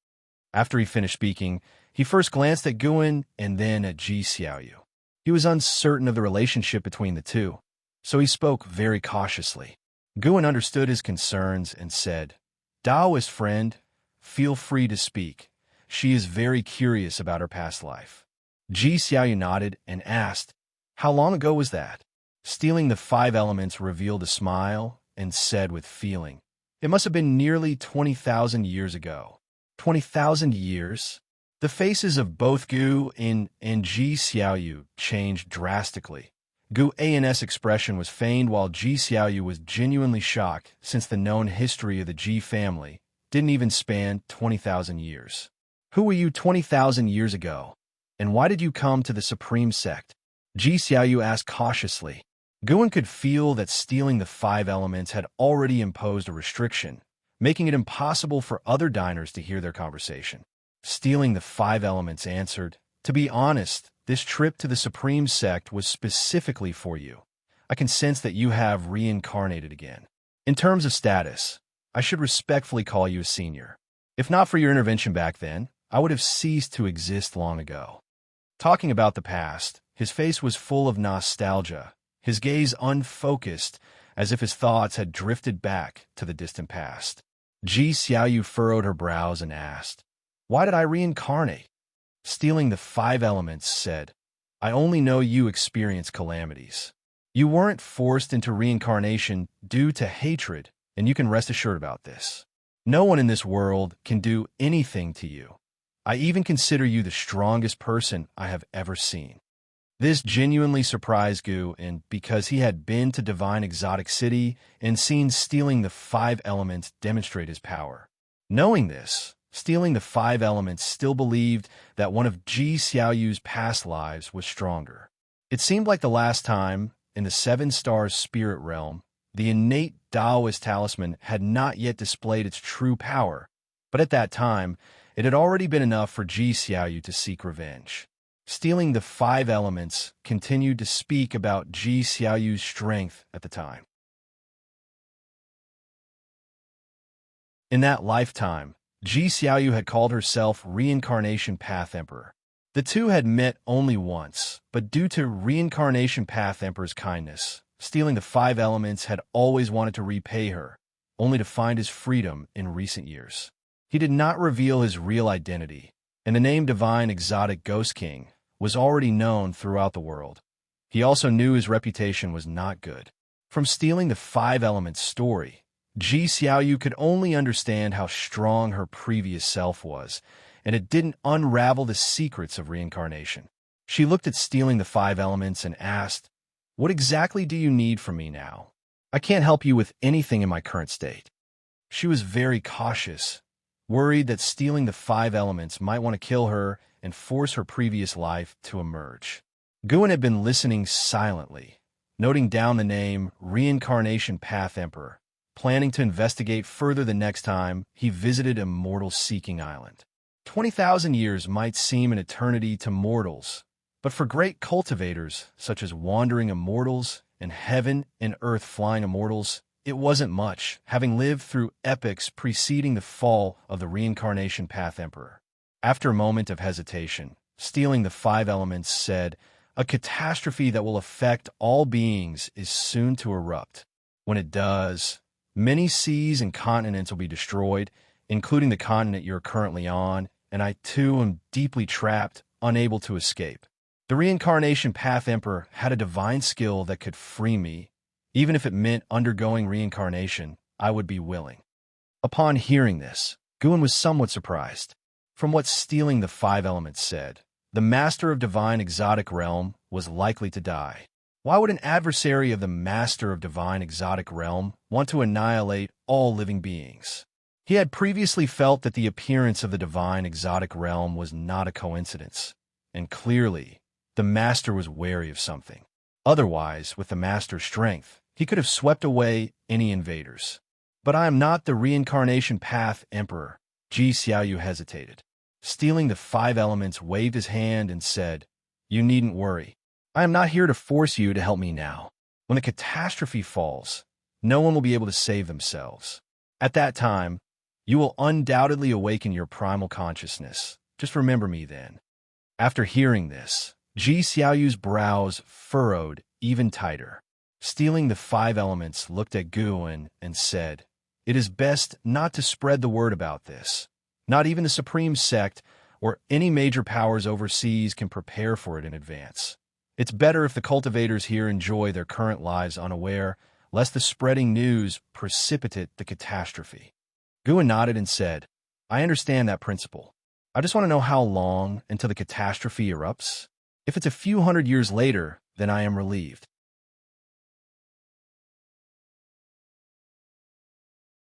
After he finished speaking, he first glanced at Guan and then at Xiaoyu. He was uncertain of the relationship between the two, so he spoke very cautiously. Guan understood his concerns and said, "Taoist friend, feel free to speak. She is very curious about her past life." Xiaoyu nodded and asked, "How long ago was that?" Stealing the 5 elements revealed a smile and said with feeling, "It must have been nearly 20,000 years ago." 20,000 years? The faces of both Gu and Xiaoyu changed drastically. Guan's expression was feigned while Xiaoyu was genuinely shocked since the known history of the Ji family didn't even span 20,000 years. "Who were you 20,000 years ago? And why did you come to the Supreme Sect?" Xiaoyu asked cautiously. Guan could feel that stealing the 5 elements had already imposed a restriction, making it impossible for other diners to hear their conversation. Stealing the 5 elements answered, "To be honest, this trip to the Supreme Sect was specifically for you. I can sense that you have reincarnated again. In terms of status, I should respectfully call you a senior. If not for your intervention back then, I would have ceased to exist long ago. Talking about the past, his face was full of nostalgia, his gaze unfocused, as if his thoughts had drifted back to the distant past. Xiaoyu furrowed her brows and asked, "Why did I reincarnate?" Stealing the 5 elements said, "I only know you experience calamities. You weren't forced into reincarnation due to hatred, and you can rest assured about this. No one in this world can do anything to you. I even consider you the strongest person I have ever seen." This genuinely surprised Gu, and because he had been to Divine Exotic City and seen stealing the 5 elements demonstrate his power. Knowing this, stealing the 5 elements still believed that one of Ji Xiaoyu's past lives was stronger. It seemed like the last time, in the 7 Stars spirit realm, the innate Taoist talisman had not yet displayed its true power, but at that time, it had already been enough for Ji Xiaoyu to seek revenge. Stealing the 5 elements continued to speak about Ji Xiaoyu's strength at the time. In that lifetime, Ji Xiaoyu had called herself Reincarnation Path Emperor. The two had met only once, but due to Reincarnation Path Emperor's kindness, stealing the 5 elements had always wanted to repay her, only to find his freedom in recent years. He did not reveal his real identity, and the name Divine Exotic Ghost King was already known throughout the world. He also knew his reputation was not good. From stealing the 5 elements story, Ji Xiaoyu could only understand how strong her previous self was, and it didn't unravel the secrets of reincarnation. She looked at stealing the 5 elements and asked, "What exactly do you need from me now? I can't help you with anything in my current state." She was very cautious, worried that stealing the 5 elements might want to kill her and force her previous life to emerge. Guan had been listening silently, noting down the name Reincarnation Path Emperor, planning to investigate further the next time he visited Immortal Seeking Island. 20,000 years might seem an eternity to mortals, but for great cultivators, such as wandering immortals and heaven and earth flying immortals, it wasn't much, having lived through epochs preceding the fall of the Reincarnation Path Emperor. After a moment of hesitation, stealing the 5 elements said, "A catastrophe that will affect all beings is soon to erupt. When it does, many seas and continents will be destroyed, including the continent you're currently on, and I too am deeply trapped, unable to escape. The Reincarnation Path Emperor had a divine skill that could free me. Even if it meant undergoing reincarnation, I would be willing." Upon hearing this, Guan was somewhat surprised. From what stealing the 5 elements said, the master of Divine Exotic Realm was likely to die. Why would an adversary of the master of Divine Exotic Realm want to annihilate all living beings? He had previously felt that the appearance of the Divine Exotic Realm was not a coincidence, and clearly, the master was wary of something. Otherwise, with the master's strength, he could have swept away any invaders. "But I am not the Reincarnation Path Emperor," Ji Xiaoyu hesitated. Stealing the 5 elements waved his hand and said, "You needn't worry. I am not here to force you to help me now. When the catastrophe falls, no one will be able to save themselves. At that time, you will undoubtedly awaken your primal consciousness. Just remember me then." After hearing this, Ji Xiaoyu's brows furrowed even tighter. Stealing the 5 elements looked at Guan and said, "It is best not to spread the word about this. Not even the Supreme Sect or any major powers overseas can prepare for it in advance. It's better if the cultivators here enjoy their current lives unaware, lest the spreading news precipitate the catastrophe." Guan nodded and said, "I understand that principle. I just want to know how long until the catastrophe erupts. If it's a few hundred years later, then I am relieved."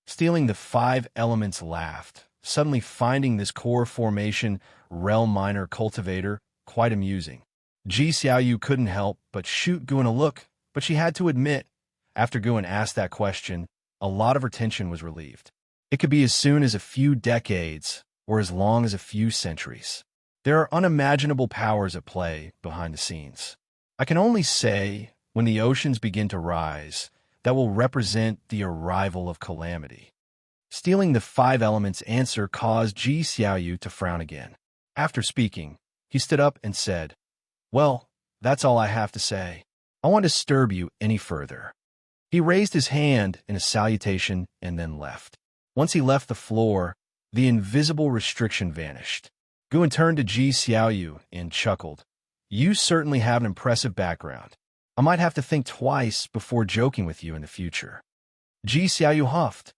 Stealing the 5 elements laughed, suddenly finding this core formation realm minor cultivator quite amusing. Ji Xiaoyu couldn't help but shoot Guan a look, but she had to admit, after Guan asked that question, a lot of her tension was relieved. It could be as soon as a few decades or as long as a few centuries. There are unimaginable powers at play behind the scenes. I can only say, when the oceans begin to rise, that will represent the arrival of calamity. Stealing the 5 elements answer caused Ji Xiaoyu to frown again. After speaking, he stood up and said, "Well, that's all I have to say. I won't disturb you any further." He raised his hand in a salutation and then left. Once he left the floor, the invisible restriction vanished. Guan turned to Ji Xiaoyu and chuckled. "You certainly have an impressive background. I might have to think twice before joking with you in the future." Ji Xiaoyu huffed.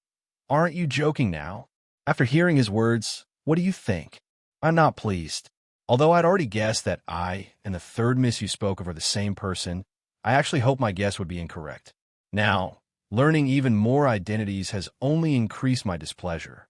"Aren't you joking now?" After hearing his words, "What do you think?" "I'm not pleased. Although I'd already guessed that I and the third miss you spoke of are the same person, I actually hoped my guess would be incorrect. Now, learning even more identities has only increased my displeasure."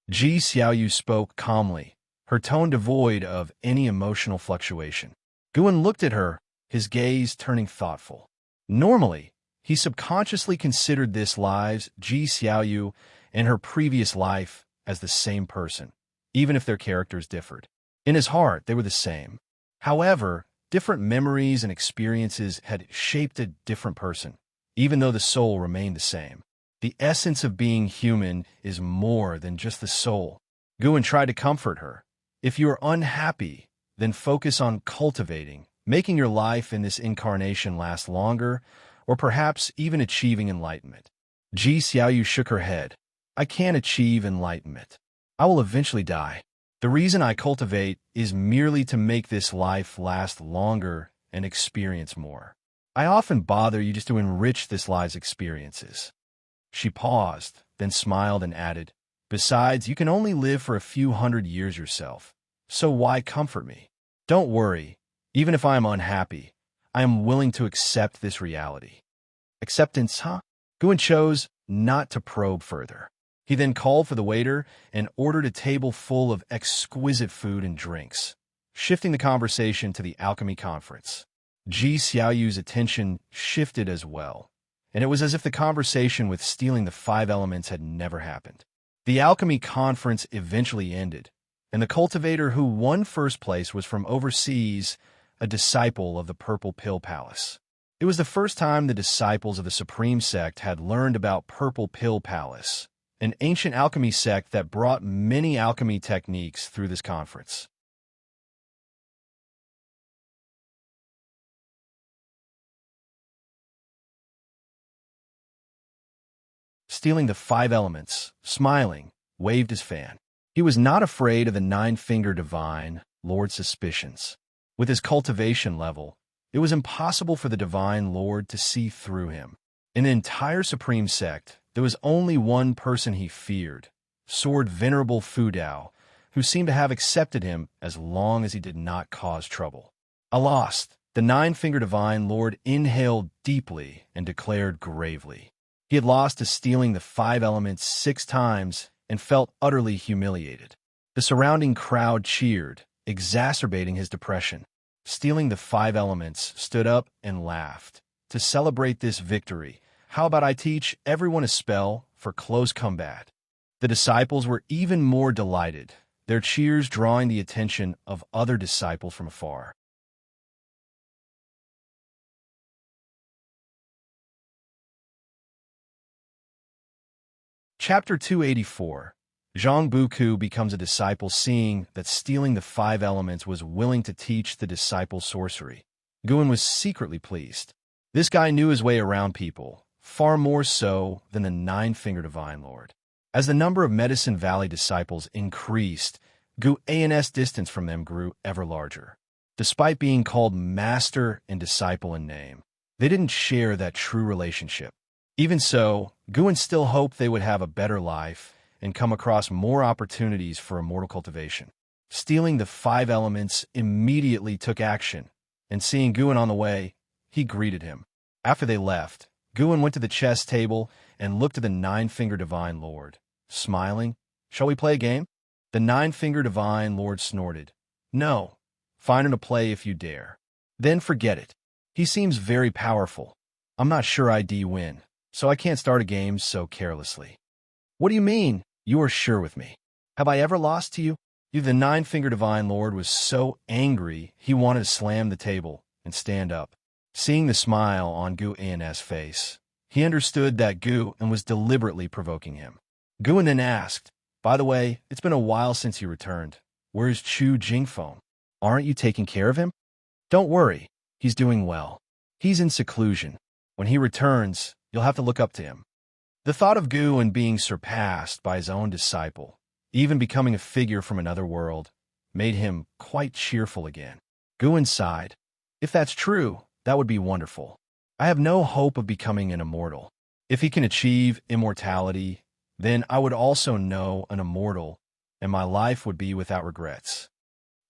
Ji Xiaoyu spoke calmly, her tone devoid of any emotional fluctuation. Guan looked at her, his gaze turning thoughtful. Normally, he subconsciously considered this lives, Ji Xiaoyu, and her previous life as the same person, even if their characters differed. In his heart, they were the same. However, different memories and experiences had shaped a different person, even though the soul remained the same. The essence of being human is more than just the soul. Guan tried to comfort her. If you are unhappy, then focus on cultivating, making your life in this incarnation last longer, or perhaps even achieving enlightenment. Ji Xiaoyu shook her head. "I can't achieve enlightenment. I will eventually die. The reason I cultivate is merely to make this life last longer and experience more. I often bother you just to enrich this life's experiences." She paused, then smiled and added, "Besides, you can only live for a few hundred years yourself, so why comfort me? Don't worry, even if I am unhappy, I am willing to accept this reality." Acceptance, huh? Guan chose not to probe further. He then called for the waiter and ordered a table full of exquisite food and drinks, shifting the conversation to the alchemy conference. Ji Xiaoyu's attention shifted as well, and it was as if the conversation with stealing the 5 elements had never happened. The alchemy conference eventually ended, and the cultivator who won first place was from overseas, a disciple of the Purple Pill Palace. It was the first time the disciples of the Supreme Sect had learned about Purple Pill Palace, an ancient alchemy sect that brought many alchemy techniques through this conference. Stealing the 5 elements, smiling, waved his fan. He was not afraid of the 9-finger divine, Lord's suspicions. With his cultivation level, it was impossible for the divine Lord to see through him. In the entire Supreme Sect, there was only one person he feared, Sword Venerable Fudao, who seemed to have accepted him as long as he did not cause trouble. Alas, the 9-finger divine Lord inhaled deeply and declared gravely. He had lost to stealing the 5 elements 6 times and felt utterly humiliated. The surrounding crowd cheered, exacerbating his depression. Stealing the 5 elements stood up and laughed. To celebrate this victory, how about I teach everyone a spell for close combat? The disciples were even more delighted, their cheers drawing the attention of other disciples from afar. Chapter 284. Zhang Buku becomes a disciple seeing that stealing the 5 elements was willing to teach the disciple sorcery. Guan was secretly pleased. This guy knew his way around people, far more so than the 9-finger divine lord. As the number of Medicine Valley disciples increased, Guan's distance from them grew ever larger. Despite being called master and disciple in name, they didn't share that true relationship. Even so, Guan still hoped they would have a better life and come across more opportunities for immortal cultivation. Stealing the 5 elements immediately took action, and seeing Guan on the way, he greeted him. After they left, Guan went to the chess table and looked at the 9-finger divine lord. Smiling, "Shall we play a game?" The 9-finger divine lord snorted. "No, find him to play if you dare. Then forget it. He seems very powerful. I'm not sure I'd win, so I can't start a game so carelessly." "What do you mean, you are sure with me? Have I ever lost to you?" The 9-finger divine lord was so angry he wanted to slam the table and stand up. Seeing the smile on Guan's face, he understood that Guan was deliberately provoking him. Guan then asked, "By the way, it's been a while since you returned. Where's Chu Jingfeng? Aren't you taking care of him? Don't worry, he's doing well. He's in seclusion. When he returns, you'll have to look up to him. The thought of Guan being surpassed by his own disciple, even becoming a figure from another world, made him quite cheerful again. Guan sighed. If that's true, that would be wonderful. I have no hope of becoming an immortal. If he can achieve immortality, then I would also know an immortal, and my life would be without regrets.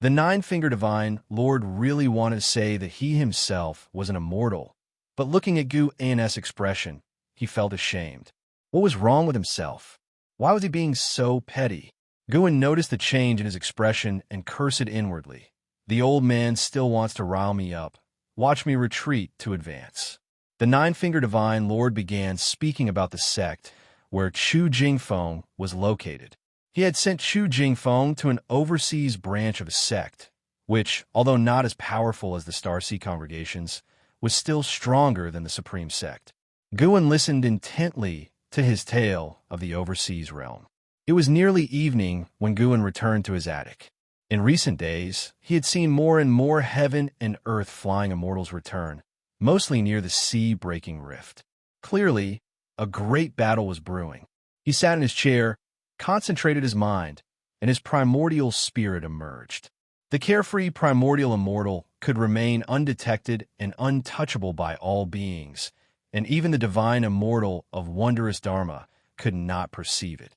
The Nine-Fingered Divine Lord really wanted to say that he himself was an immortal, but looking at Gu An's expression, he felt ashamed. What was wrong with himself? Why was he being so petty? Guan noticed the change in his expression and cursed inwardly. The old man still wants to rile me up. Watch me retreat to advance. The Nine-Fingered Divine Lord began speaking about the sect where Chu Jingfeng was located. He had sent Chu Jingfeng to an overseas branch of a sect, which, although not as powerful as the Starseed congregations, was still stronger than the Supreme Sect. Guan listened intently to his tale of the overseas realm. It was nearly evening when Guan returned to his attic. In recent days, he had seen more and more heaven and earth flying immortals return, mostly near the sea-breaking rift. Clearly, a great battle was brewing. He sat in his chair, concentrated his mind, and his primordial spirit emerged. The carefree primordial immortal could remain undetected and untouchable by all beings, and even the divine immortal of wondrous Dharma could not perceive it.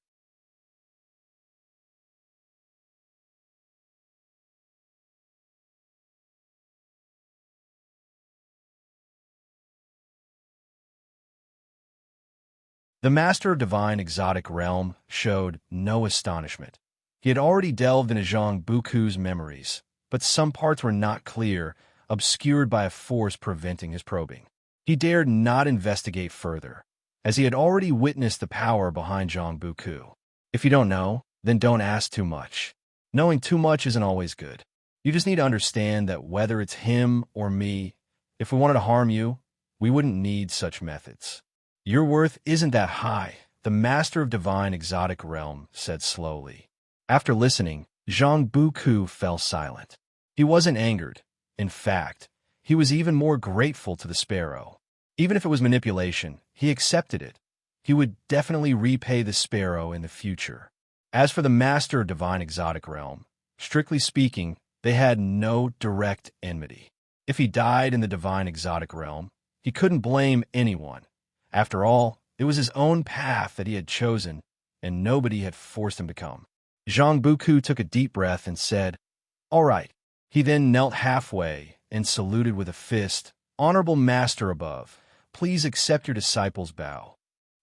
The master of divine exotic realm showed no astonishment. He had already delved into Zhang Buku's memories, but some parts were not clear, obscured by a force preventing his probing. He dared not investigate further, as he had already witnessed the power behind Zhang Buku. If you don't know, then don't ask too much. Knowing too much isn't always good. You just need to understand that whether it's him or me, if we wanted to harm you, we wouldn't need such methods. Your worth isn't that high, the master of divine exotic realm said slowly. After listening, Zhang Buku fell silent. He wasn't angered. In fact, he was even more grateful to the sparrow. Even if it was manipulation, he accepted it. He would definitely repay the sparrow in the future. As for the master of divine exotic realm, strictly speaking, they had no direct enmity. If he died in the divine exotic realm, he couldn't blame anyone. After all, it was his own path that he had chosen, and nobody had forced him to come. Zhang Buku took a deep breath and said, "All right." He then knelt halfway and saluted with a fist. "Honorable master above, please accept your disciple's bow."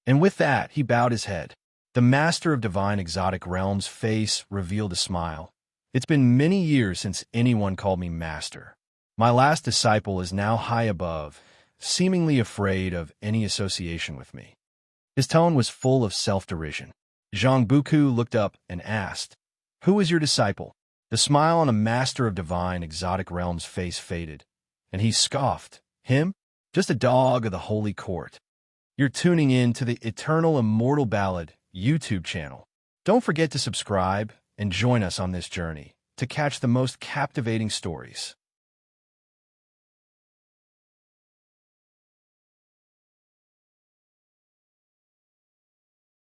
And with that, he bowed his head. The master of divine exotic realm's face revealed a smile. It's been many years since anyone called me master. My last disciple is now high above, seemingly afraid of any association with me. His tone was full of self-derision. Zhang Buku looked up and asked, "Who is your disciple?" The smile on a master of divine exotic realm's face faded, and he scoffed. "Him? Just a dog of the holy court." You're tuning in to the Eternal Immortal Ballad YouTube channel. Don't forget to subscribe and join us on this journey to catch the most captivating stories.